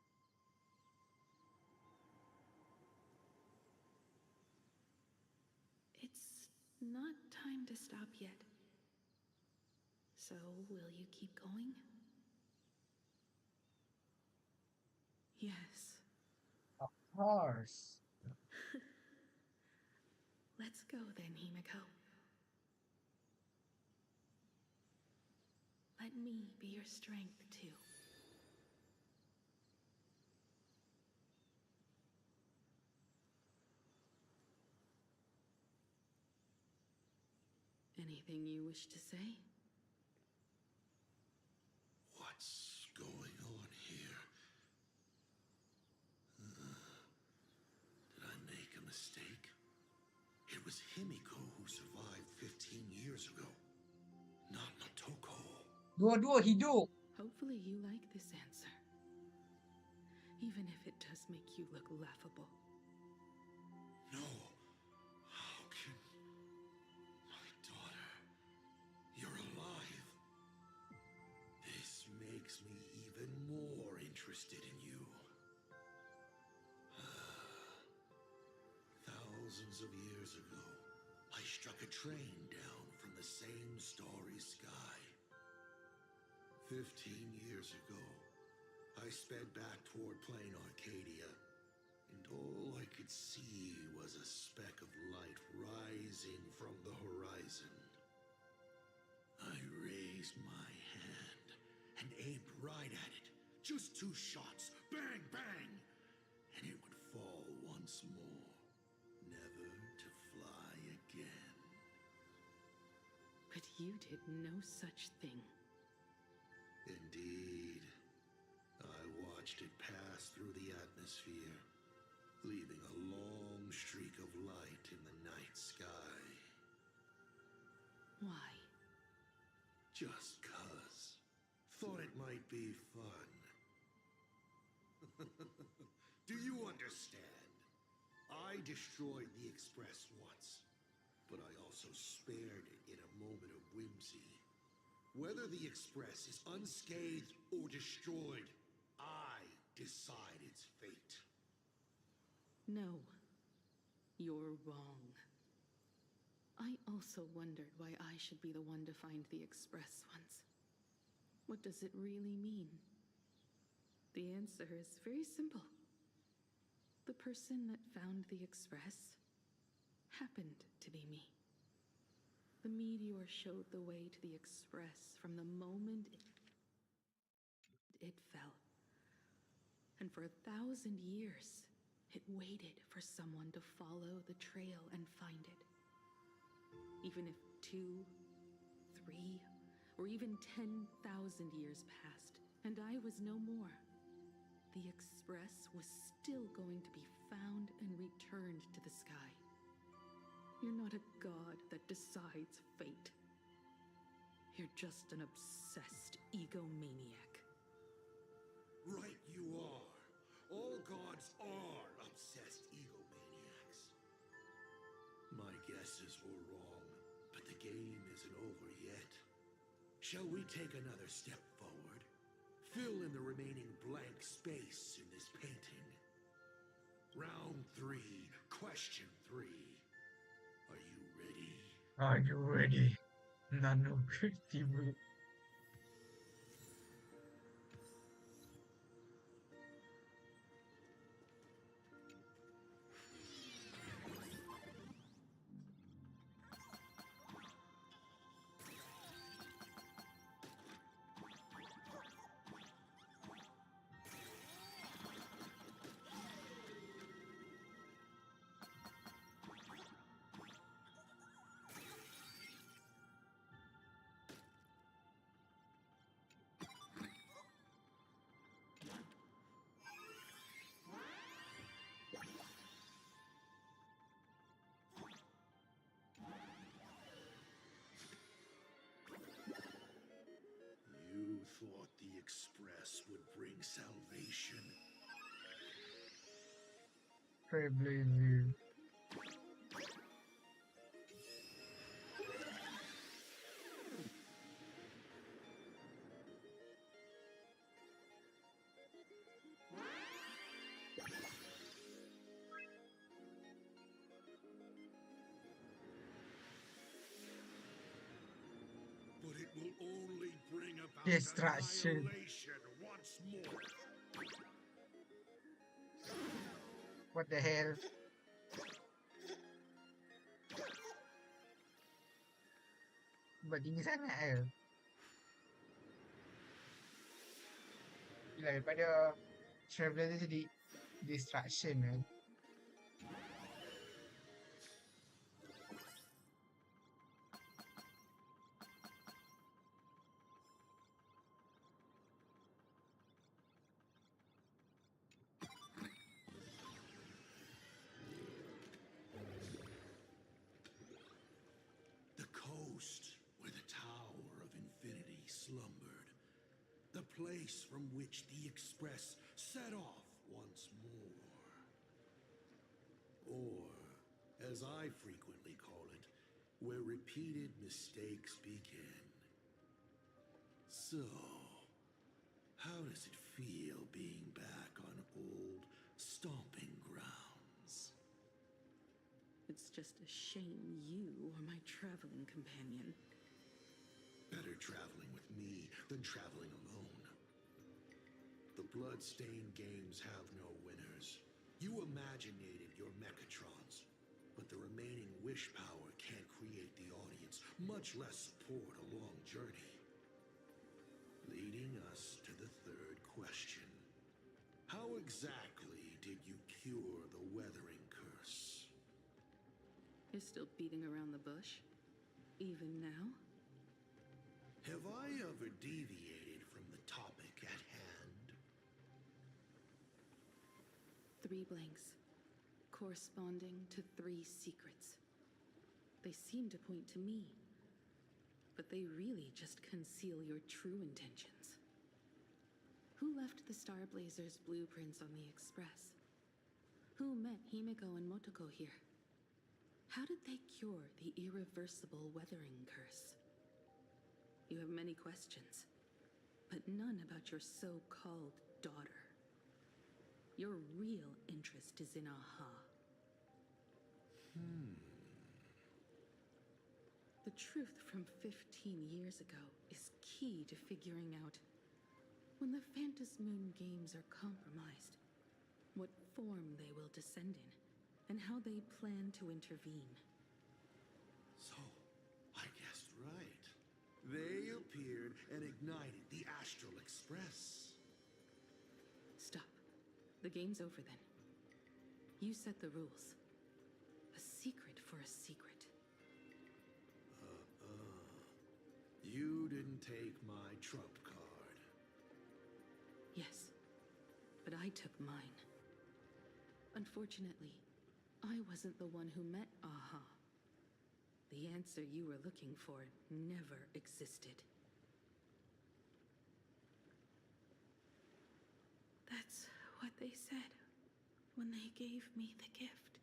It's not time to stop yet. So, will you keep going? Yes. Of course. Let's go then, Himiko. Let me be your strength, too. Anything you wish to say? What's going on here? Did I make a mistake? It was Himiko who survived 15 years ago, not Motoko. Dua-dua hidup. Hopefully you like this answer. Even if it does make you look laughable. No. How can... My daughter... You're alive. This makes me even more interested in you. Thousands of years ago, I struck a train down from the same starry sky. 15 years ago, I sped back toward plain Arcadia, and all I could see was a speck of light rising from the horizon. I raised my hand and aimed right at it. Just 2 shots, bang, bang, and it would fall once more, never to fly again. But you did no such thing. Indeed. I watched it pass through the atmosphere, leaving a long streak of light in the night sky. Why? Just 'cause. Thought it might be fun. Do you understand? I destroyed the Express once, but I also spared it in a moment of whimsy. Whether the Express is unscathed or destroyed, I decide its fate. No. You're wrong. I also wondered why I should be the one to find the Express once. What does it really mean? The answer is very simple. The person that found the Express happened to be me. The meteor showed the way to the Express from the moment it... it fell. And for 1,000 years, it waited for someone to follow the trail and find it. Even if 2, 3, or even 10,000 years passed, and I was no more, the Express was still going to be found and returned to the sky. You're not a god that decides fate. You're just an obsessed egomaniac. Right you are. All gods are obsessed egomaniacs. My guesses were wrong, but the game isn't over yet. Shall we take another step forward? Fill in the remaining blank space in this painting. Round 3, question 3. Are you ready? Are you ready? Nano tiba. You thought the Express would bring salvation? Trailblazer. But it will only bring about Distraction. annihilation once more. What the hell? Begini sangat ke? Gila, daripada Trailblazer jadi distraction kan? The coast where the Tower of Infinity slumbered. The place from which the Express set off once more. Or, as I frequently call it, where repeated mistakes begin. So, how does it feel being back on old stomping grounds? It's just a shame you are my traveling companion. Better traveling with me than traveling alone. The blood-stained games have no winners. You imaginated your Mechatrons, but the remaining wish power can't create the audience, much less support a long journey. Leading us to the third question. How exactly did you cure the weathering curse? You're still beating around the bush? Even now? Have I ever deviated from the topic at hand? 3 blanks, corresponding to 3 secrets. They seem to point to me, but they really just conceal your true intentions. Who left the Star Blazers' blueprints on the Express? Who met Himiko and Motoko here? How did they cure the irreversible weathering curse? You have many questions, but none about your so-called daughter. Your real interest is in Aha. The truth from 15 years ago is key to figuring out when the Phantasmoon games are compromised, what form they will descend in, and how they plan to intervene. So, I guessed right. They appeared and ignited the Astral Express. The game's over then. You set the rules. A secret for a secret. You didn't take my trump card. Yes, but I took mine. Unfortunately, I wasn't the one who met Aha. The answer you were looking for never existed. That's what they said when they gave me the gift.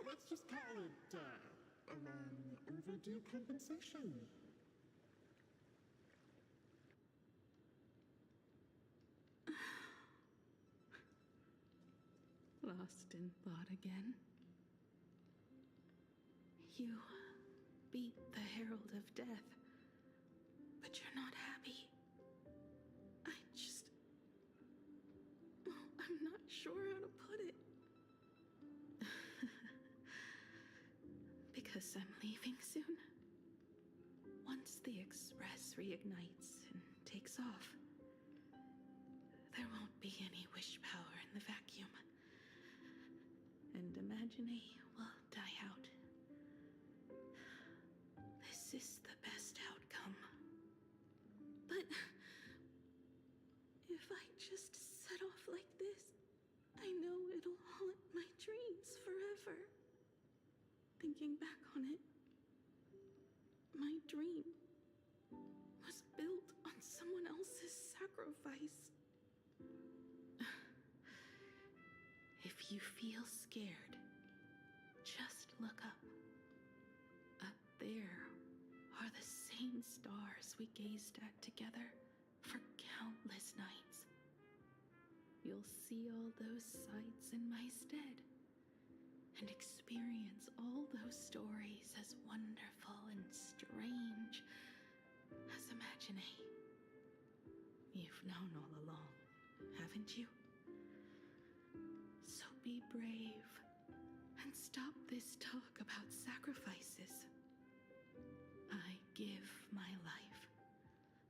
Let's just call it, a long overdue compensation. Lost in thought again. You beat the Herald of Death, but you're not happy. I'm not sure how to put it. Because I'm leaving soon. Once the Express reignites and takes off, there won't be any wish power in the vacuum. And Imagine will die out. This is the best outcome. But if I just set off like this, I know it'll haunt my dreams forever. Thinking back on it, my dream was built on someone else's sacrifice. If you feel scared, just look up. Up there are the same stars we gazed at together for countless nights. You'll see all those sights in my stead and experience all those stories as wonderful and strange as Imagine. You've known all along, haven't you? So be brave and stop this talk about sacrifices. I give my life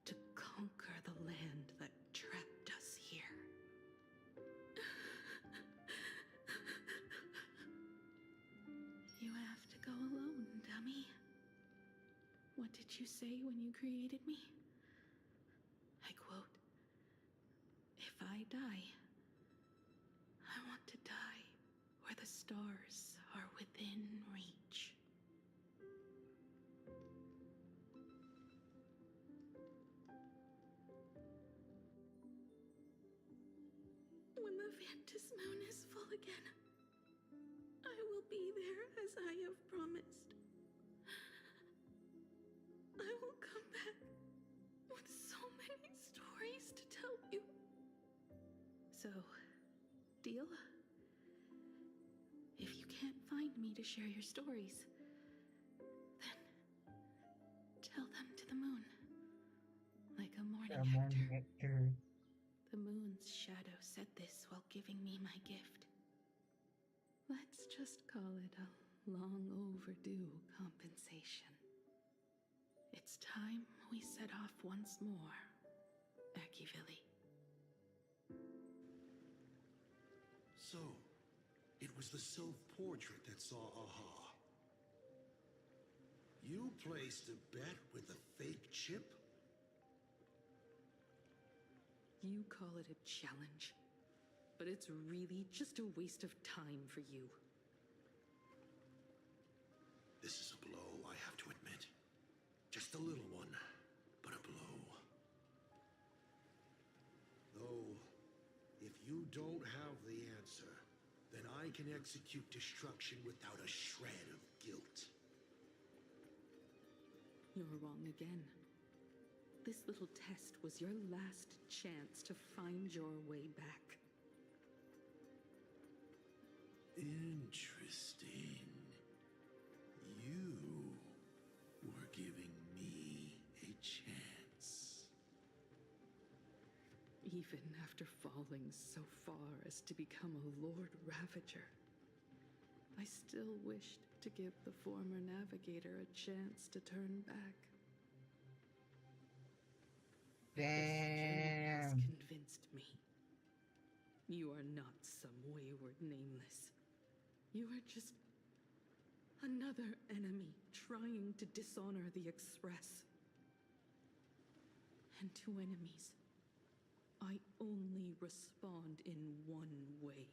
to conquer the land that trapped us here. You have to go alone, dummy. What did you say when you created me? I quote, "If I die, I want to die where the stars are within reach." When the Ventus moon is full again, I will be there as I have promised. I will come back with so many stories to tell you. So, deal? If you can't find me to share your stories, then tell them to the moon. Like a morning actor. The moon's shadow said this while giving me my gift. Let's just call it a long overdue compensation. It's time we set off once more, Akhir. So, it was the self-portrait that saw Aha. You placed a bet with a fake chip? You call it a challenge, but it's really just a waste of time for you. This is a blow, I have to admit. Just a little one, but a blow. Though, if you don't have the answer, then I can execute destruction without a shred of guilt. You're wrong again. This little test was your last chance to find your way back. Interesting. You were giving me a chance. Even after falling so far as to become a Lord Ravager, I still wished to give the former navigator a chance to turn back. Damn. This has convinced me. You are not some wayward nameless. You are just another enemy trying to dishonor the Express. And to enemies, I only respond in one way.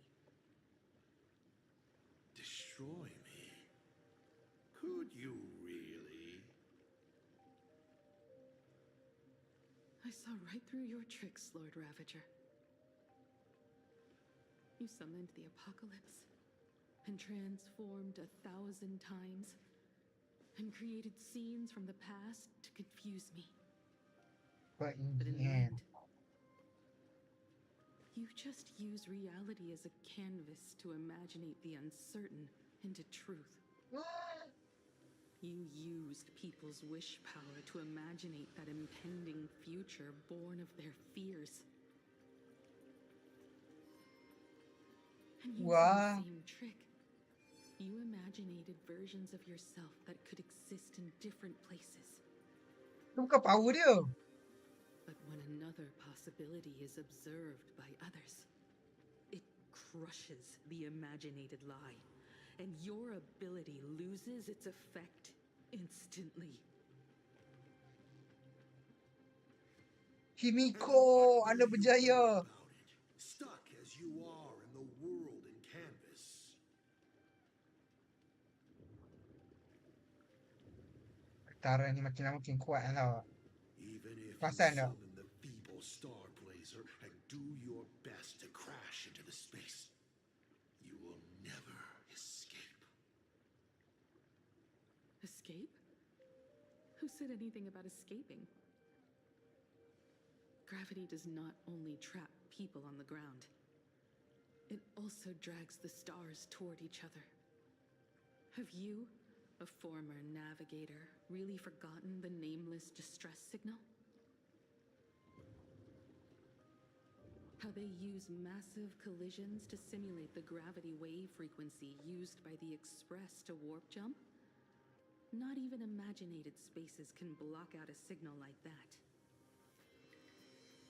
Destroy me? Could you really? I saw right through your tricks, Lord Ravager. You summoned the apocalypse, and transformed 1,000 times, and created scenes from the past to confuse me. But in But in the the end, end, you just use reality as a canvas to imaginate the uncertain into truth. You used people's wish power to imaginate that impending future born of their fears. And using Wow. the same trick, you imaginated versions of yourself that could exist in different places. tu bukan power dia. But when another possibility is observed by others, it crushes the imaginated lie, and your ability loses its effect instantly. Himiko, anda berjaya. Stuck as you are in the world in canvas. Tara ni makin lama makin kuat tau. Even if you Perasan tak? summon the feeble star blazer and do your best to crash into the space, you will never escape. Escape? Who said anything about escaping? Gravity does not only trap people on the ground, it also drags the stars toward each other. Have you, a former navigator, really forgotten the nameless distress signal? How they use massive collisions to simulate the gravity wave frequency used by the Express to warp jump? Not even imaginated spaces can block out a signal like that.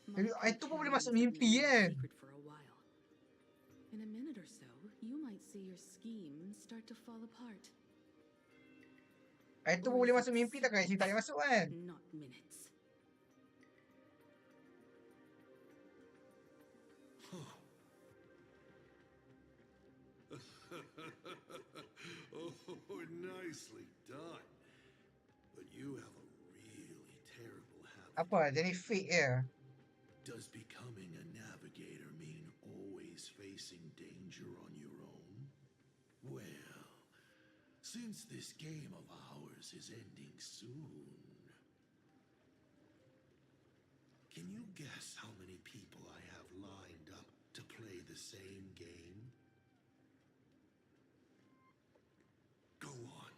Jadi, My itu pun boleh creature masuk means mimpi that kan? secret for a while. In a minute or so, you might see your scheme start to fall apart. Itu pun boleh masuk mimpi tak kan? Cerita tak boleh masuk kan? Not minutes. Oh, nicely done. But you have a really terrible habit. Apa? Jadi fake je. Does becoming a navigator mean always facing danger on your own? Well, since this game of ours is ending soon, can you guess how many people I have lined up to play the same game? Go on.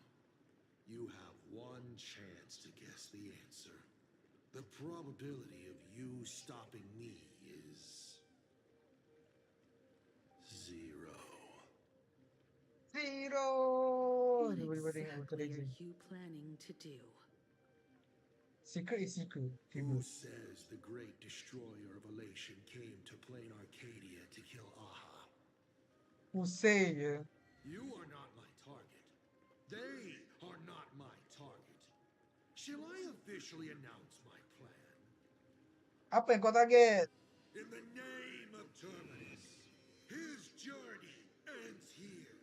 You have one chance to guess the answer. The probability of you stopping me is 0. Zero. What Dia boleh tengok betul exactly lagi. are you planning to do? Secret is secret. Who says the great destroyer of Elation came to plain Arcadia to kill Aha? Pusing je. You are not my target. They are not my target. Shall I officially announce my plan? Apa yang kau target? In the name of Terminus, his journey ends here.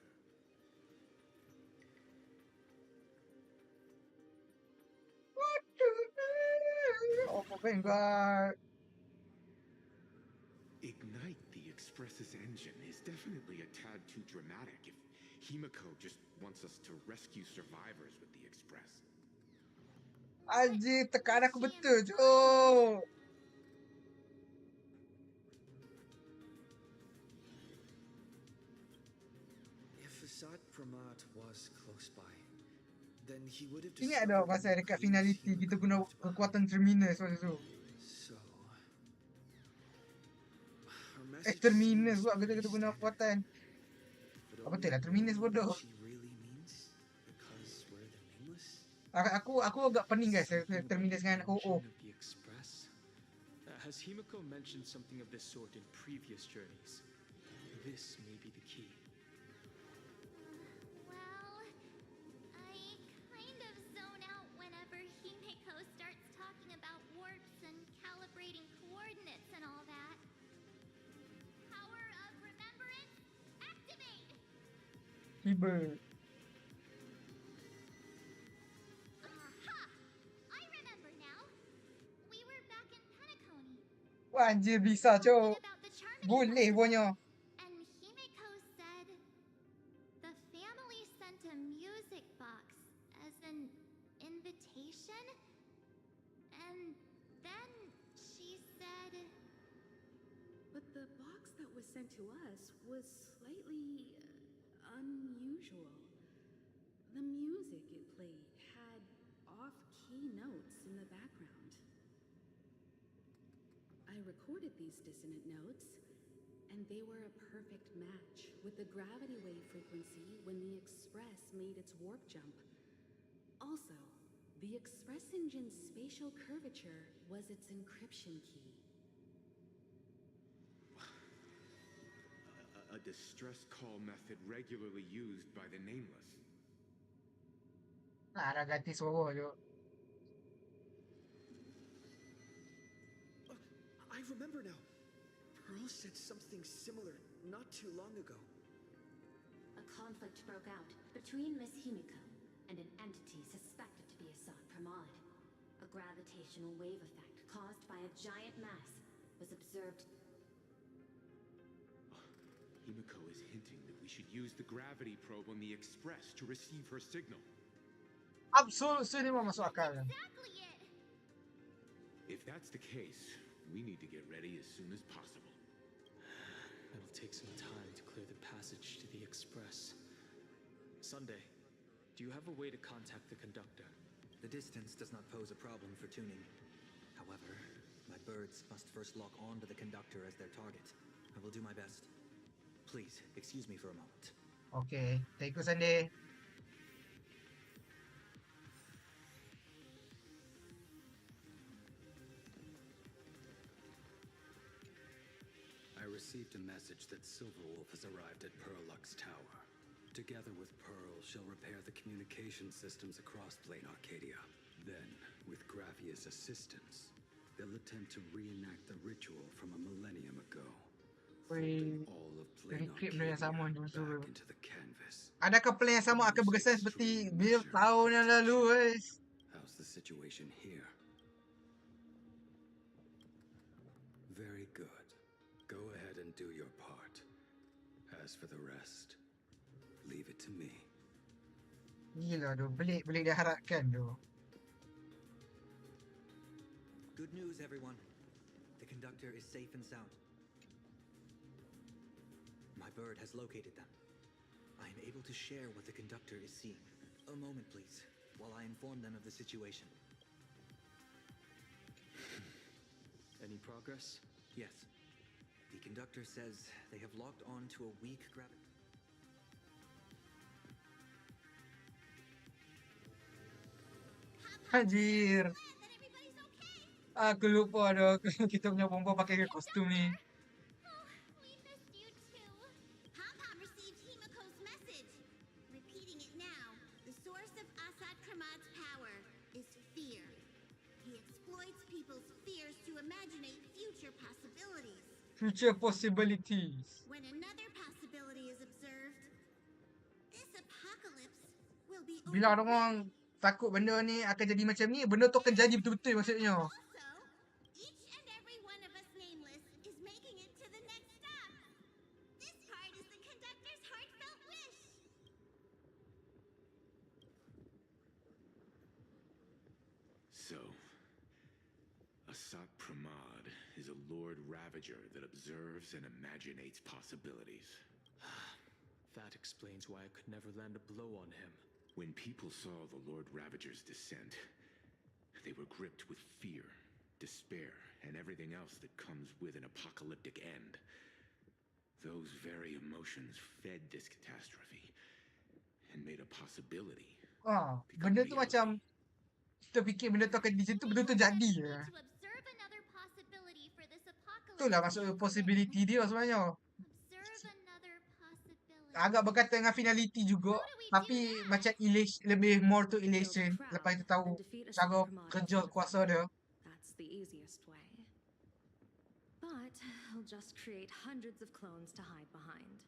Oh, Vanguard. Ignite the Express's engine is definitely a tad too dramatic if Himiko just wants us to rescue survivors with the Express. Anjir, tekan aku betul Cuk. If Asad Pramat was close by, then he would have Ingat tak masa dekat finality kita guna kekuatan Terminus masa tu? So, our message Terminus pula kita guna kekuatan. Apa betul lah Terminus bodoh. she really means because we're the nameless. Aku agak pening guys Terminus dengan OO. Of the Express. Has Himiko mentioned something of this sort in previous journeys? This may be the key. Well, I kind of zone out whenever Himeko starts talking about warps and calibrating coordinates and all that. Power of remembrance, activate! Tiba. Aha! I remember now. We were back in Penacony. Wah, anjir bisa cok. Boleh punya. And Himeko said the family sent a music box as an invitation. And then she said, But the box that was sent to us was slightly unusual. The music it played had off-key notes in the background. I recorded these dissonant notes, and they were a perfect match with the gravity wave frequency when the Express made its warp jump. Also, the Express engine's spatial curvature was its encryption key. A distress call method regularly used by the Nameless. Dah ganti suara cok. I remember now. Pearl said something similar not too long ago. A conflict broke out between Miss Himiko and an entity suspected to be a Sot Pramod. A gravitational wave effect caused by a giant mass was observed. Himiko is hinting that we should use the gravity probe on the Express to receive her signal. Absolutely masuk akal. exactly it! If that's the case, we need to get ready as soon as possible. It'll take some time to clear the passage to the Express. Sunday, do you have a way to contact the conductor? The distance does not pose a problem for tuning. However, my birds must first lock on to the conductor as their target. I will do my best. Please, excuse me for a moment. Okay, thank you Sunday. I received a message that Silverwolf has arrived at Pearlux Tower. Together with Pearl, she'll repair the communication systems across Plain Arcadia. Then, with Graphia's assistance, they'll attempt to reenact the ritual from a millennium ago. Wih, All of Plain klip Arcadia yang sama dulu. back into the canvas. Adakah plan yang sama akan berkesan seperti tahun yang lalu guys? How's the situation here? Very good. Go ahead and do your part. As for the rest, leave it to me. Gila tu, belik dia harapkan tu. Good news, everyone. The conductor is safe and sound. My bird has located them. I am able to share what the conductor is seeing. A moment, please, while I inform them of the situation. Any progress? Yes. The conductor says they have locked on to a weak gravity. Anjir. Aku lupa dah kita punya perempuan pakai kostum ni. We missed you too. Pom-Pom received Himiko's message. Repeating it now, the source of Asad Kramad's power is fear. He exploits people's fears to imaginate future possibilities. Future possibilities. When another possibility is observed, this apocalypse will be Bila orang takut benda ni akan jadi macam ni, benda tu akan jadi betul-betul maksudnya. each and every one of us nameless is making it to the next stop. This part is the conductor's heartfelt wish. So, Asat Pramod is a Lord Ravager that observes and imaginates possibilities. That explains why I could never land a blow on him. When people saw the Lord Ravager's descent, they were gripped with fear, despair, and everything else that comes with an apocalyptic end. Those very emotions fed this catastrophe and made a possibility. Benda tu macam kita fikir benda tu akan di situ, benda tu jadi je. To observe another possibility for this apocalypse. Itulah maksud possibility dia sebenarnya. Observe another agak berkaitan dengan finality juga, tapi macam lebih more to elation lepas kita tahu cara kerja kuasa dia. That's the easiest way. But he'll just create hundreds of clones to hide behind,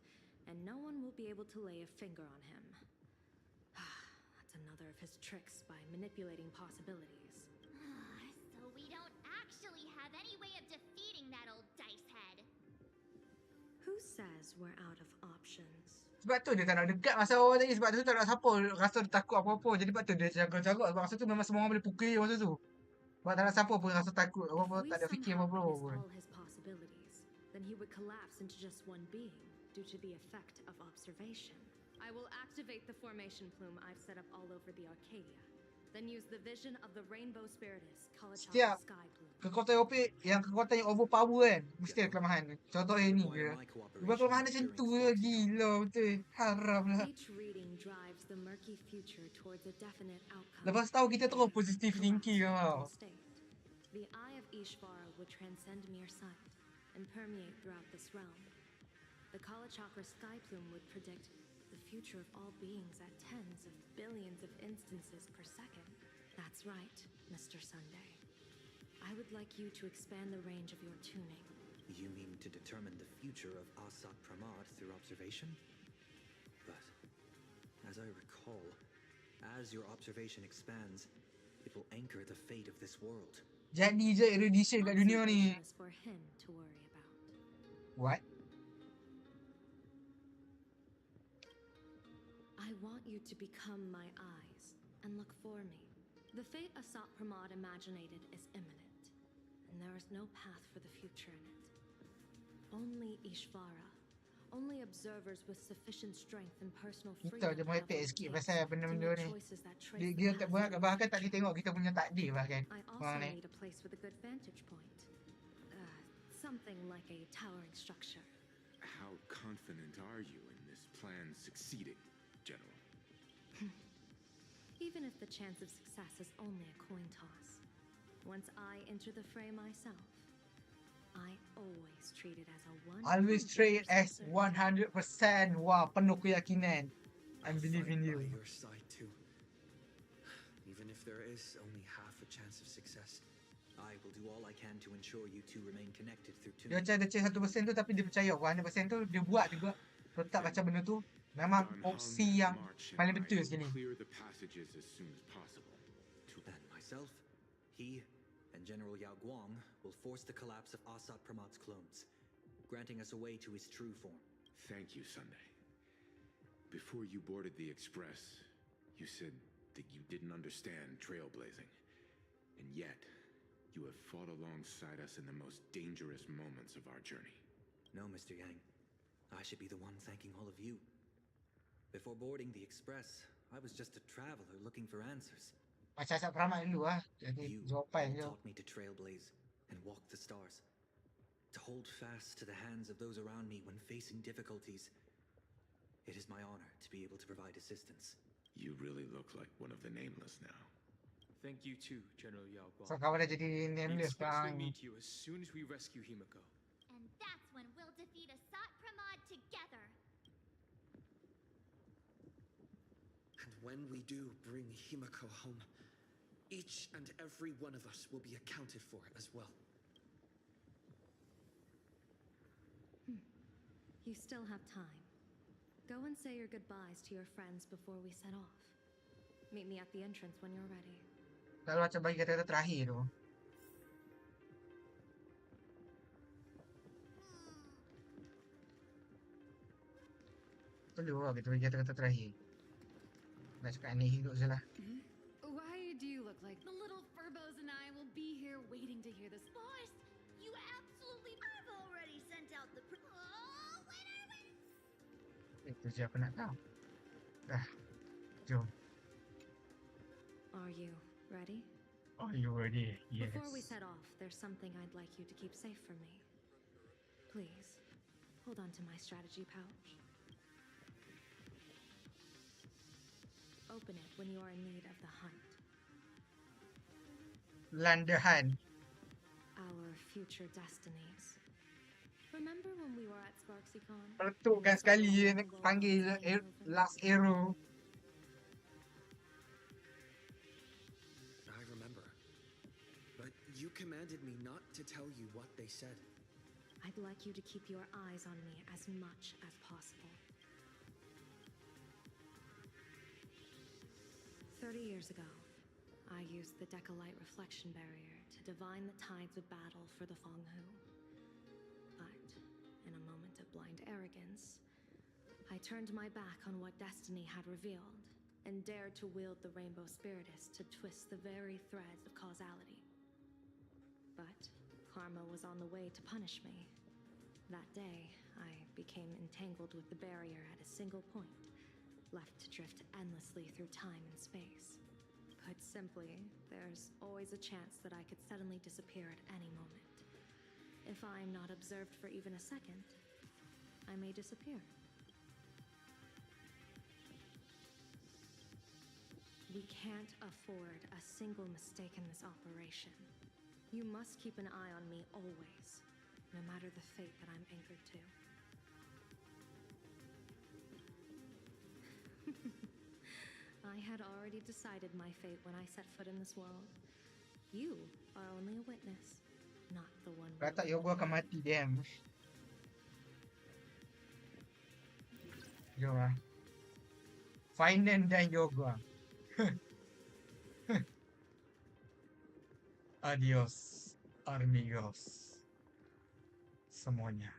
and no one will be able to lay a finger on him. That's another of his tricks by manipulating possibilities. So we don't actually have any way of defeating that old dice head. Who says we're out of options? Sebab tu dia tak nak dekat masa awal tadi. Sebab tu tak nak siapa rasa dia takut apa-apa. Jadi sebab tu dia jaga-jaga. Sebab masa tu memang semua orang boleh pukul masa tu. Sebab tak nak siapa pun rasa takut. Apa-apa tak ada fikir apa-apa pun. All his possibilities, then he would collapse into just one being due to the effect of observation. I will activate the formation plume I've set up all over the Arcadia. Then use the vision of the Rainbow Spiritus, Setiap kekuatan OP yang kekuatan yang overpower kan, mesti ada kelemahan. Contohnya ni je. Sebab kelemahan dia macam tu je, gila betul. Haram lah. Lepas tahu kita terus positive thinking tau. The eye of Ishvara would transcend mere sight and permeate throughout this realm. The Kalachakra sky plume would predict the future of all beings at tens of billions of instances per second. That's right, Mr. Sunday. I would like you to expand the range of your tuning. You mean to determine the future of Asat Pramad through observation? But, as I recall, as your observation expands, it will anchor the fate of this world. Jadi je erudition kat dunia ni. For him to worry about. What? I want you to become my eyes and look for me. The fate Asat Pramad imaginated is imminent, and there is no path for the future in it. Only Ishvara, only observers with sufficient strength and personal freedom Kita je merepek sikit pasal benda-benda ni. Dia tak bahkan tak kita tengok kita punya takdir bahkan. I also need a place with a good vantage point. Something like a towering structure. How confident are you in this plan succeeding, General? Even if the chance of success is only a coin toss, once I enter the fray myself, I always treat it as a 100%. Always treat as 100%. Wah, penuh keyakinan. I believe in you. By your side too. Even if there is only half a chance of success, I will do all I can to ensure you two remain connected through tuning. Dia macam ada 1% tu tapi dia percaya 100% tu dia buat juga. Tetap macam benda tu. Memang opsi yang paling betul sekali. And myself, he, and General Yao Guang will force the collapse of Asat Pramad's clones, granting us a way to his true form. Thank you, Sunday. Before you boarded the express, you said that you didn't understand trailblazing. And yet, you have fought alongside us in the most dangerous moments of our journey. No, Mr. Yang. I should be the one thanking all of you. Before boarding the express, I was just a traveler looking for answers. Macam Asat Pramad dulu lah. Jadi jawapan je. You taught me to trailblaze and walk the stars. To hold fast to the hands of those around me when facing difficulties. It is my honor to be able to provide assistance. You really look like one of the Nameless now. Thank you too, General Yao Guang. So kau dah jadi nameless We'll sekarang. meet you as soon as we rescue Himiko. And that's when we'll defeat Asat Pramad together. and when we do bring Himiko home, each and every one of us will be accounted for as well. You still have time. Go and say your goodbyes to your friends before we set off. Meet me at the entrance when you're ready. Kalau macam bagi kata-kata terakhir tu. Perlu lah kita bagi kata-kata terakhir. Nak cakap ni hidup je lah. Why do you look like the little Furbos and I will be here waiting to hear this? Boys, you absolutely... I've already sent out the... Oh, wait. Itu je aku nak tahu. Dah. Jom. Are you ready? Are you ready? Yes. Before we set off, there's something I'd like you to keep safe from me. Please, hold on to my strategy pouch. Open it when you are in need of the hunt. Landahan. Our future destinies. Remember when we were at SparksyCon? Pertukkan sekali dia nak panggil last arrow. I remember. But you commanded me not to tell you what they said. I'd like you to keep your eyes on me as much as possible. 30 years ago, I used the Decalite reflection barrier to divine the tides of battle for the Fonghu. But, in a moment of blind arrogance, I turned my back on what destiny had revealed and dared to wield the Rainbow Spiritus to twist the very threads of causality. But karma was on the way to punish me. That day, I became entangled with the barrier at a single point, left to drift endlessly through time and space. Put simply, there's always a chance that I could suddenly disappear at any moment. If I'm not observed for even a second, I may disappear. We can't afford a single mistake in this operation. You must keep an eye on me always, no matter the fate that I'm anchored to. I had already decided my fate when I set foot in this world. You are only a witness, not the one. Kata Yogo akan mati, damn. Jom lah. Finance dan Yoga. Adios, amigos. Semuanya.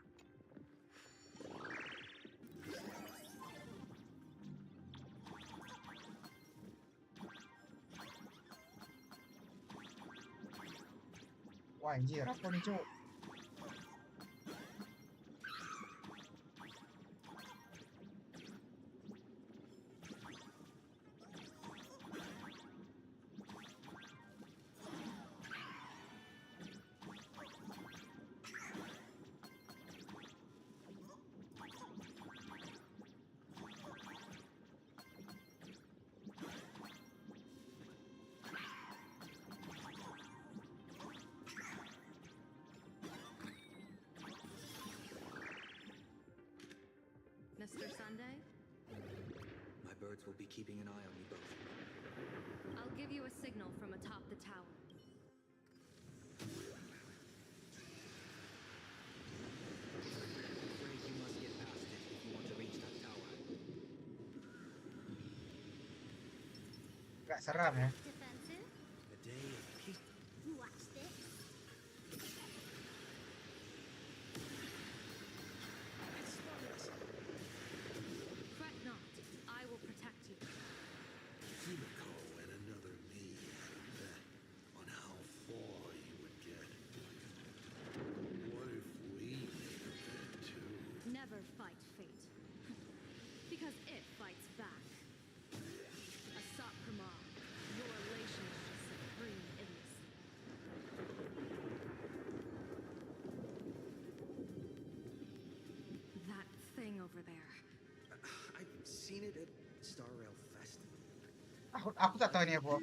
Wah, anjir, apa ni, cuk? Mr. Sunday? My birds will be keeping an eye on you both. I'll give you a signal from atop the tower. I'm afraid you must get past it if you want to reach that tower. Agak seram ya. Defensive? The day of peace. Watch this. Fret not. I will protect you. Himiko and another me bet on how far you would get. What if we made a bet too? Never fight fate. Because it fights back. Asat Pramar, your elation is just supreme idiocy. That thing over there. I've seen it at Star Rail Fest. Aku tak tahu ni apa.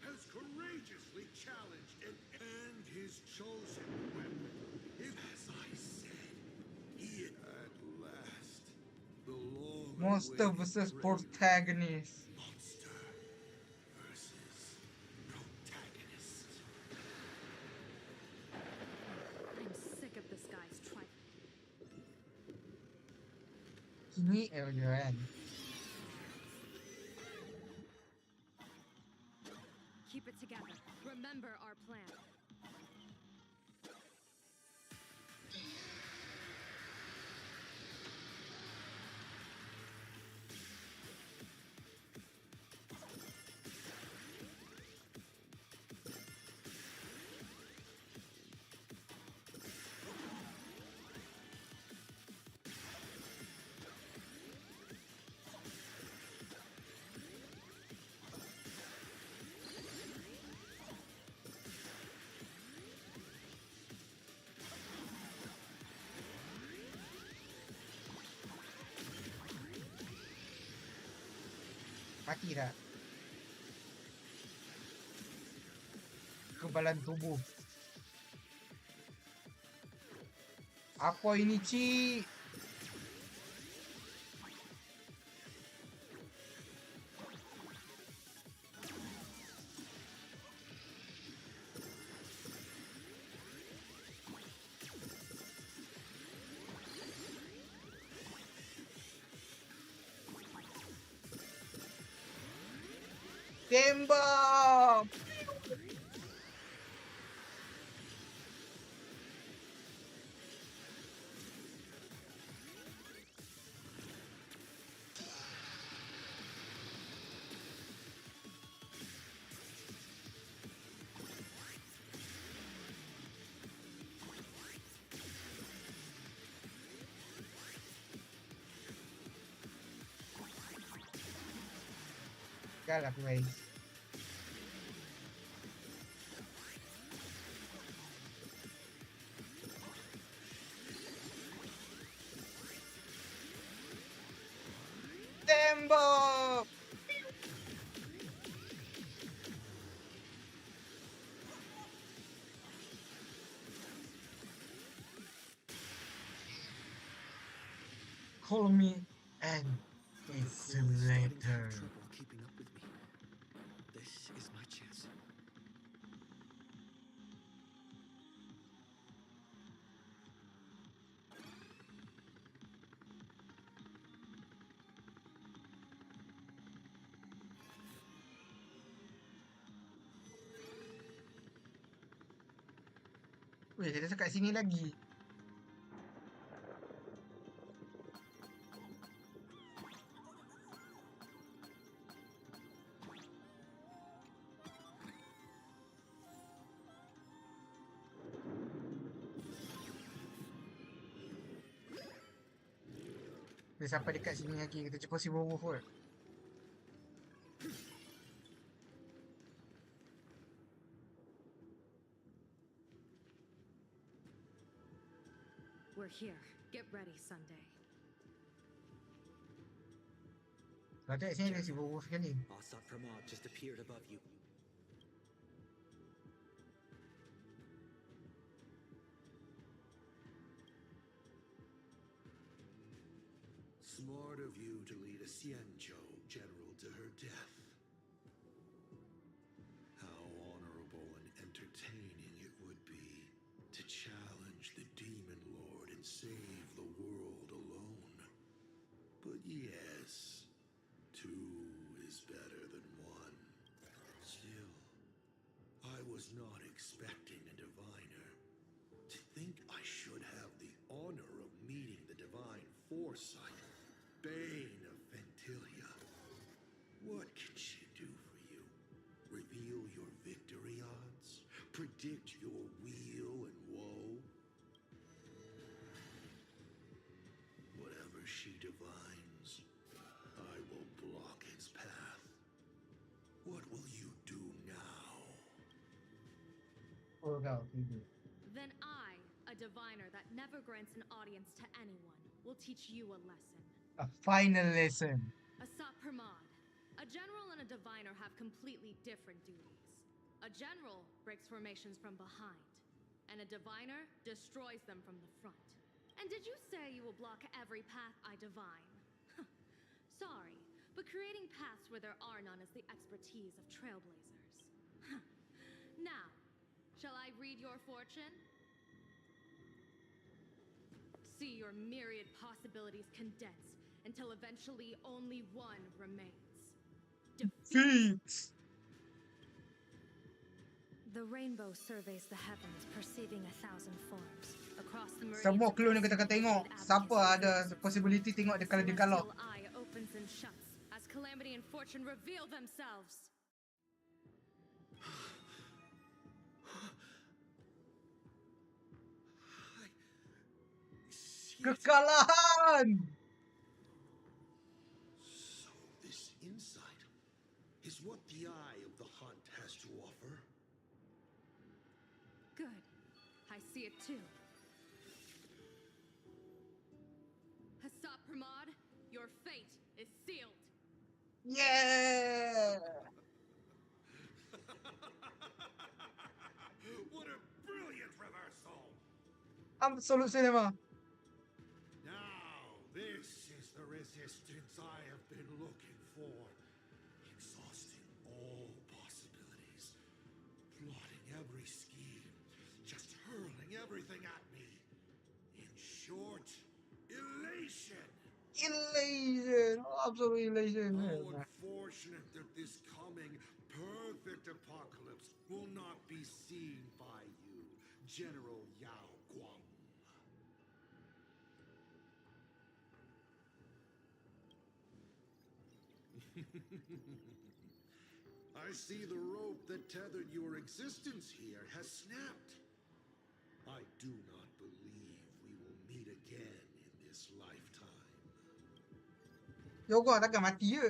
Has courageously challenged and his chosen weapon. As I said, he at last the long Monster versus protagonist. monster versus protagonist. I'm sick of this guy's trifle. Ini kan. Keep it together. Remember our plan. Mati dah. Kebalan tubuh. Apa ini, Cik? Tembak! Kalah aku, guys. Tembak! Call me an insulator. Trouble keeping up with me. This is my chance. Weh, dia kat sini lagi. Dia sampai dekat sini lagi. Kita jumpa si werewolf kot. We're here. Get ready, Sunday. Kalau tak sini ada si werewolf sekali. Asat Pramod just appeared above you. Smart of you to lead a Xianzhou general to her death. How honorable and entertaining it would be to challenge the Demon Lord and save the world alone. But yes, two is better than one. Still, I was not expecting a diviner. To think I should have the honor of meeting the divine foresight, Bane of Ventilia. What can she do for you? Reveal your victory odds? Predict your weal and woe? Whatever she divines, I will block its path. What will you do now? Oh, kau tidur. Then I, a diviner that never grants an audience to anyone, will teach you a lesson. A final lesson. Asat Pramod. A general and a diviner have completely different duties. A general breaks formations from behind, and a diviner destroys them from the front. And did you say you will block every path I divine? Sorry, but creating paths where there are none is the expertise of trailblazers. Now, shall I read your fortune? See your myriad possibilities condense until eventually only one remains. Defeat! The rainbow surveys the heavens, perceiving 1,000 forms. Across the Semua clue ni kita akan tengok. Siapa ada possibility tengok dia kalau dia kalah. Eye opens and shuts as calamity and fortune reveal themselves. Kekalahan! So this insight is what the eye of the hunt has to offer. Good. I see it too. Asat Pramod, your fate is sealed. Yeah! What a brilliant reversal! Absolute cinema. Elation, absolute elation. How unfortunate that this coming perfect apocalypse will not be seen by you, General Yao Guang. I see the rope that tethered your existence here has snapped. I do not believe we will meet again in this lifetime. Yogo takkan mati je.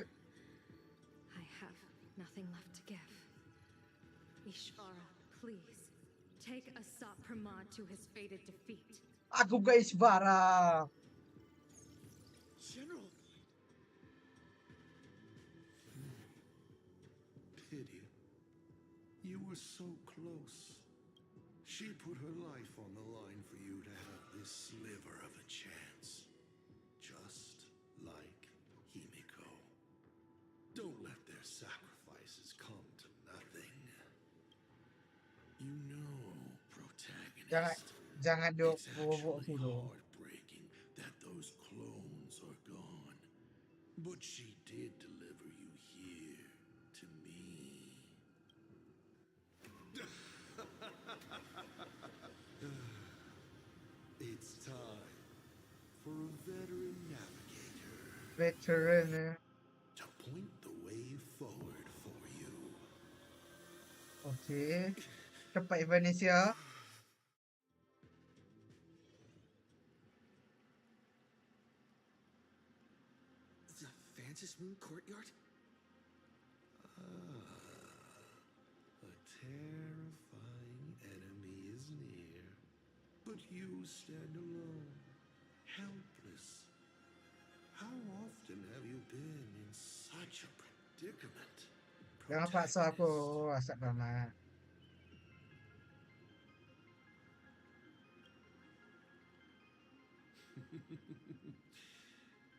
I have nothing left to give. Ishvara, please, take Asat Pramod to his fated defeat. Aku gak Isbara. General. Pity. You were so close. She put her life on the line for you to have this sliver of a chance. Just like Himiko. Don't let their sacrifices come to nothing. You know, protagonist. Jangan duk It's bobok actually dulu. heartbreaking that those clones are gone. But she did deliver you here to me. It's time for a veteran navigator Veteran. to point the way forward for you. Okay. Cepat Indonesia. The Vantage Moon Courtyard? A terrifying enemy is near, but you stand alone, helpless. How often have you been in such a predicament? Jangan paksa aku Asap Pramod.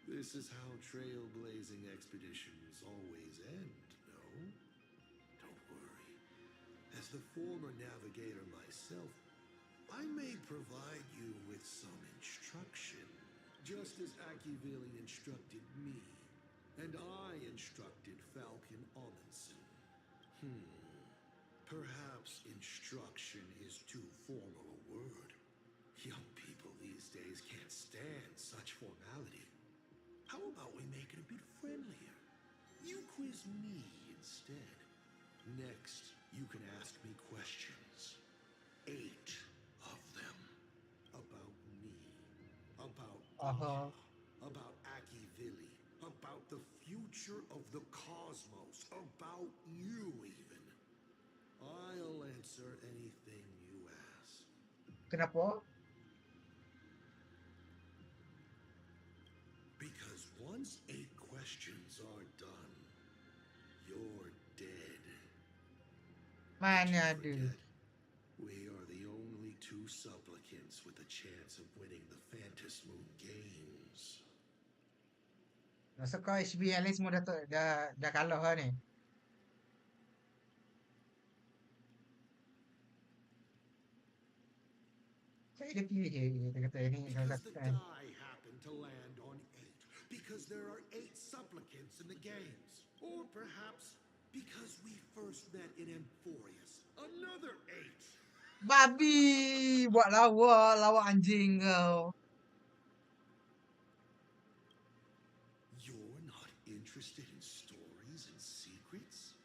This is how trailblazing expeditions always end, no? Don't worry. As the former navigator myself, I may provide you with some instruction, just as Akhir instructed me, and I instructed Falcon Amundsen. Perhaps instruction is too formal a word. Young people these days can't stand such formality. How about we make it a bit friendlier? You quiz me instead. Next, you can ask me questions. 8 of them. About me. About about Akhir, about the future of the cosmos, about you even. I'll answer anything you ask. Kenapa? Because once 8 questions are done, you're dead. Mana ada? We are the only 2 supplicants with a chance of winning the Phantom Moon Games. Rasa kau HBL ni semua dah kalah lah ni. Saya dia pilih je. Dia kata ni kalau Because satu the kan. die happened to land on 8. Because there are 8 supplicants in the games. Or perhaps because we first met in Emphorius. Another 8. Babi! Buat lawak anjing kau. You're not interested in stories and secrets?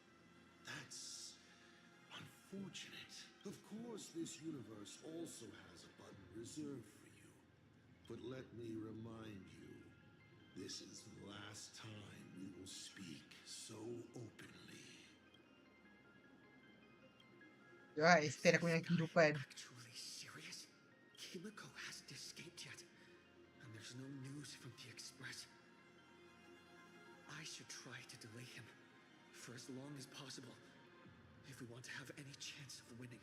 That's unfortunate. Of course, this universe also has a button reserved for you. But let me remind you, this is the last time we will speak so openly. Ya, extend aku punya kehidupan. Actually serious? Himiko hasn't escaped yet, and there's no news from the Express. I should try to delay him for as long as possible if we want to have any chance of winning.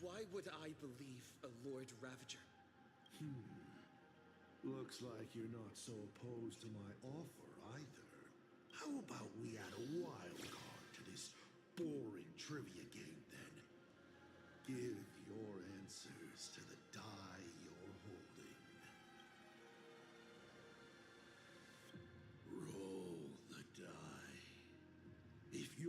Why would I believe a Lord Ravager? Looks like you're not so opposed to my offer either. How about we add a wild card to this boring trivia game then? Give your answers to the die you're holding.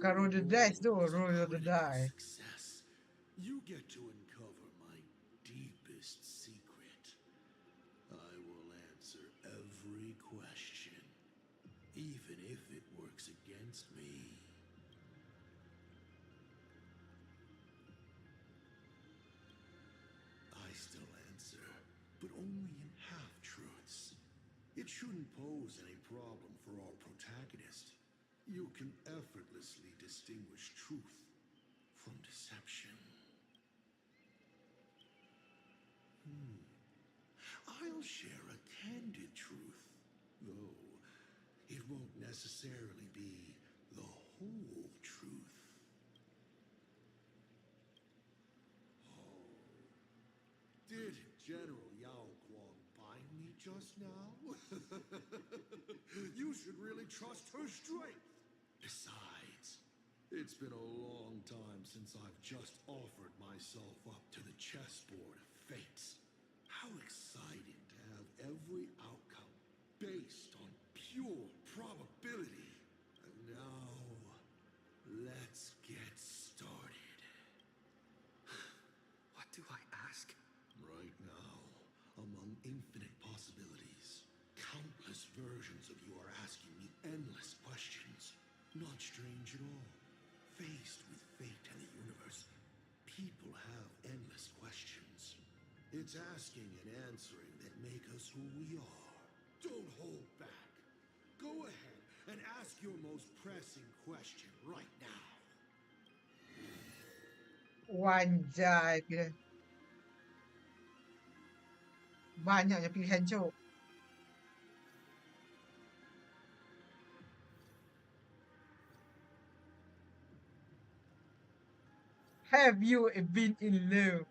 Bukan roll the dice tu, roll the die. Success, you get to uncover my deepest secret. I will answer every question, even if it works against me. I still answer, but only in half-truths. It shouldn't pose any problem for our protagonist. You can effortlessly distinguish truth from deception. I'll share a candid truth, though it won't necessarily be the whole truth. Did General Yao Guang bind me just now? You should really trust her strength. Besides, it's been a long time since I've just offered myself up to the chessboard of fates. How exciting to have every outcome based on pure probability. And now, let's get started. What do I ask? Right now, among infinite possibilities, countless versions of you are asking me endless questions. Not strange at all. Faced with fate and the universe, people have endless questions. It's asking and answering that make us who we are. Don't hold back. Go ahead and ask your most pressing question right now. Wanjai pilihan. Banyaknya pilihan, Cok. Have you been in love?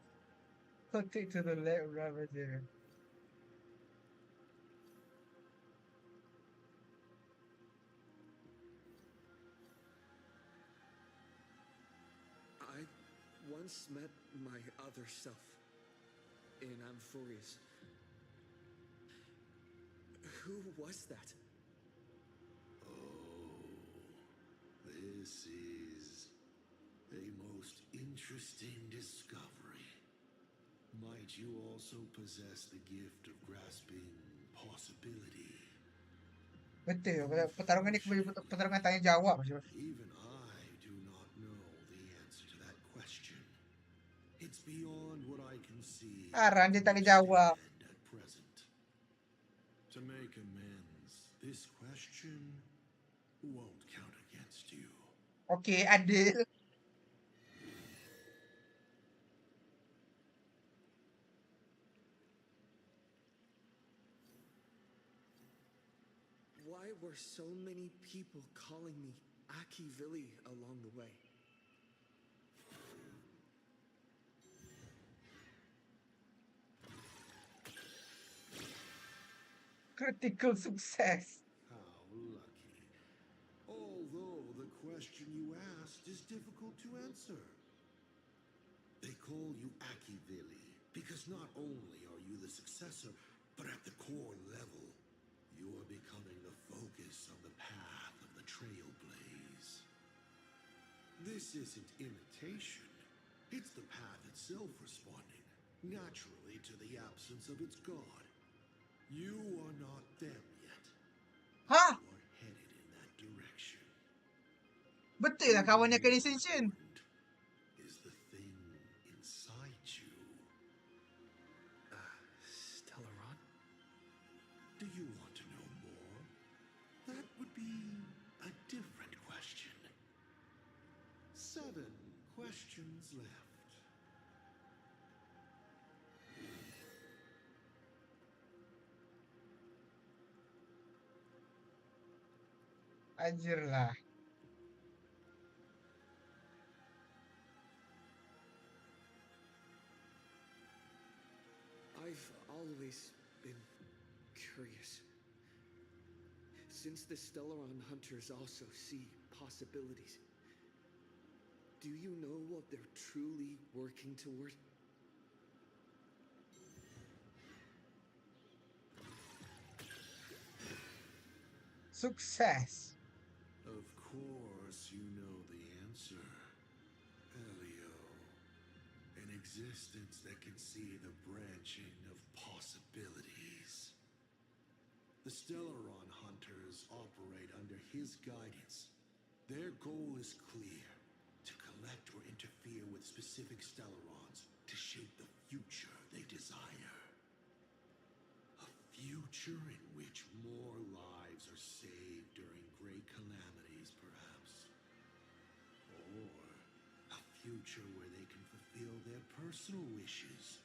Click to the left right there. I once met my other self in Amphorius. Who was that? Oh, this is a most interesting discovery. Might you also possess the gift of grasping possibility? Betul. Pertarungan ni pertarungan tanya jawab. Even I do not know the answer to that question. It's beyond what I can see Ran dia tak boleh jawab. at present. To make amends, this question won't count against you. Okey, adil. Why were so many people calling me Akhir along the way? Critical success. How lucky. Although the question you asked is difficult to answer. They call you Akivili because not only are you the successor, but at the core level, you are becoming the focus of the path of the Trailblaze. This isn't imitation. It's the path itself responding, naturally to the absence of its god. You are not them yet. Ha? You are headed in that direction. Betul lah kawan yang kena ascension. Is the thing inside you. Stellaron? Do you want to know more? That would be a different question. 7 questions left. Anjir lah. I've always been curious. Since the Stellaron hunters also see possibilities, do you know what they're truly working toward? Success. Of course you know the existence that can see the branching of possibilities. The Stellaron hunters operate under his guidance. Their goal is clear: to collect or interfere with specific Stellarons to shape the future they desire. A future in which more lives are saved during great calamities, perhaps. Or a future where they can fulfill their personal wishes.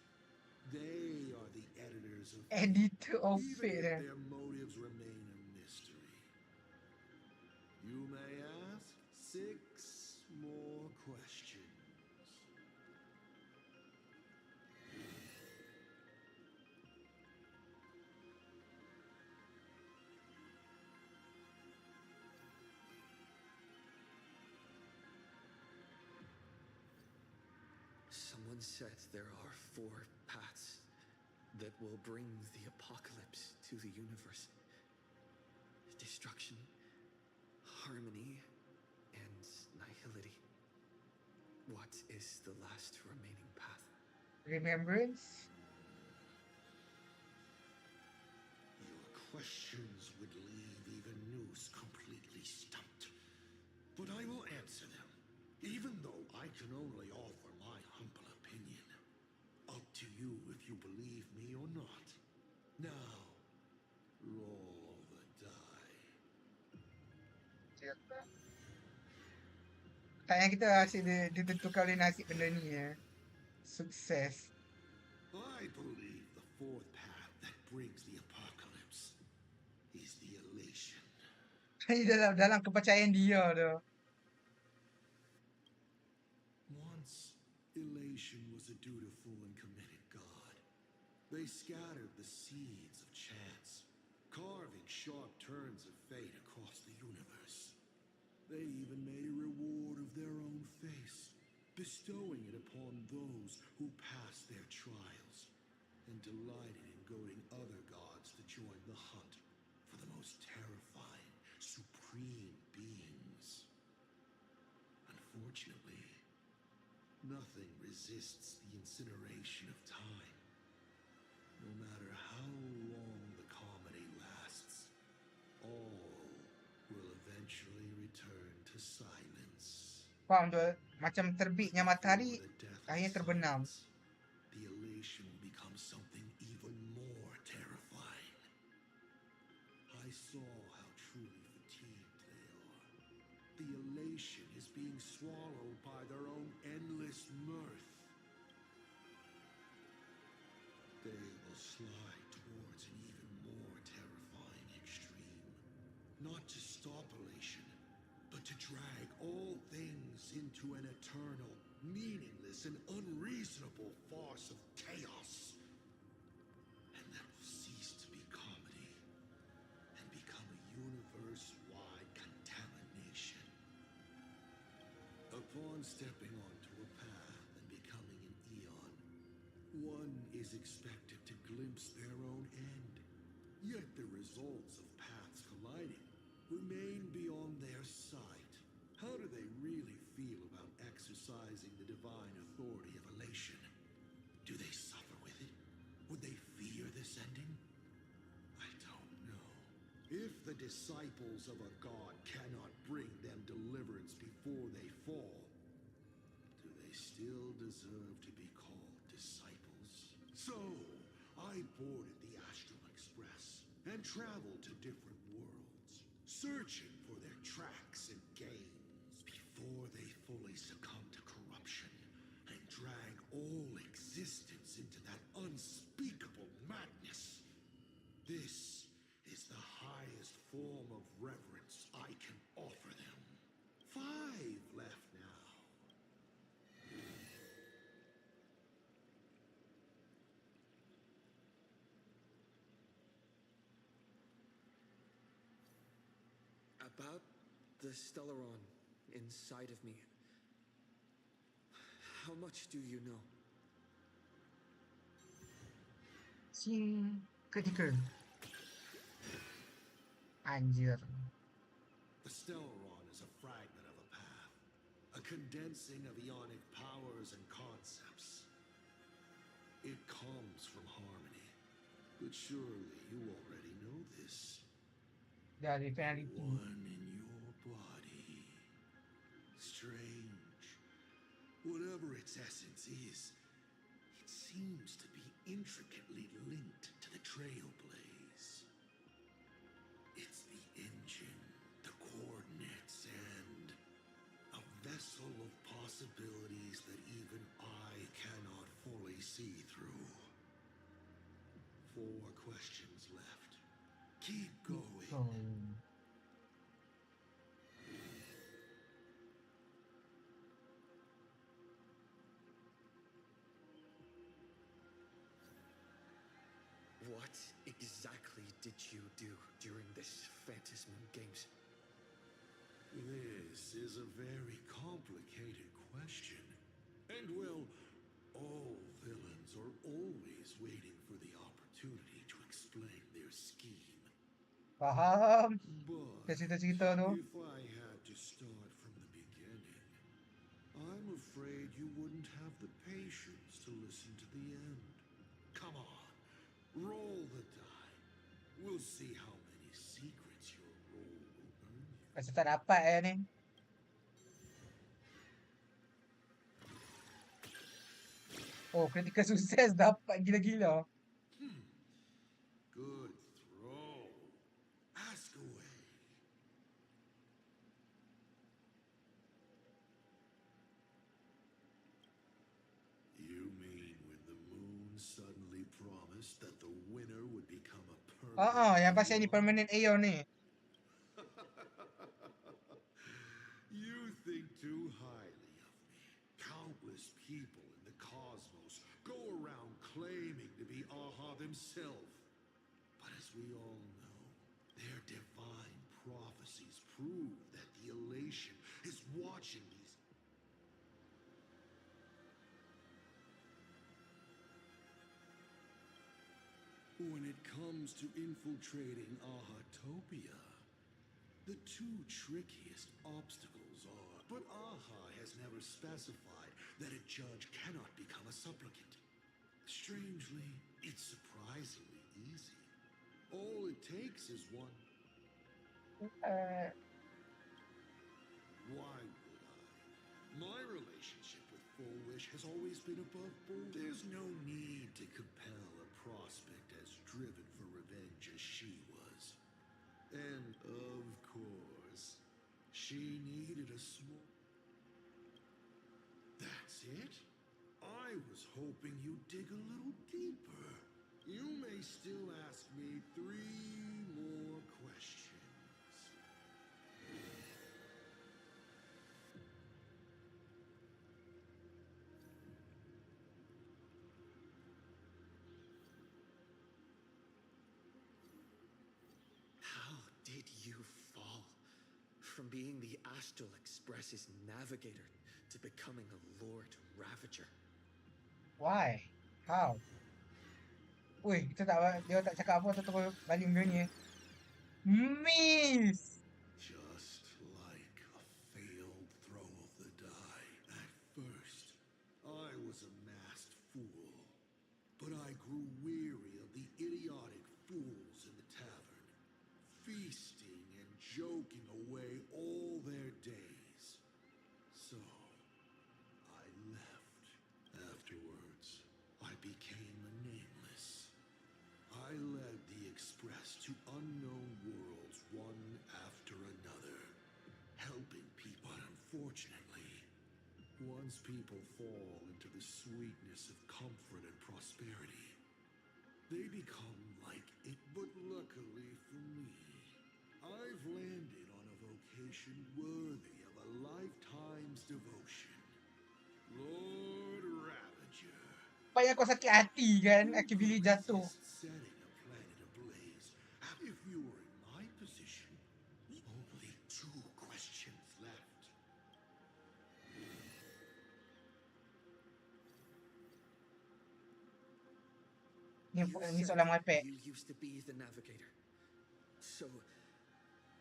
They are the editors of Editor of even Fate, if eh? their motives remain a mystery. You may ask 6 more questions. Someone said there are 4 paths that will bring the apocalypse to the universe: destruction, harmony, and nihility. What is the last remaining path? Remembrance? Your questions would leave even Noose completely stumped. But I will answer them, even though I can only offer my humble opinion. Up to you if you believe me or not. Now, roll the die. Kayaknya kita asyik ditentukan oleh nasib benda ni ya. Sukses. I believe the 4th path that brings the apocalypse is the elation. Ini dalam kepercayaan dia tu. Once, elation was a dutiful and committed god. They scattered the seeds of chance, carving sharp turns of fate across the universe. They even made a reward of their own face, bestowing it upon those who passed their trials, and delighted in goading other gods to join the hunt for the most terrifying, supreme beings. Unfortunately, nothing resists the incineration of time. No matter how long the comedy lasts, all will eventually return to silence. Faham tu? Macam terbitnya matahari, akhirnya terbenam. The elation will become something even more terrifying. I saw how truly fatigued they are. The elation is being swallowed by their own endless mirth. They will slide towards an even more terrifying extreme. Not to stop elation, but to drag all things into an eternal, meaningless, and unreasonable farce of chaos. And that will cease to be comedy and become a universe-wide contamination. Upon stepping onto a path and becoming an eon, one is expected to glimpse their own end. Yet the results of paths colliding remain beyond their sight. How do they really feel about exercising the divine authority of elation? Do they suffer with it? Would they fear this ending? I don't know. If the disciples of a god cannot bring them deliverance before they fall, do they still deserve to be called disciples? So, I boarded the Astral Express and traveled to different worlds, searching for their tracks and gains before they fully succumb to corruption and drag all existence into that unspeakable madness. This is the highest form of reverence I can offer them. 5 left now. About the Stellaron inside of me. How much do you know? Scene ketiga. Anjir. The Stellaron is a fragment of a path, a condensing of ionic powers and concepts. It comes from harmony. But surely you already know this. Dari penalty. One in your body. Strange. Whatever its essence is, it seems to be intricately linked to the Trailblaze. It's the engine, the coordinates, and a vessel of possibilities that even I cannot fully see through. 4 questions left. Keep going. What exactly did you do during this Phantasm Games? This is a very complicated question. And well, all villains are always waiting for the opportunity to explain their scheme. Paham. But Cerita-cerita tu. if I had to start from the beginning, I'm afraid you wouldn't have the patience to listen to the end. Come on, roll the die. We'll see how many secrets your roll will earn you. Rasa tak dapat ni. Oh, critical success dapat gila-gila. Good throw. Ask away. You mean when the moon suddenly promised that the winner would become a permanent Yang pasal ni permanent Aeon ni. You think too highly of me. Countless people in the cosmos go around claiming to be Aha themselves. But as we all know, their divine prophecies prove that the elation is watching these. When it comes to infiltrating Ahatopia, the 2 trickiest obstacles are, but Aha has never specified that a judge cannot become a supplicant. Strangely, it's surprisingly easy. All it takes is one. Why would I? My relationship with Full Wish has always been above board. There's no need to compel a prospect as driven for revenge as she was. And, of course, she needed a small... That's it? I was hoping you'd dig a little deeper. You may still ask me 3 more questions. How did you fall from being the Astral Express's navigator to becoming a Lord Ravager? Why? How? Weh, dia tak cakap apa tu terus balik benda ni. Miss! Just like a failed throw of the die. At first, I was a masked fool. But I grew weary of the idiotic fools in the tavern, feasting and joking away all their days. So, I left. Afterwards, I became a nameless. I led the Express to unknown worlds one after another, helping people. But unfortunately, once people fall into the sweetness of comfort and prosperity, they become like it. But luckily for me, I've landed on a vocation worthy of a lifetime's devotion. Lord Ravager. Supaya kau sakit hati kan, Akhir bila jatuh. Setting a planet ablaze. If you were in my position, only 2 questions left. Ni soalan mepek. You used to be the navigator. So,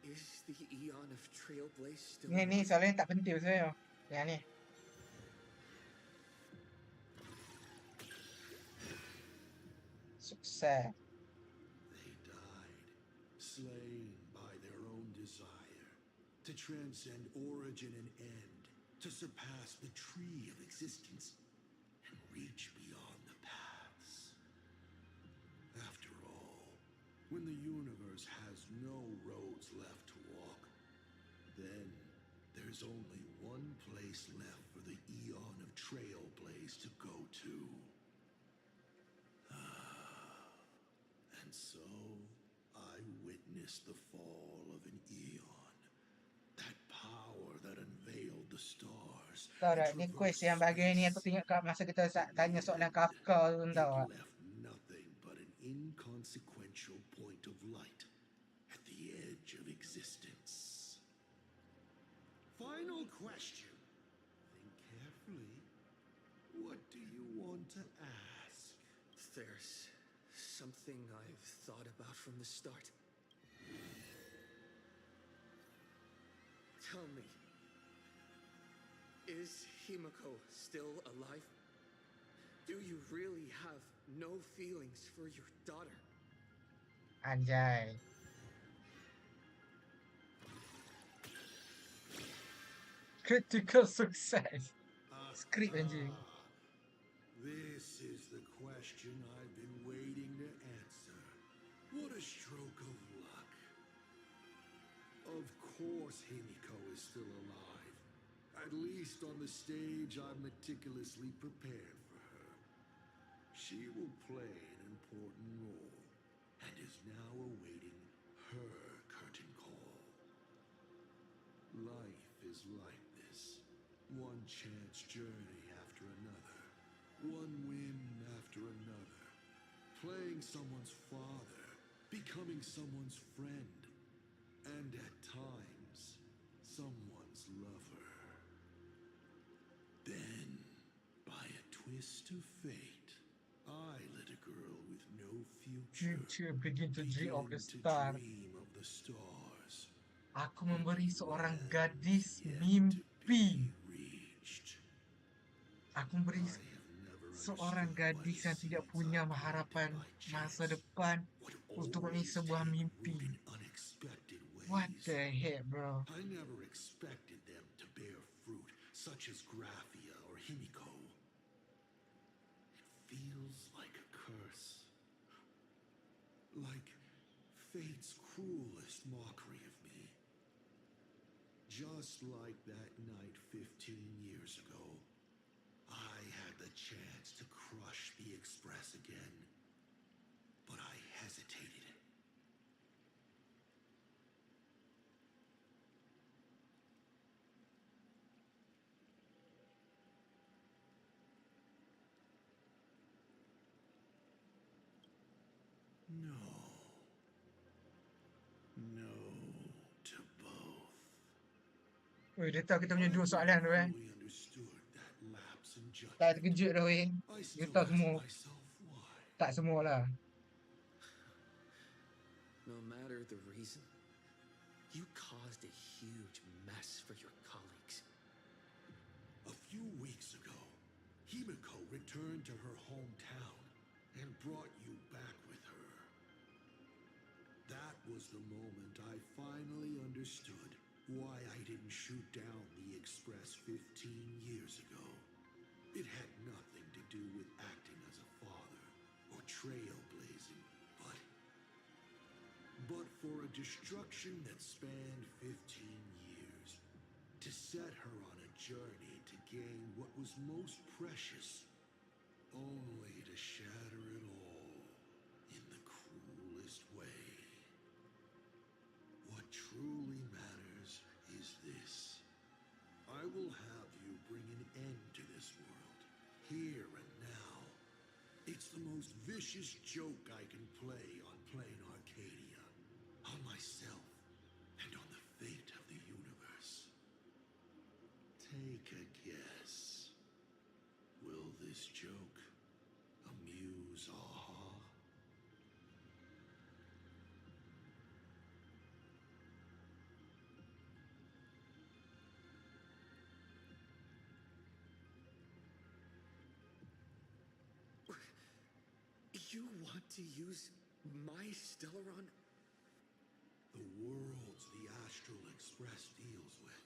is the Eon of Trailblaze still Ni alive? soalan ni tak penting sebenarnya. Yang ni. Sukses. They died, slain by their own desire, to transcend origin and end, to surpass the tree of existence, and reach beyond the paths. After all, when the universe has no roads left to walk, then there's only one place left for the eon of trailblaze to go to. And so, I witnessed the fall of an eon. That power that unveiled the stars. Tahu tak, ni quest yang bahagian ni aku tengok kat masa kita tanya soalan Kafka tu tahu tak? Left nothing but an inconsequential point of light at the edge of existence. Final question. Think carefully. What do you want to ask? There's something I've thought about from the start. Tell me, is Himiko still alive? Do you really have no feelings for your daughter? Anjay. Critical success. Skrip anjing. This is the question I've been waiting to answer. What a stroke of luck. Of course Himiko is still alive. At least on the stage I've meticulously prepared for her. She will play an important role, and is now awaiting her curtain call. Life is like this. One chance journey after another. One win after another. Playing someone's father, becoming someone's friend, and at times, someone's lover. Then, by a twist of fate, I let a girl with no future begin to dream of the begin to star. dream of the stars. Aku memberi seorang gadis mimpi. Aku memberi seorang gadis yang tidak punya harapan masa depan untuk memiliki sebuah mimpi. What the heck, bro? I never expected them to bear fruit such as Graphia or Himiko. It feels like a curse. Like fate's cruelest mockery of me. Just like that night 15 years ago, I had the chance to crush the Express again, but I hesitated. No. No to both. Weh, dia tahu kita punya dua soalan tu Fully understood that lapse in judgment. Tak terkejut dah weh. I Dia still tahu ask semua. myself why. Tak semualah. No matter the reason, you caused a huge mess for your colleagues. A few weeks ago, Himiko returned to her hometown and brought you back with her. That was the moment I finally understood why I didn't shoot down the Express 15 years ago. It had nothing to do with acting as a father or trailblazing, but for a destruction that spanned 15 years, to set her on a journey to gain what was most precious, only to shatter it all in the cruelest way. What truly matters is this. I will have you bring an end to this world, here and now. It's the most vicious joke I can play on Plain Arcadia, on myself, and on the fate of the universe. Take a guess. Will this joke amuse Aha? You want to use my Stellaron? The worlds the Astral Express deals with.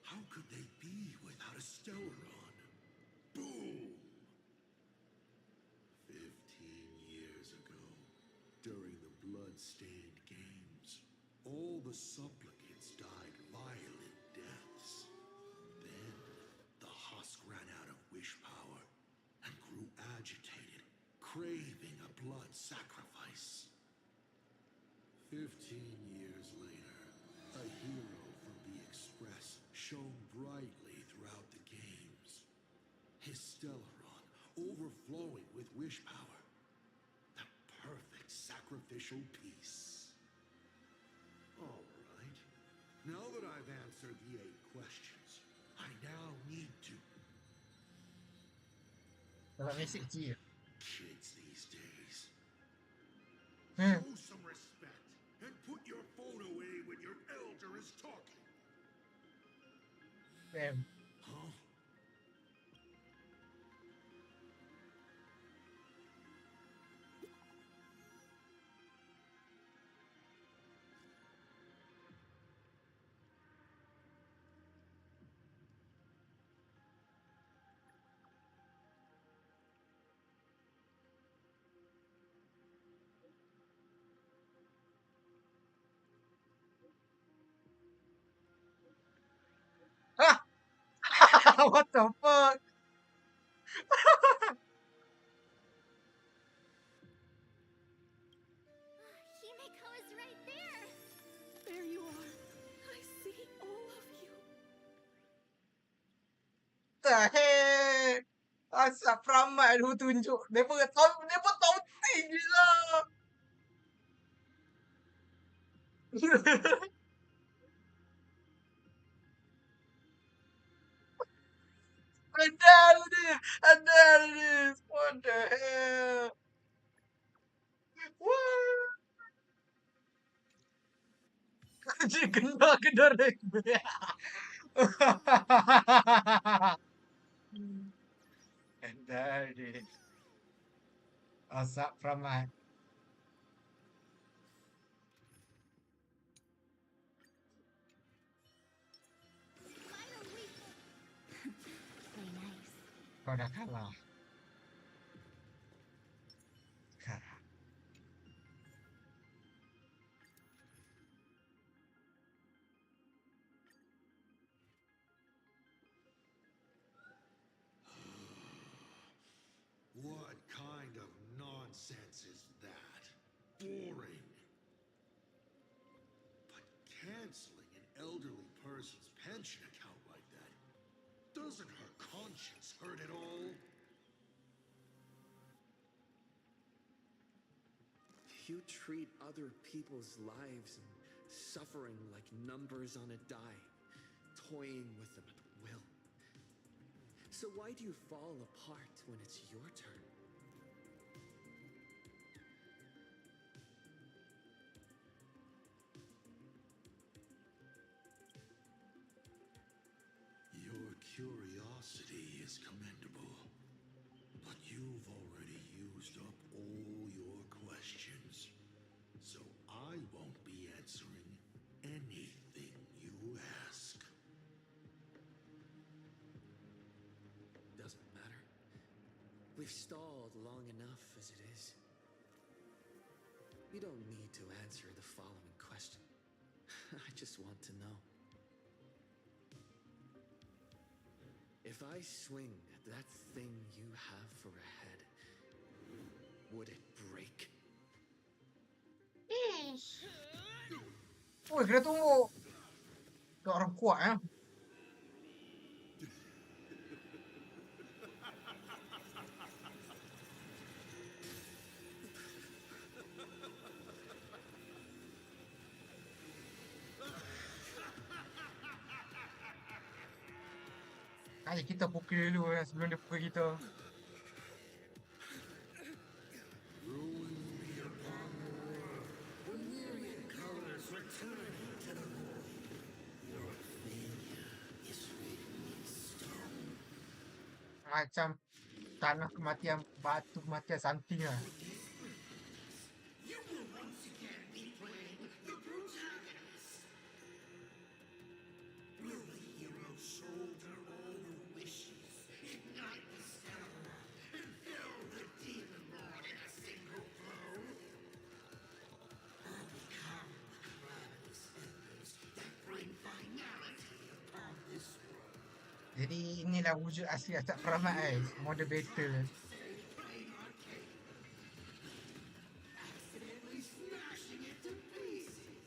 How could they be without a Stellaron? Boom! 15 years ago, during the Bloodstained Games, all the supplicants died violent deaths. Then, the husk ran out of wish power and grew agitated, craving a blood sacrifice. 15 years later, a hero from the Express shone brightly throughout the games. His Stellaron overflowing with wish power. The perfect sacrificial piece. All right. Now that I've answered the 8 questions, I now need to... Dapat mesej je. Kids these days. Hmm. Show some respect and put your phone away when your elder is talking. Damn. Huh? Ah! What the fuck? Himiko is right there. There you are. I see all of you. The heck? Asap ramai lu tunjuk. Dia pun tahu tinggi lah. And there it is. And there it is. What the hell? What? Dia kena direct. And there it is. Asap ramai. Very nice. Kau dah kalah. Sekarang. What kind of nonsense is that? Boring. But canceling an elderly person's pension account like that, doesn't her conscience hurt at all? You treat other people's lives and suffering like numbers on a die, toying with them at will. So why do you fall apart when it's your turn? Your curiosity is commendable, but you've already used up all your questions, so I won't be answering anything you ask. Doesn't matter. We've stalled long enough as it is. You don't need to answer the following question. I just want to know. If I swing at that thing you have for a head, would it break? Woi, kena tunggu. Kau orang kuat ya. Kali kita pukul dulu ya sebelum dia pukul kita. Macam tanah kematian, batu kematian, something lah. Jadi inilah wujud asli asap peramat guys. Model battle. Accidentally smashing it to pieces.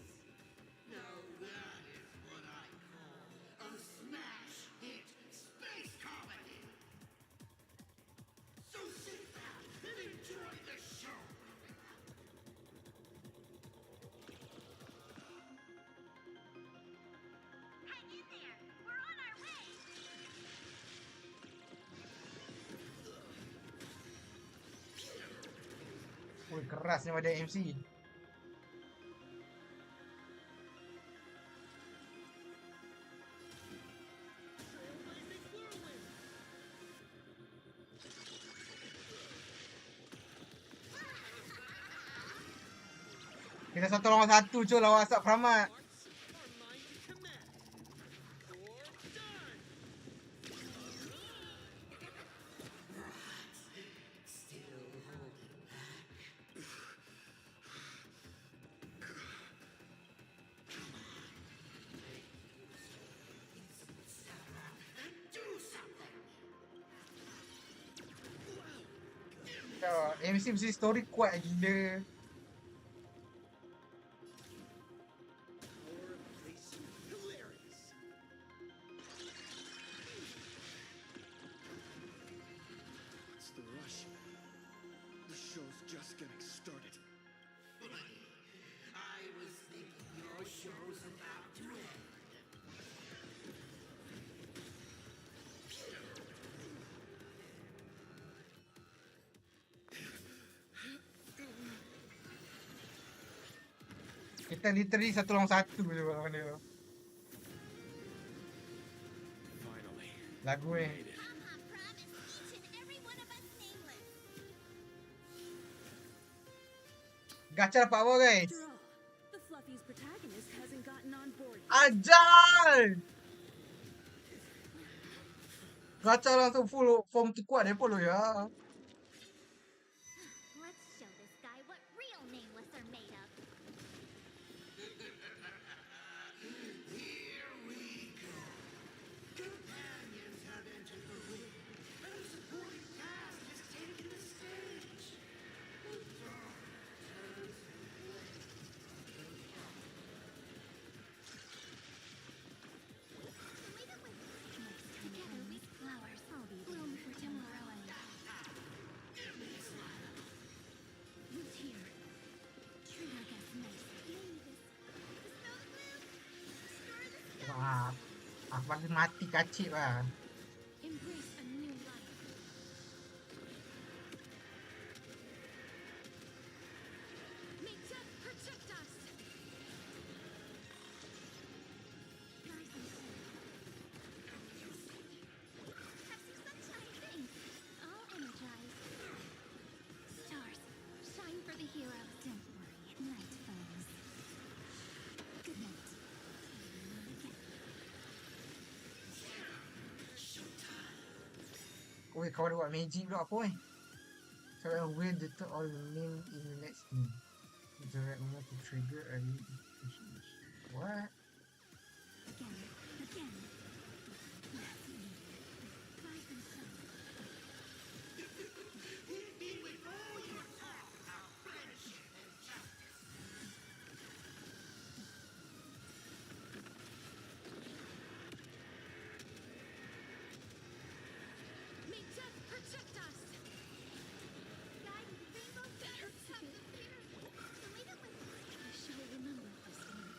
Now that is what I call a smash hit space comedy. So sit back and enjoy the show. Hang in there. We're on our way. Woi, kerasnya pada MC. Kita satu lawan satu cuy lawan asap peramat. MC mesti story kuat gila. What's the rush? The show's just getting started. I was thinking your show's about to end. Kita literally satu lawan satu je lawan dia. Finally. Lagu ni. Gacha dapat apa guys? The Fluffy's protagonist hasn't gotten on board. Ajay! Gacha langsung full form terkuat dia pun ya. Let's show this guy what real nameless are made of. Here we go. Companions have entered the ring, and a supporting cast has taken the stage. The dark turns Together with flowers, bloom for tomorrow and who's here? Treat our guests nicely. Wah. Aku bagi mati kacip lah. Embrace a new life. May death protect us. Rise and shine. Have some sunshine things. I'll energize. Stars, shine for the heroes. Don't worry, night falls. Good night. Oi, kau ada buat magic pula apa So will detect all name in the next scene. The right moment to trigger a new institution. What? Again. Rise and shine. be with all your talk about friendship and justice. May death protect us! Guide rainbow feathers have appeared. Believe it with I shall remember this one.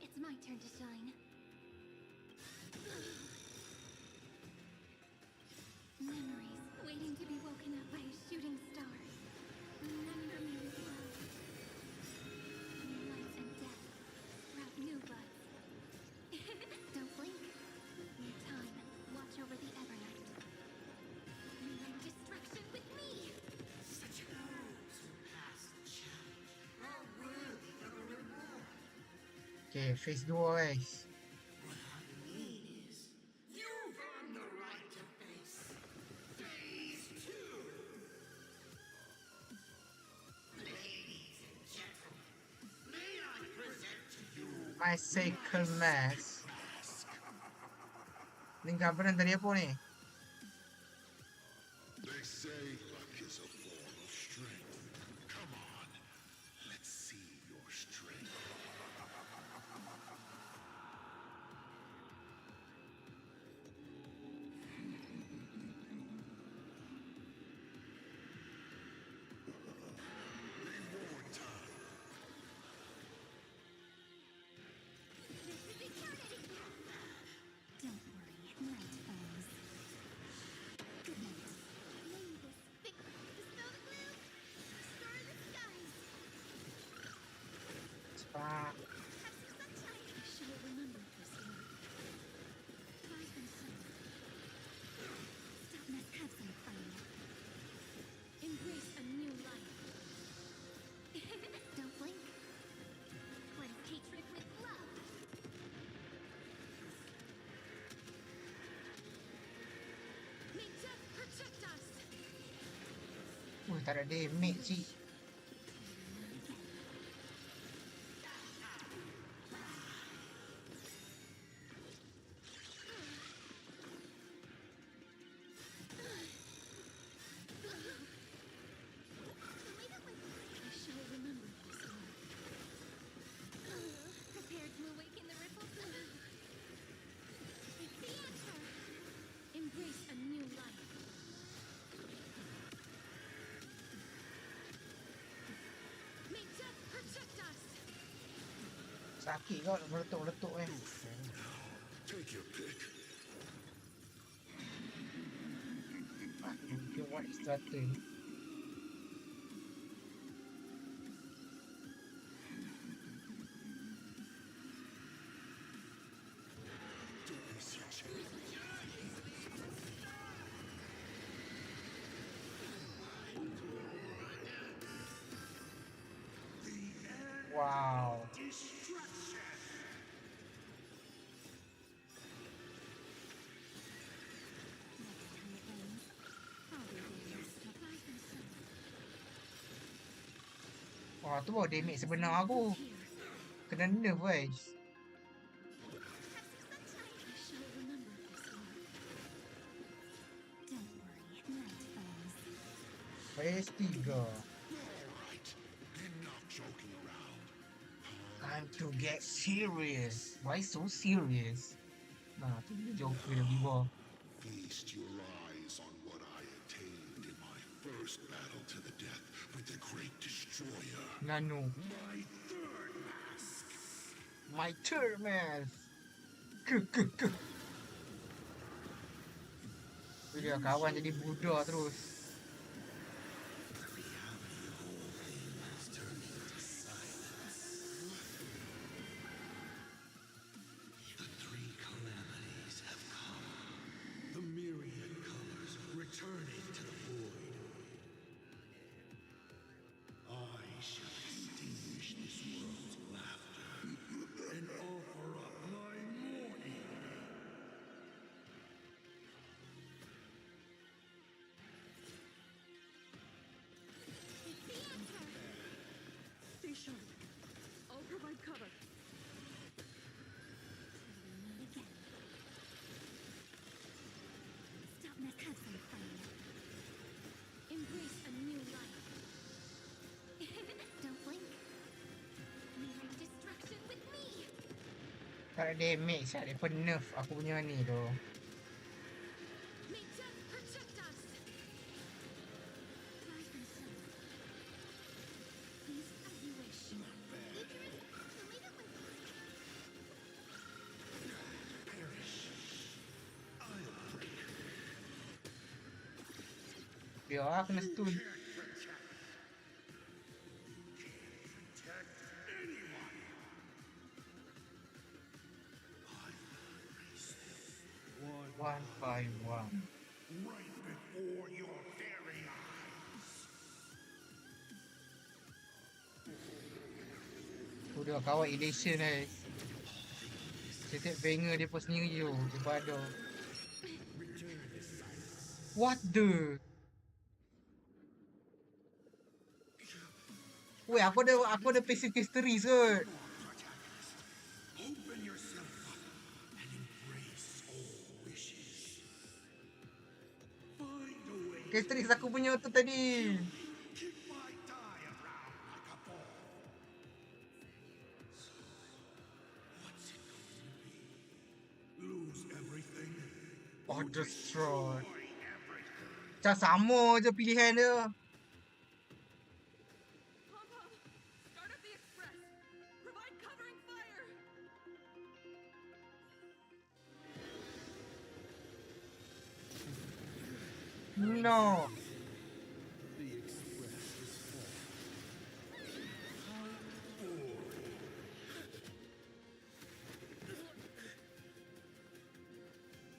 It's my turn to shine. Memories waiting to be woken up by a shooting star. Remember me with love. New life and death sprout new buds. Don't blink. New time. Watch over the Evernight. Rewrite destruction with me. Such those who pass the challenge are worthy of a reward. Okay, phase 2 guys. What I mean is, you've earned the right to face phase 2. Ladies and gentlemen, may I present to you My second mask. Ni gambaran dari apa ni? They say luck is a form of strength. Come on, let's see your strength. Reward time. Don't worry, night falls. Good night. May this dispel the gloom, restore the skies. Ah, Have some sunshine. I shall remember this one. Rise and shine. Stop, let's have some fun. Embrace a new life. Don't blink. What is hatred with love? May death protect us. tak ada damage sih. I shall remember this one. Prepare to awaken the ripples. It's the answer. Embrace a new life. May death protect us. Sakit kau meletup-meletup ni. Take your pick. Mungkin buat starter ni. Wow. Wah, tu baru damage sebenar aku. Kena nerf guys. I shall remember this one. Don't worry, night falls. Phase 3. Alright, enough joking around. Time to get serious. Why so serious? Nah, tu dia joker dah bawah. Feast your eyes on what I attained in my first battle to the death with the Great Destroyer. Nano. My third mask. My turn, man. Dia kawan jadi Buddha terus. The three calamities have come. The myriad colors returning to the void. I shall extinguish this world's laughter and offer up my mourning. It's the answer. Stay sharp. I'll provide cover. Again. Stop, let's have some fun. Embrace a new life. Don't blink. Mirror destruction with me. Tak ada damage lah. Dia nerf aku punya ni tu. May death protect us. Rise and shine. Please, as you wish. Icarus, you made it with Perish. I'll break. Biar lah kena stun. Protect anyone. One by one. Right before your very eyes. Tu dia kawan elation guys. Setiap banger dia pun sendiri je. Dia ada. What the? Weh, aku ada passive history kot. Open yourself up and embrace all wishes. Castrix aku punya tu tadi. Lose everything. Or destroy. Macam sama je pilihan dia. Start up the express. Provide covering fire. No.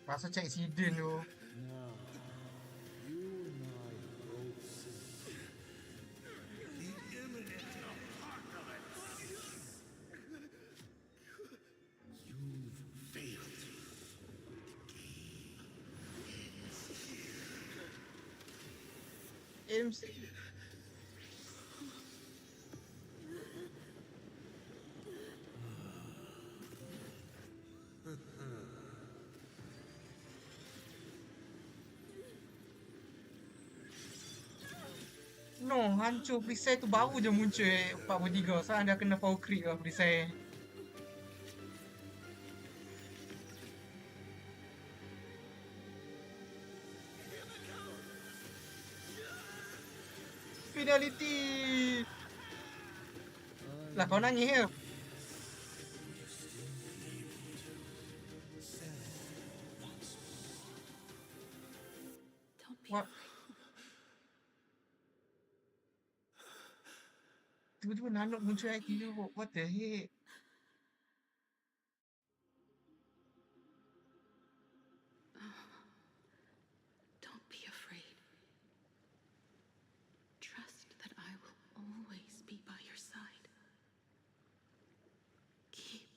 Rasa cek accident tu. MC. No, hancur perisai tu baru je muncul 43. Sekarang dah kena power creep lah perisai. Finality. Lah kau nangis ke? What? Tiba-tiba Nanok muncul IT tu. What the heck? Don't be afraid. Trust that I will always be by your side. Keep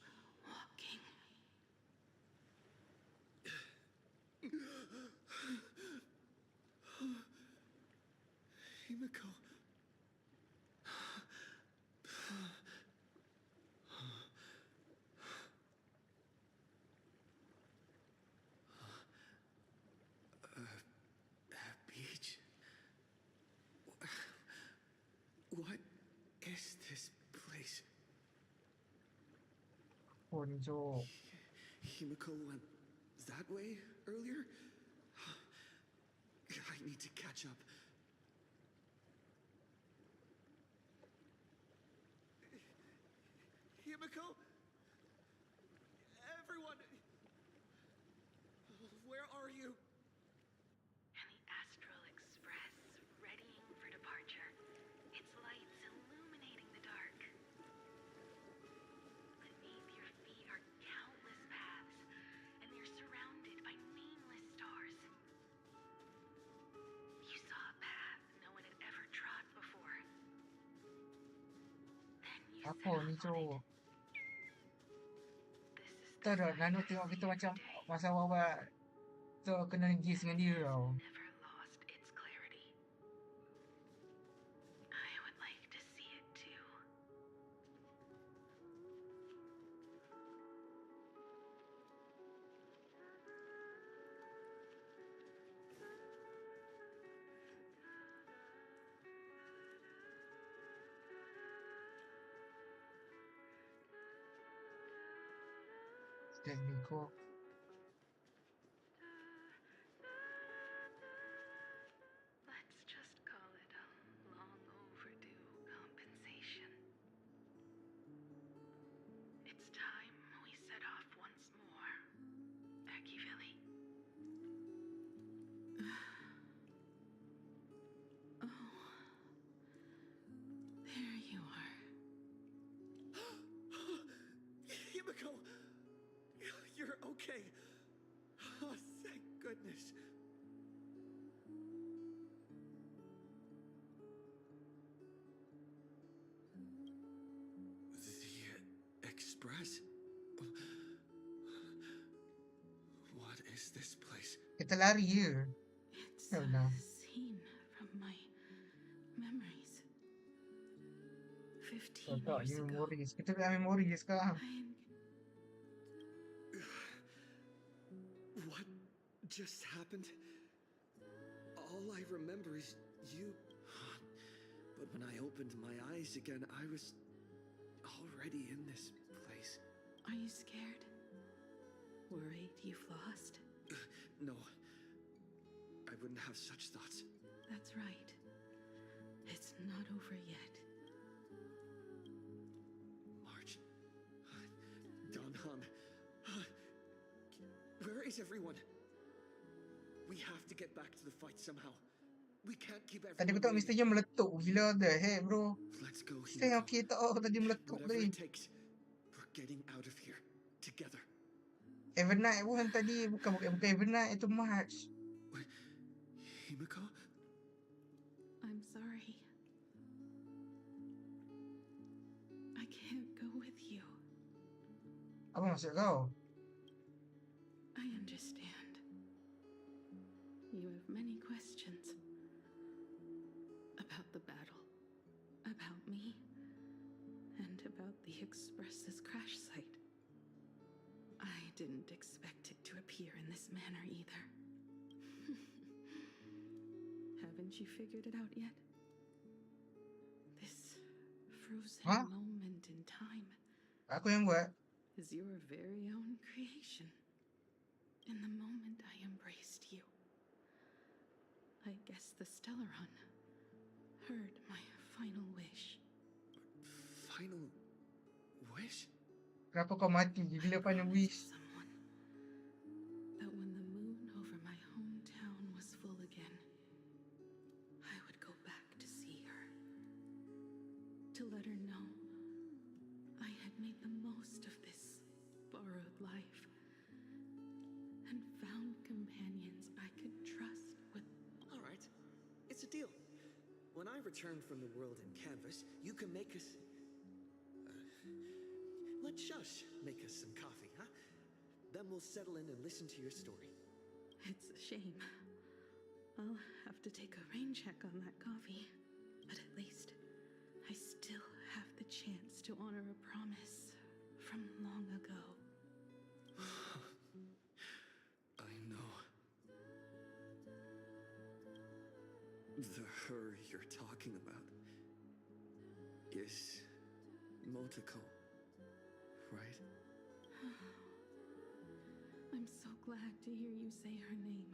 walking. Himiko. Beach. What is this place? Bonjo. Himiko went that way earlier? I need to catch up. Himiko? Everyone! Where are you? And the Astral Express, readying for departure. Its lights illuminating the dark. Beneath your feet are countless paths, and you're surrounded by nameless stars. You saw a path no one had ever trod before. Then you Apa ni set off on cowok? it. Tak ada, Nanok tengok kita macam masa awal-awal tu kena gis dengan dia tau. Never lost its clarity. I would like to see it too. Tekniko. Let's just call it a long overdue compensation. It's time we set off once more. Akhir. Oh, there you are. Himiko! You're okay. Oh, thank goodness. The Express? What is this place? Kita lari je. It's Oh a no. scene from my memories. 15 Tak tak, years dia ago. memori. Kita dah memori je sekarang. What just happened? All All I remember is you. But when I opened my eyes again, I was already in this place. Are you scared? Worried you've lost? No. I wouldn't have such thoughts. That's right. It's not over yet. March. Donhan. Where is everyone? We have to get back to the fight somehow. We can't keep Tadi everyone aku tak waiting. mestinya meletup gila the heck bro. Let's go, Setengah Himiko. kita tadi meletup Whatever tadi. it takes, we're getting out of here together. Evernight pun tadi bukan Evernight, itu March. Himiko? I'm sorry. I can't go with you. Apa maksud kau? I understand. You have many questions. About the battle. About me. And about the Express's crash site. I didn't expect it to appear in this manner either. Haven't you figured it out yet? This frozen moment in time Aku yang buat. is your very own creation. In the moment I embraced you, I guess the Stellaron heard my final wish. Final wish? Kenapa kau mati? Gila panjang wish. That when the moon over my hometown was full again, I would go back to see her. To let her know I had made the most of this borrowed life and found companions I could trust with. All right. It's a deal. When I return from the world in canvas, you can make us... let Shush make us some coffee, huh? Then we'll settle in and listen to your story. It's a shame. I'll have to take a rain check on that coffee. But at least I still have the chance to honor a promise from long ago. I know. The her you're talking about is Motoko, right? I'm so glad to hear you say her name.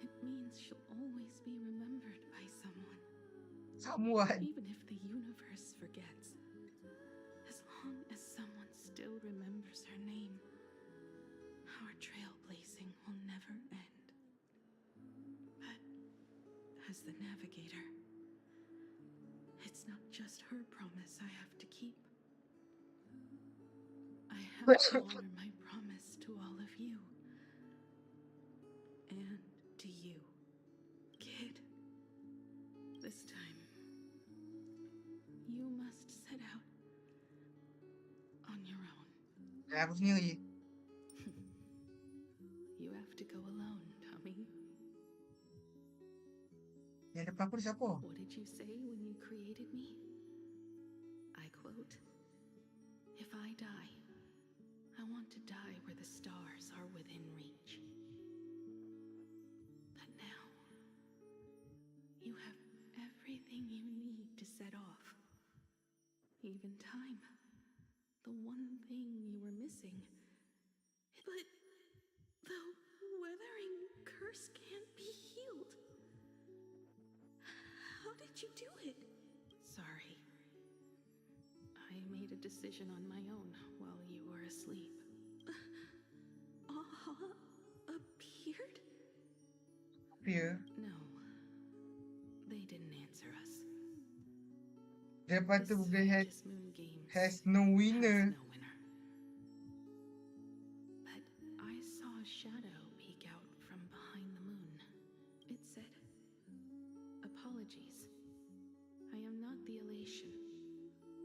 It means she'll always be remembered by someone. Someone. Even if the universe forgets. As long as someone still remembers her name, our trailblazing will never end. But as the navigator, it's not just her promise I have to keep. I have to honor my promise to all of you. And to you, kid. This time, you must set out on your own. Aku sendiri. You have to go alone, Tommy. Yang depan aku ni siapa? What did you say when you created me? I quote, "If I die, I want to die where the stars are within reach." But now, you have everything you need to set off. Even time. The one thing you were missing. But the weathering curse can't be healed. How did you do it? Sorry. I made a decision on my own while you were asleep. Appeared? Appear? No. They didn't answer us. Dapat tu bukan Moon Games has no winner. has no winner. But I saw a shadow peek out from behind the moon. It said, "Apologies. I am not the elation,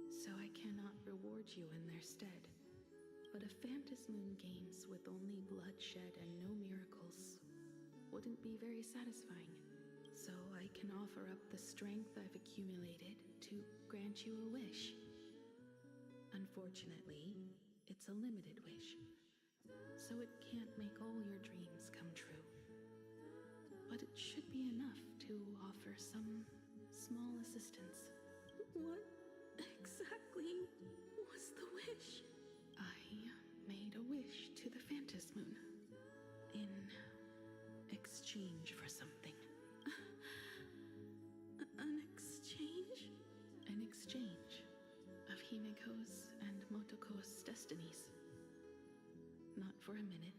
so I cannot reward you in their stead. But a Moon Games with only bloodshed and no miracles wouldn't be very satisfying. So I can offer up the strength I've accumulated to grant you a wish. Unfortunately, it's a limited wish, so it can't make all your dreams come true. but it should be enough to offer some small assistance. What exactly was the wish? I made a wish to the Phantas Moon in exchange for something. An exchange? An exchange of Himiko's and Motoko's destinies. Not for a minute,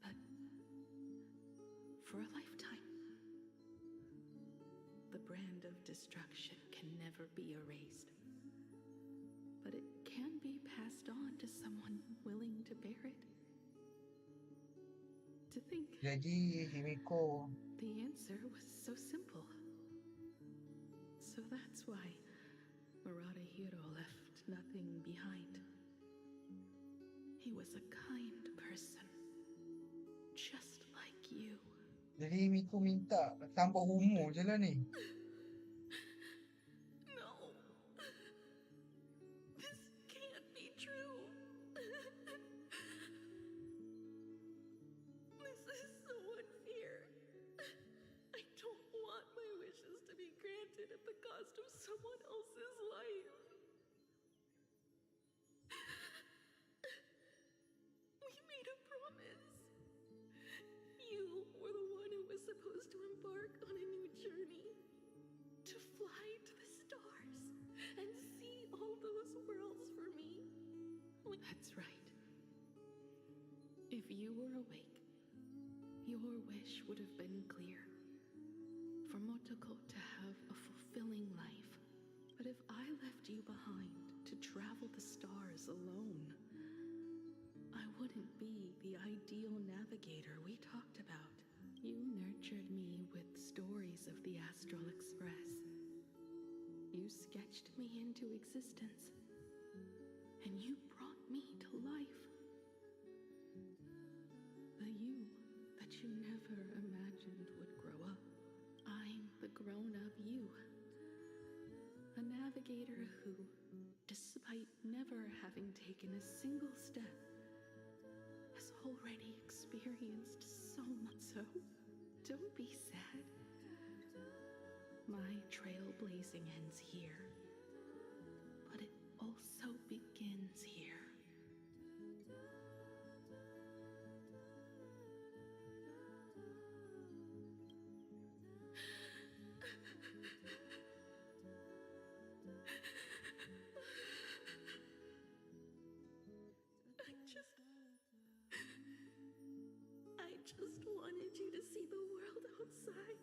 but for a lifetime. The brand of destruction can never be erased, but it can be passed on to someone willing to bear it. To think Jadi Himiko the answer was so simple. So that's why Murata Hiro left nothing behind. He was a kind person, just like you. Jadi Himiko minta tambah umur je lah ni. No. This can't be true. This is so unfair. I don't want my wishes to be granted at the cost of someone else's life. We made a promise. You were the one who was supposed to embark on a new journey. To fly to the stars and see all those worlds for me. That's right. If you were awake, your wish would have been clear. For Motoko to have a fulfilling life. But if I left you behind to travel the stars alone, I wouldn't be the ideal navigator we talked about. You nurtured me with stories of the Astral Express. You sketched me into existence. And you brought me to life. The you that you never imagined would grow up. I'm the grown-up you. A navigator who, despite never having taken a single step, has already experienced so much. So, don't be sad. My trailblazing ends here, but it also begins here. I just wanted you to see the world outside.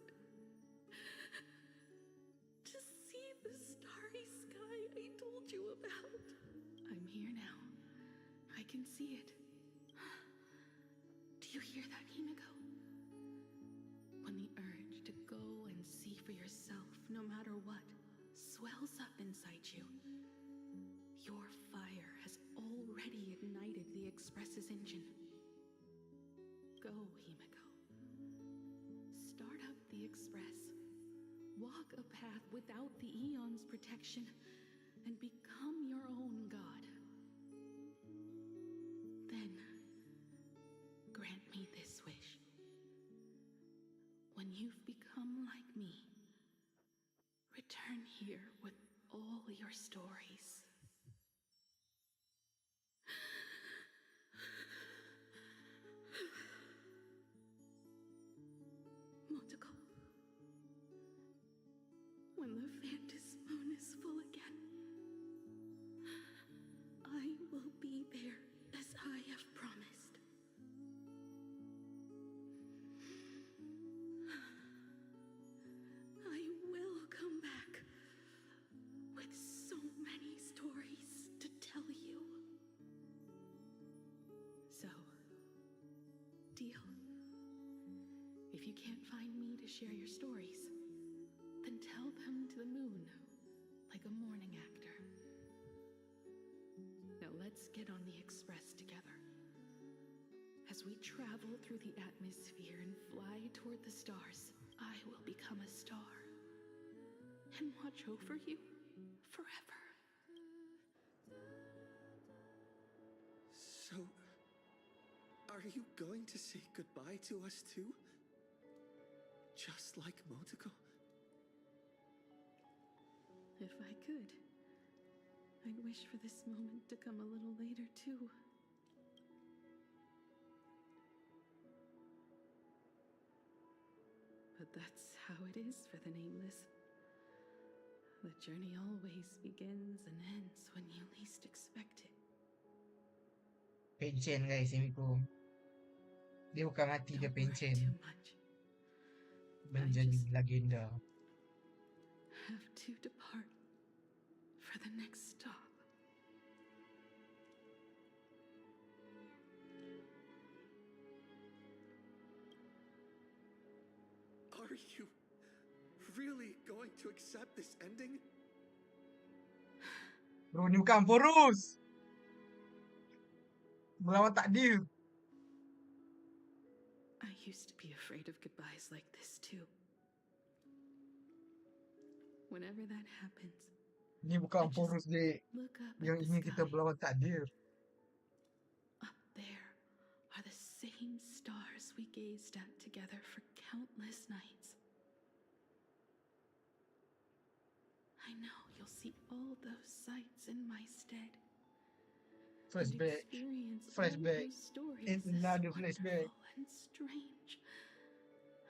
To see the starry sky I told you about. I'm here now. I can see it. Do you hear that, Himiko? When the urge to go and see for yourself, no matter what, swells up inside you, your fire has already ignited the Express's engine. Go, Himiko. Start up the Express. Walk a path without the Eon's protection and become your own god. Then, grant me this wish. When you've become like me, return here with all your stories. Motoko, when the Phantas Moon is full again, I will be there as I have promised. I will come back with so many stories to tell you. So, deal. If you can't find me to share your stories, then tell them to the moon, like a morning actor. Now let's get on the Express together. As we travel through the atmosphere and fly toward the stars, I will become a star and watch over you forever. So, are you going to say goodbye to us too? just like Motoko? If I could, I'd wish for this moment to come a little later, too. But that's how it is for the Nameless. The journey always begins and ends when you least expect it. Pencen guys, Himiko. Dia bukan mati, dia pencen. Menjadi legenda. Have to depart for the next stop. Are you really going to accept this ending? Bro, ni bukan Porus. Melawan takdir. I used to be afraid of goodbyes like this too. Whenever that happens, Ni bukan Porus dia look up yang at the ingin kita sky. melawan takdir. Up there are the same stars we gazed at together for countless nights. I know you'll see all those sights in my stead. Flashback. And experience Flashback. all those stories It's as another flashback. wonderful and strange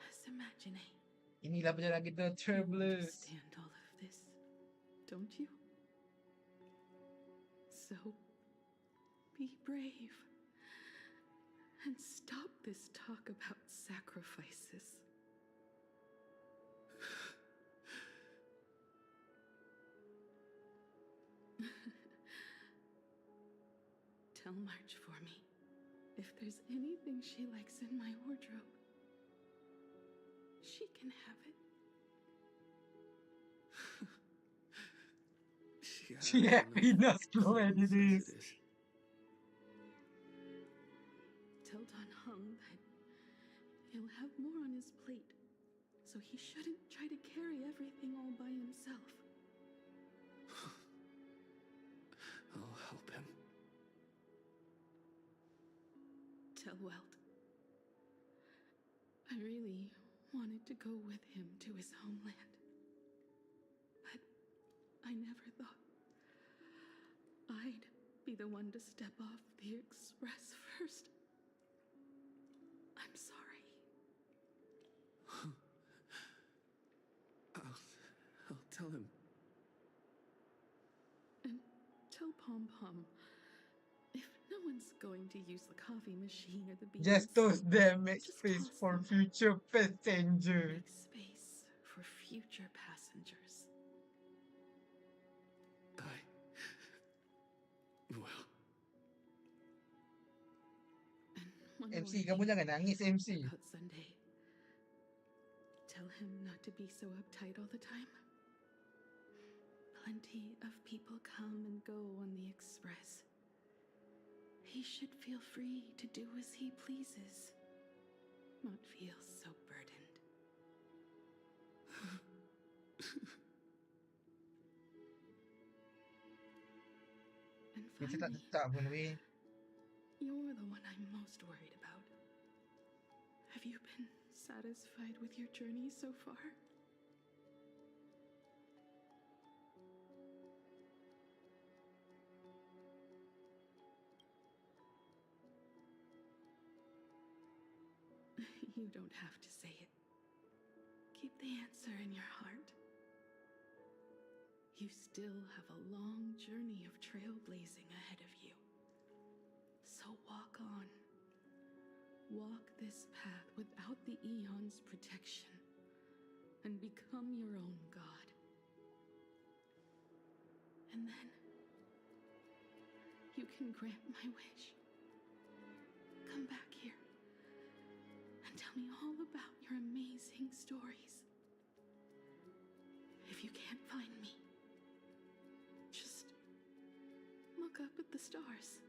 as imagining. Inilah perjalanan kita, Travelers. Understand all of this, don't you? So, be brave and stop this talk about sacrifices. Tell March for me if there's anything she likes in my wardrobe. She can have it. She had enough already this. Tell Don Hung that he'll have more on his plate, so he shouldn't try to carry everything all by himself. I'll help him. Tell Welt. I really wanted to go with him to his homeland. But I never thought I'd be the one to step off the express first. I'm sorry. I'll tell him. And tell Pom Pom, if no one's going to use the coffee machine or the beans, Just toss them, make space for future passengers. make space for future passengers. Well. One MC, more kamu thing jangan nangis, MC. about Sunday. Tell him not to be so uptight all the time. Plenty of people come and go on the express. He should feel free to do as he pleases, not feel so burdened. And Kita tak finally, tetap pun, weh. you're the one I'm most worried about. Have you been satisfied with your journey so far? You don't have to say it. Keep the answer in your heart. You still have a long journey of trailblazing ahead of you. So walk on. Walk this path without the Eon's protection and become your own god. And then you can grant my wish. Come back here and tell me all about your amazing stories. If you can't find me, just look up at the stars.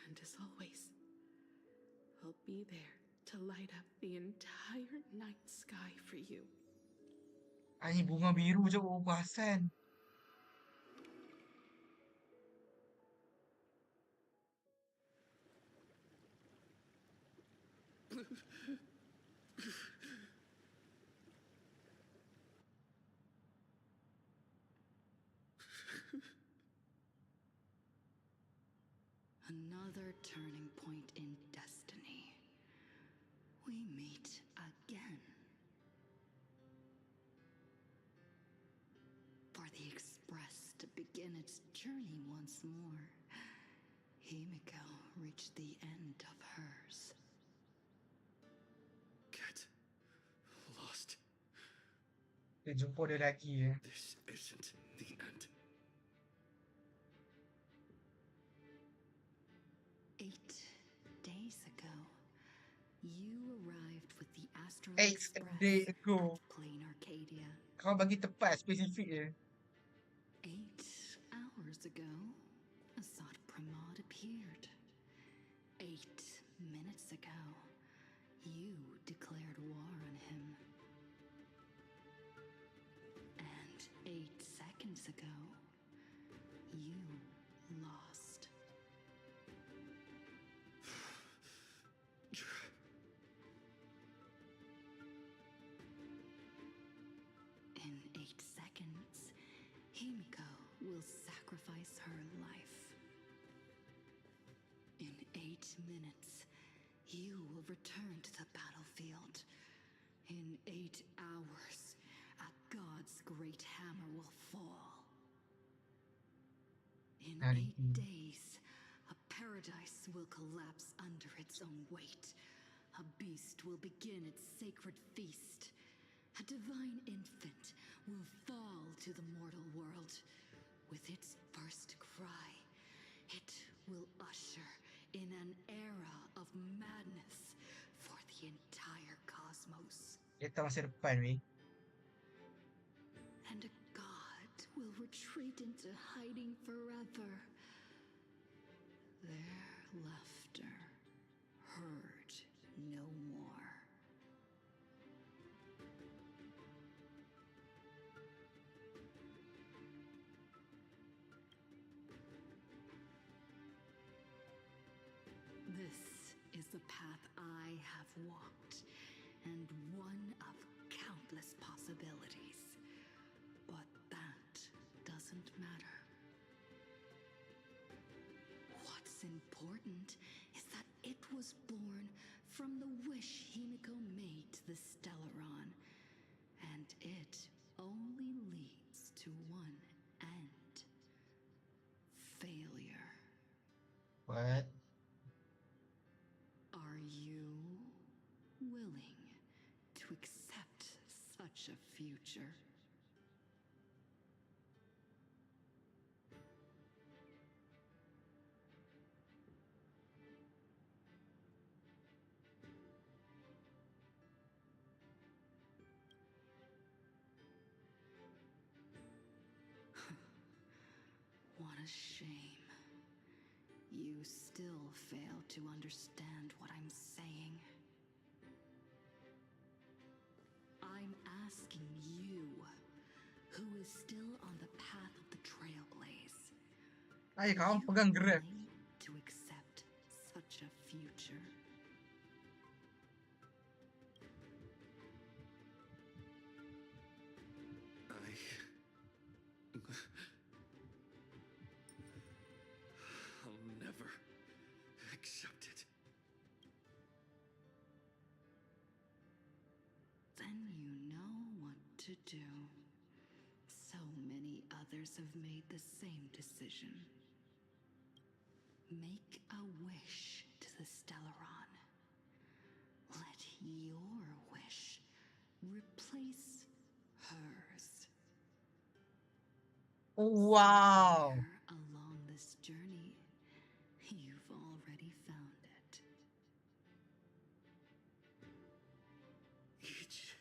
And as always, I'll be there to light up the entire night sky for you. Ay, bunga biru je ubasan. another turning point in destiny. We meet again. For the Express to begin its journey once more, Himiko reached the end of hers. Get lost. Dia jumpa dia lagi. This isn't the end. 8 days ago, you arrived with the Astral 8 Express day ago. at Plain Arcadia. Kau bagi tepat spesifik je. 8 hours ago, Assad Pramod appeared. 8 minutes ago, you declared war on him. And 8 seconds ago, you lost. In 8 seconds, Himiko will sacrifice her life. In 8 minutes, you will return to the battlefield. In 8 hours, a god's great hammer will fall. In 8 days, a paradise will collapse under its own weight. A beast will begin its sacred feast. A divine infant will fall to the mortal world. With its first cry, it will usher in an era of madness for the entire cosmos. Dia tahu masa depan, weh. And a god will retreat into hiding forever. Their laughter heard no more. This is the path I have walked, and one of countless possibilities. But that doesn't matter. What's important is that it was born from the wish Himiko made to the Stellaron, and it only leads to one end: failure. What? Are you willing to accept such a future? What a shame. You still fail to understand what I'm saying. I'm asking you, who is still on the path of the Trailblaze. Ayo kau pegang gerak. To accept such a future. I'll never accept it. Then you know what to do. So many others have made the same decision. Make a wish to the Stellaron. Let your wish replace hers. Wow. Somewhere along this journey, you've already found it. Each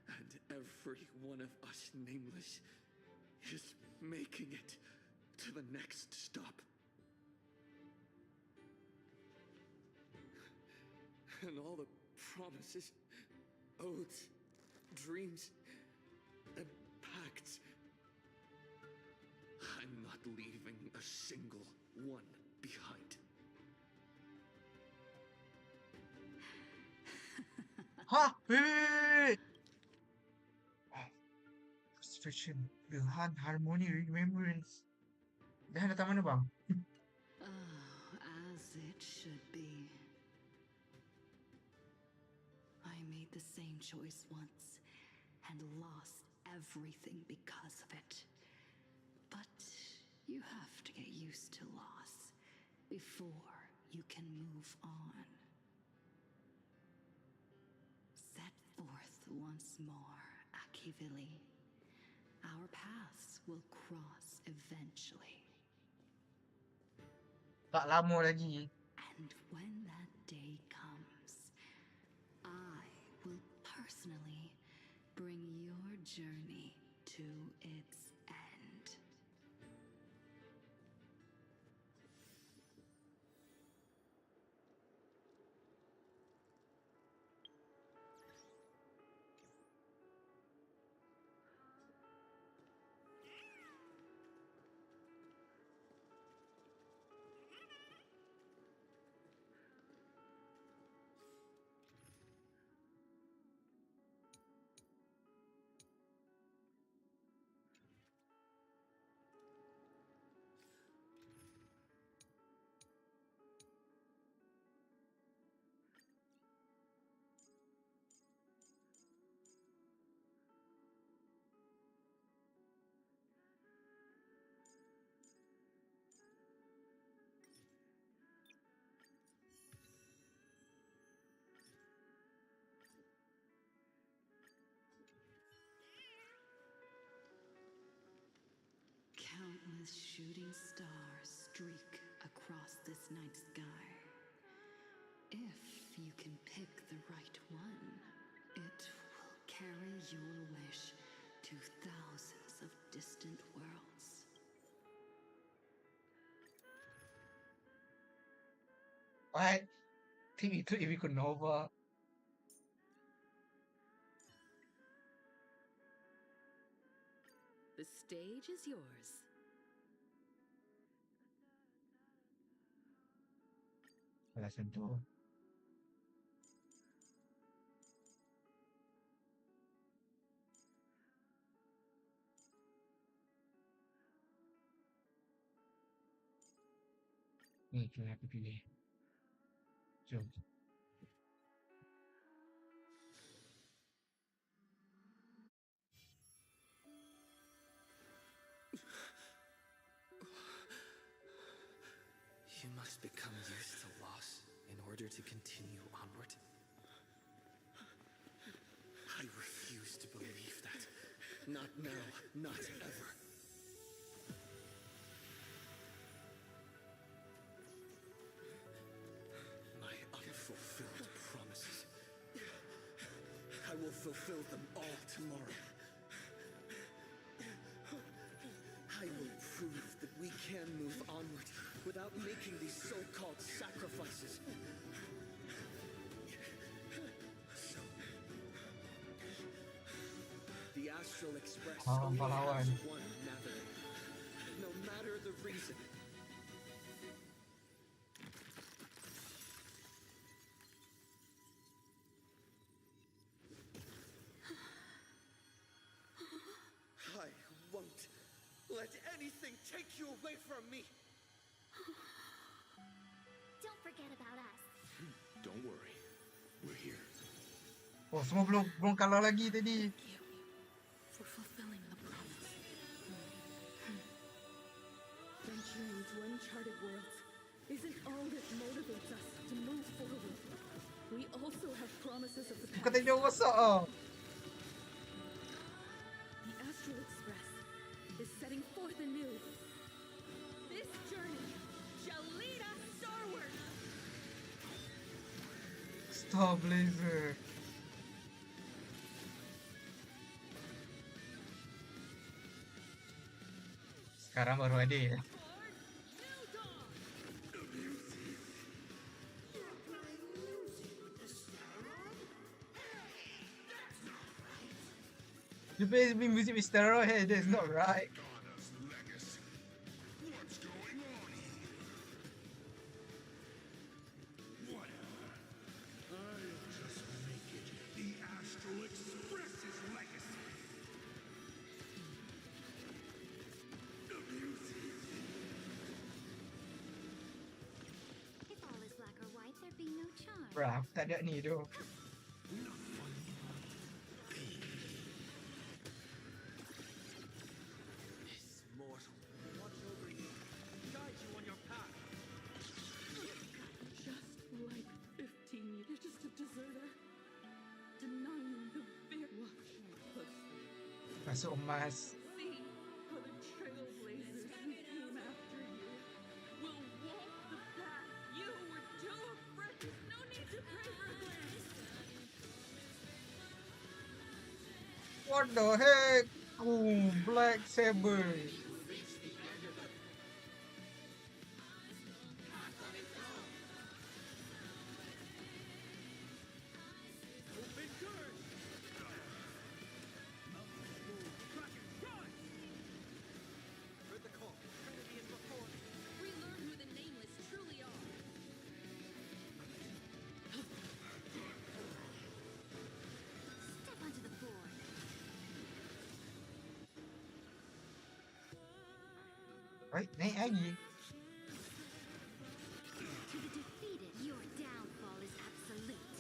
and every one of us nameless is making it to the next stop. And all the promises, oaths, dreams, and pacts, I'm not leaving a single one behind. Ha! Wait! Frustration, Bilhan, Harmony, Remembrance. Dah datang mana bang? Oh, as it it should be. I made the same choice once and lost everything because of it. But you have to get used to loss before you can move on. Set forth once more, Akhir. Our paths will cross eventually. Tak lama lagi. And when that day comes, I will personally bring your journey to its end. Countless shooting stars streak across this night sky. If you can pick the right one, it will carry your wish to thousands of distant worlds. What? Think itu Ibiko Nova. The stage is yours. Alasan tu. Ni kena aku pilih. Jom. You must become used to loss in order to continue onward. I refuse to believe that. Not now, not ever. My unfulfilled promises. I will fulfill them all tomorrow. I will prove that we can move onward without making these so-called sacrifices. So, the Astral Express only has one navigator, no matter the reason. I won't let anything take you away from me. Don't forget about us. Don't worry. We're here. Oh, semua belum kalah lagi tadi. For fulfilling the promise. Venturing into uncharted worlds isn't all that motivates us to move forward. We also have promises of the past. Kata dia rosak ah. The Astral Express is setting forth anew. This journey shall lead us starward. Star Blazer. Sekarang baru ada ya. You play music with steroid, hey, that's not right. What's going on here? Whatever. I'll just make it the Astral Express's legacy. If all is Bruh, tak ada ni tu. This mortal, watch over you, guide you on your path. Just like 15 years, just a deserter. Denying the very watch closely. Masuk emas. See how the trailblazers who came after you will walk the path you were too afraid. No need to pray for this. What the heck? Black Saber. Heard the call. Trinity is before me. We learn who the nameless truly are. Step onto the board. Baik, naik lagi. To the defeated, your downfall is absolute.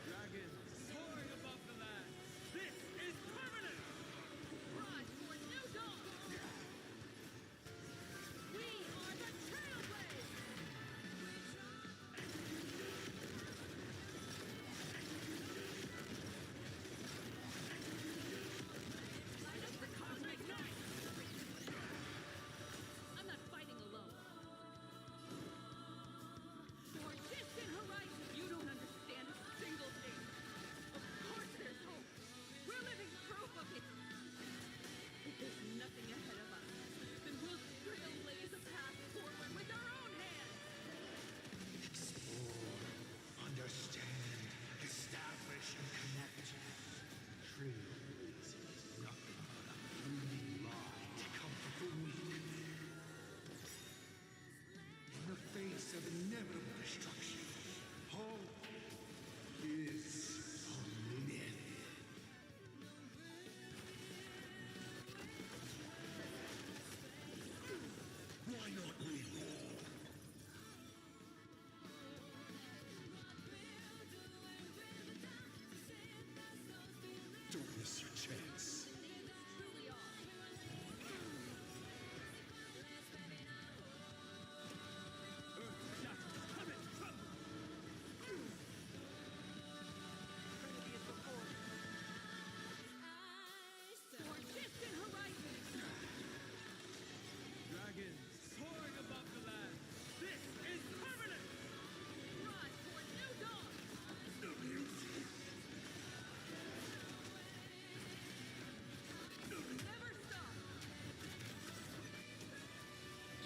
Dragon, soaring above the land. This is permanent! Rise for a new dawn! We are the Trailblazers! Light up the cosmic night! I'm not fighting alone. For distant horizon, you don't understand a single thing. Of course there's hope. We're living proof of it. If there's nothing ahead of us, then we'll trailblaze a path forward with our own hands. Explore, understand, establish, and connect. Trailblazing is nothing but a moving line to comfort the weak. In the face of inevitable destruction, hope is a myth. Why not we all? Don't miss your chance. Trinity is before me. For distant horizon, Dragon, soaring above the land. This is permanent! rise for a new dawn. Never stop.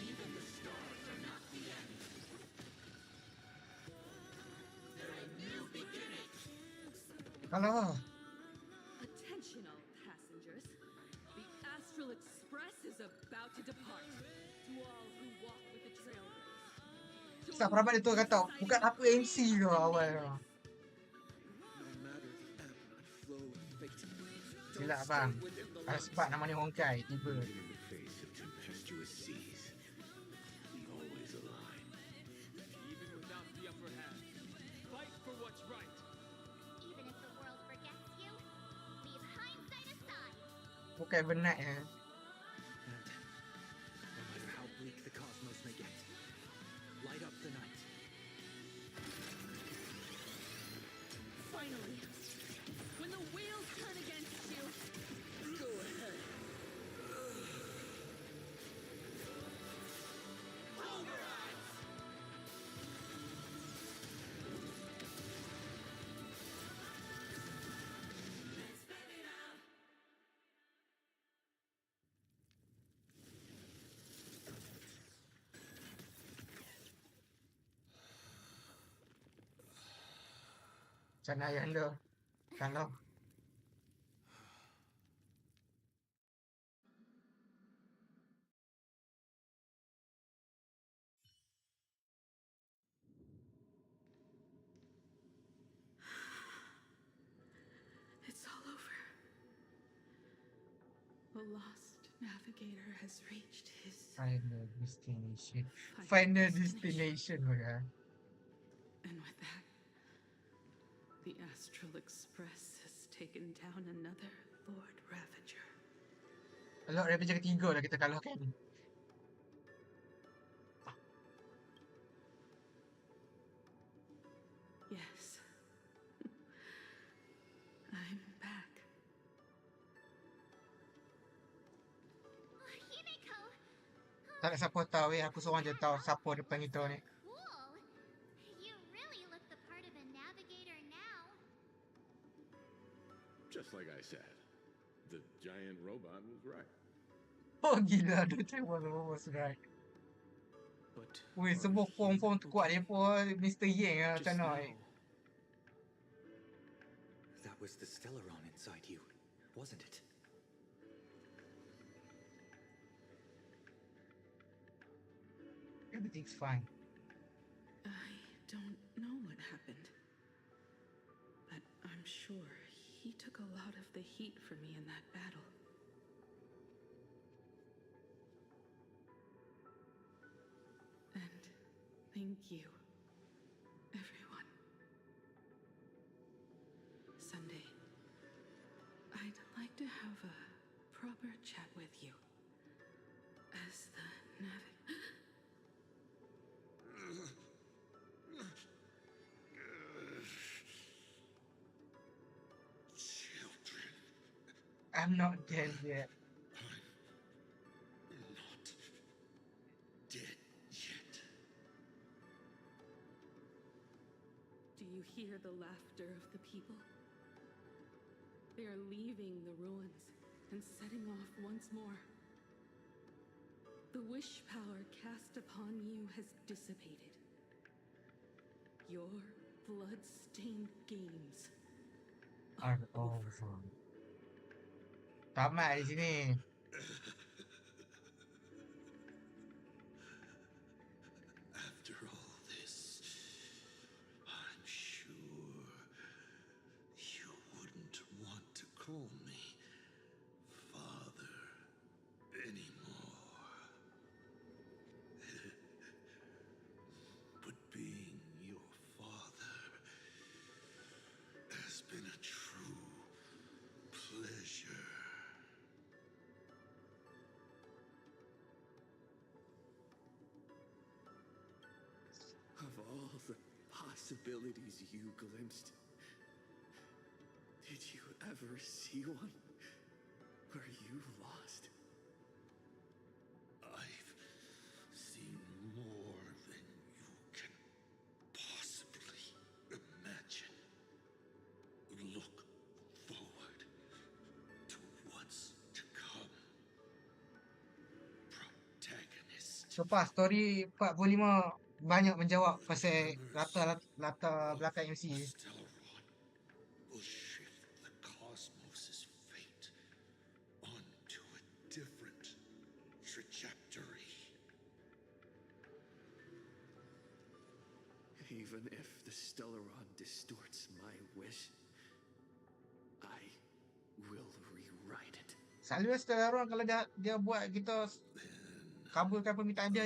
Even the stars are not the end. They're a new beginning. Kalau Attention, all passengers. The Astral Express is about to depart. To all who walk with the Trailblaze. Ustaz Perabat itu kata bukan apa MC ke awal tu. No matter the ebb and flow of fate, don't Gila stay bang. within the Ada lines. sebab namanya Honkai tiba. Even in the face of tempestuous seas, we always align. Even without the upper hand, fight for what's right. Even if the world forgets you, leave hindsight aside. Bukan benar ya. And no matter how bleak the cosmos may get, light up the night. Finally, when the wheels turn against you, go ahead. Sana yang tu. Kalau It's all over. The lost navigator has reached his final destination. Final destination bukan. And with that, the Astral Express has taken down another Lord Ravager. Lord Ravager ketiga dah kita kalahkan. Yes. I'm back. Himiko! Tak ada siapa tahu aku seorang je tahu siapa depan kita ni. Cool! You really look the part of a navigator now. Just like I said, the giant robot was right. Oh gila, the giant was right. But Weh, semua form kuat dia pun Mr. Yang lah macam mana. That was the Stellaron inside you, wasn't it? Everything's fine. I don't know what happened. But I'm sure he took a lot of the heat for me in that battle. And thank you, everyone. Sunday, I'd like to have a proper chat with you. As the Children. I'm not dead yet. I'm not dead yet. Do you hear the laughter of the people? They are leaving the ruins and setting off once more. The wish power cast upon you has dissipated. Your blood-stained games are over. Tamat di sini. After all this, I'm sure you wouldn't want to call me father anymore. But being your father has been a true pleasure. Of all the possibilities you glimpsed, did you ever see one where you lost? I've seen more than you can possibly imagine. Look forward to what's to come. Protagonist. So pas story 45 banyak menjawab pasal latar belakang MC. Stellaron will shift the cosmos's fate onto a different trajectory. Even if the Stellaron distorts my wish, I will rewrite it. Selalu Stellaron kalau dia buat kita kabulkan permintaan dia,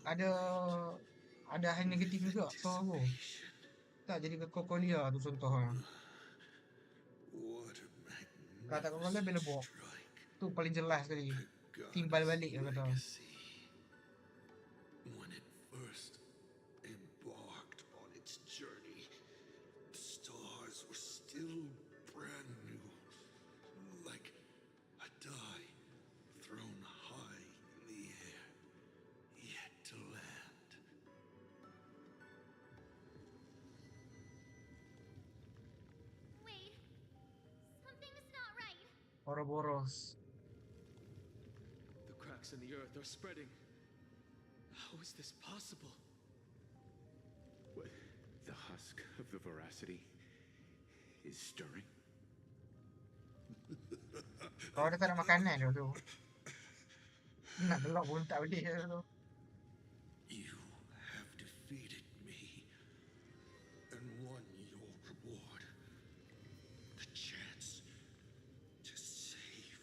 ada hal negatif juga. So aku tak jadi ke Kokolia tu contohnya. Kalau tak Kokolia bila buat tu paling jelas sekali. Timbal balik dia kata. When it first embarked on its journey, the stars were still brand new, like a die thrown high in the air, yet to land. Wait, something's not right. Ouroboros. The cracks in the earth are spreading. How is this possible? What? The husk of the veracity is stirring? Kalau dia tak ada makanan dia tu. Nak belok pun tak boleh dia tu. You have defeated me and won your reward. The chance to save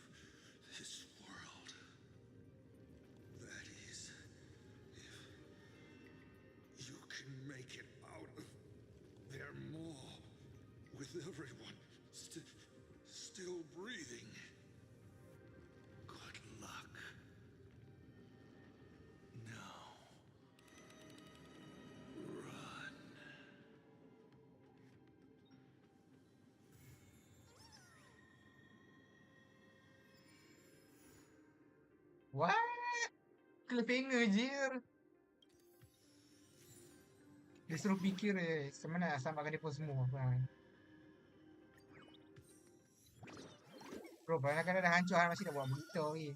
this world. That is, if you can make it out everyone still breathing. Good luck. Now, run. What? Cliffhanger je. Dia suruh fikir macam mana nak selamatkan dia pun semua kan. Bro, kadang-kadang dah hancur masih nak buat begitu lagi.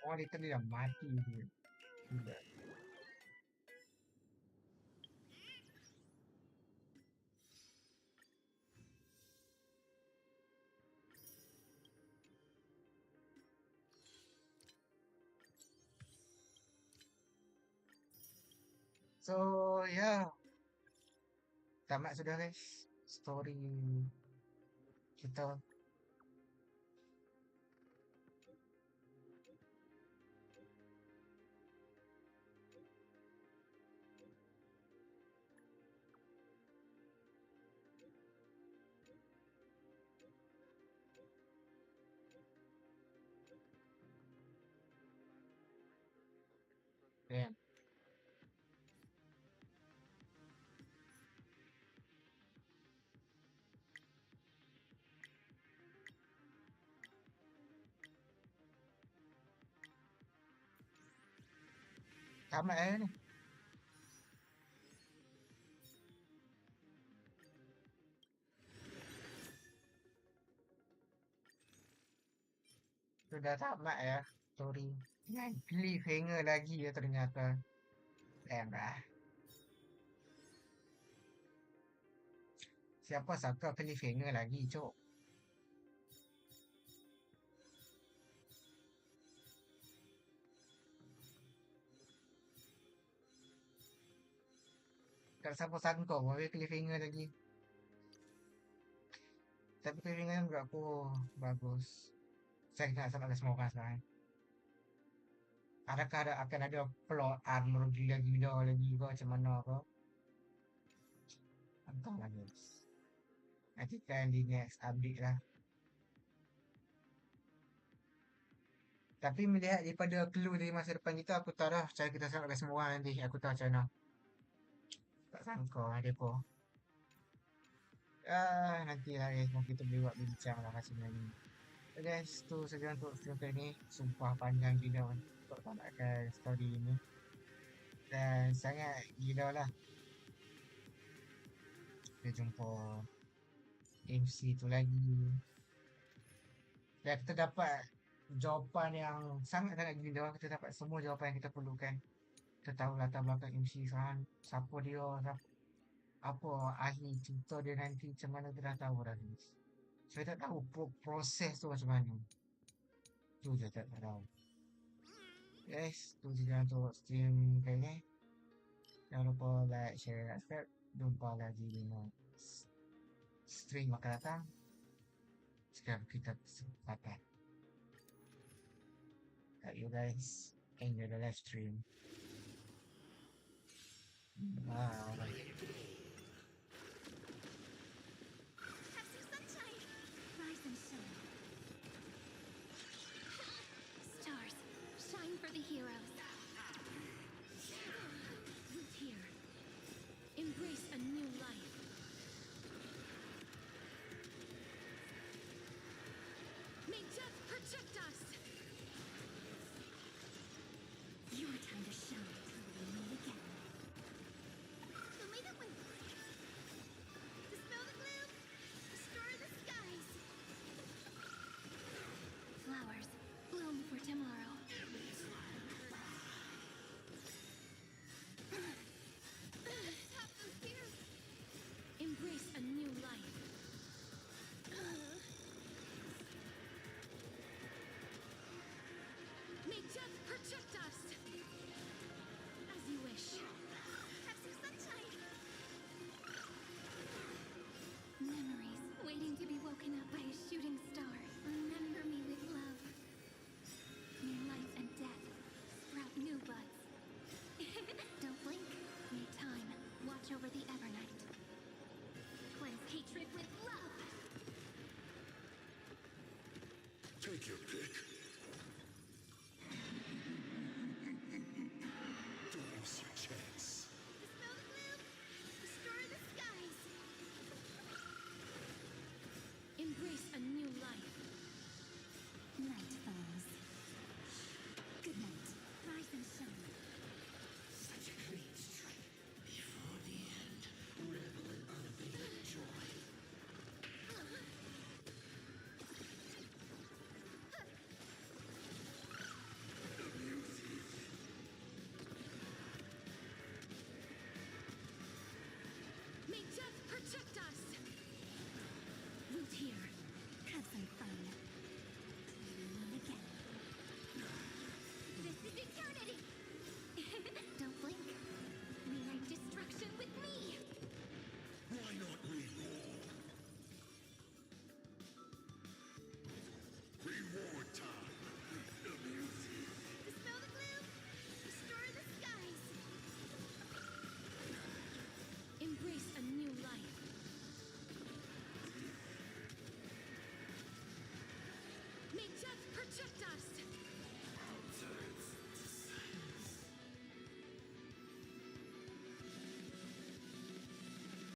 Oh, literally dah mati dia. Gila. So, yeah. Tamat sudah guys. Story kita. Yeah. Tamat ni. Sudah tamat ya story. Yang cliffhanger lagi ya ternyata. Damn lah. Siapa sangka cliffhanger lagi, cok. Tak siapa sangka pun ada cliffhanger lagi. Tapi cliffhanger juga bagus. Saya nak sangat semua orang sekarang. Adakah akan ada plot armor gila-gila lagi ke macam mana ke? Entahlah guys. Nanti kan di next update lah. Tapi melihat daripada clue dari masa depan kita, aku tahu dah cara kita selamatkan semua orang nanti. Aku tahu macam mana. Tak sangka ada apa. Nanti lah guys, kita boleh buat bincang lah macam ni. So guys, tu saja untuk stream kali ni. Sumpah panjang gila untuk tamatkan story ini. Dan sangat gila lah. Kita jumpa MC tu lagi. Dan kita dapat jawapan yang sangat-sangat gila. Kita dapat semua jawapan yang kita perlukan. Kita tahu latar belakang MC sekarang. Siapa dia, apa ahli cerita dia nanti, macam mana kita dah tahu dah guys. Saya tak tahu proses tu macam mana. Tu je tak tahu. Guys, tu je untuk stream kali ni. Jangan lupa like, share, subscribe. Jumpa lagi di stream akan datang. Sekarang kita kesempatan. You guys enjoy the live stream. Bye. Have some sunshine. Rise and shine. Stars, shine for the heroes. Root here. Embrace a new life. May death protect us. Your time to shine till we meet again. So may that when Take your pick. Don't miss your chance. Dispel the gloom! Restore the skies! Embrace a new life. Night falls. Good night. Rise and shine. Such a great strike. Before the end, revel in unabated joy. May death protect us! Root here. Have some fun. And again. This is eternity! Don't blink. Rewrite destruction with me! Why not reward? Reward time. Dispel the gloom! Restore the skies! Embrace a new life. May death protect us!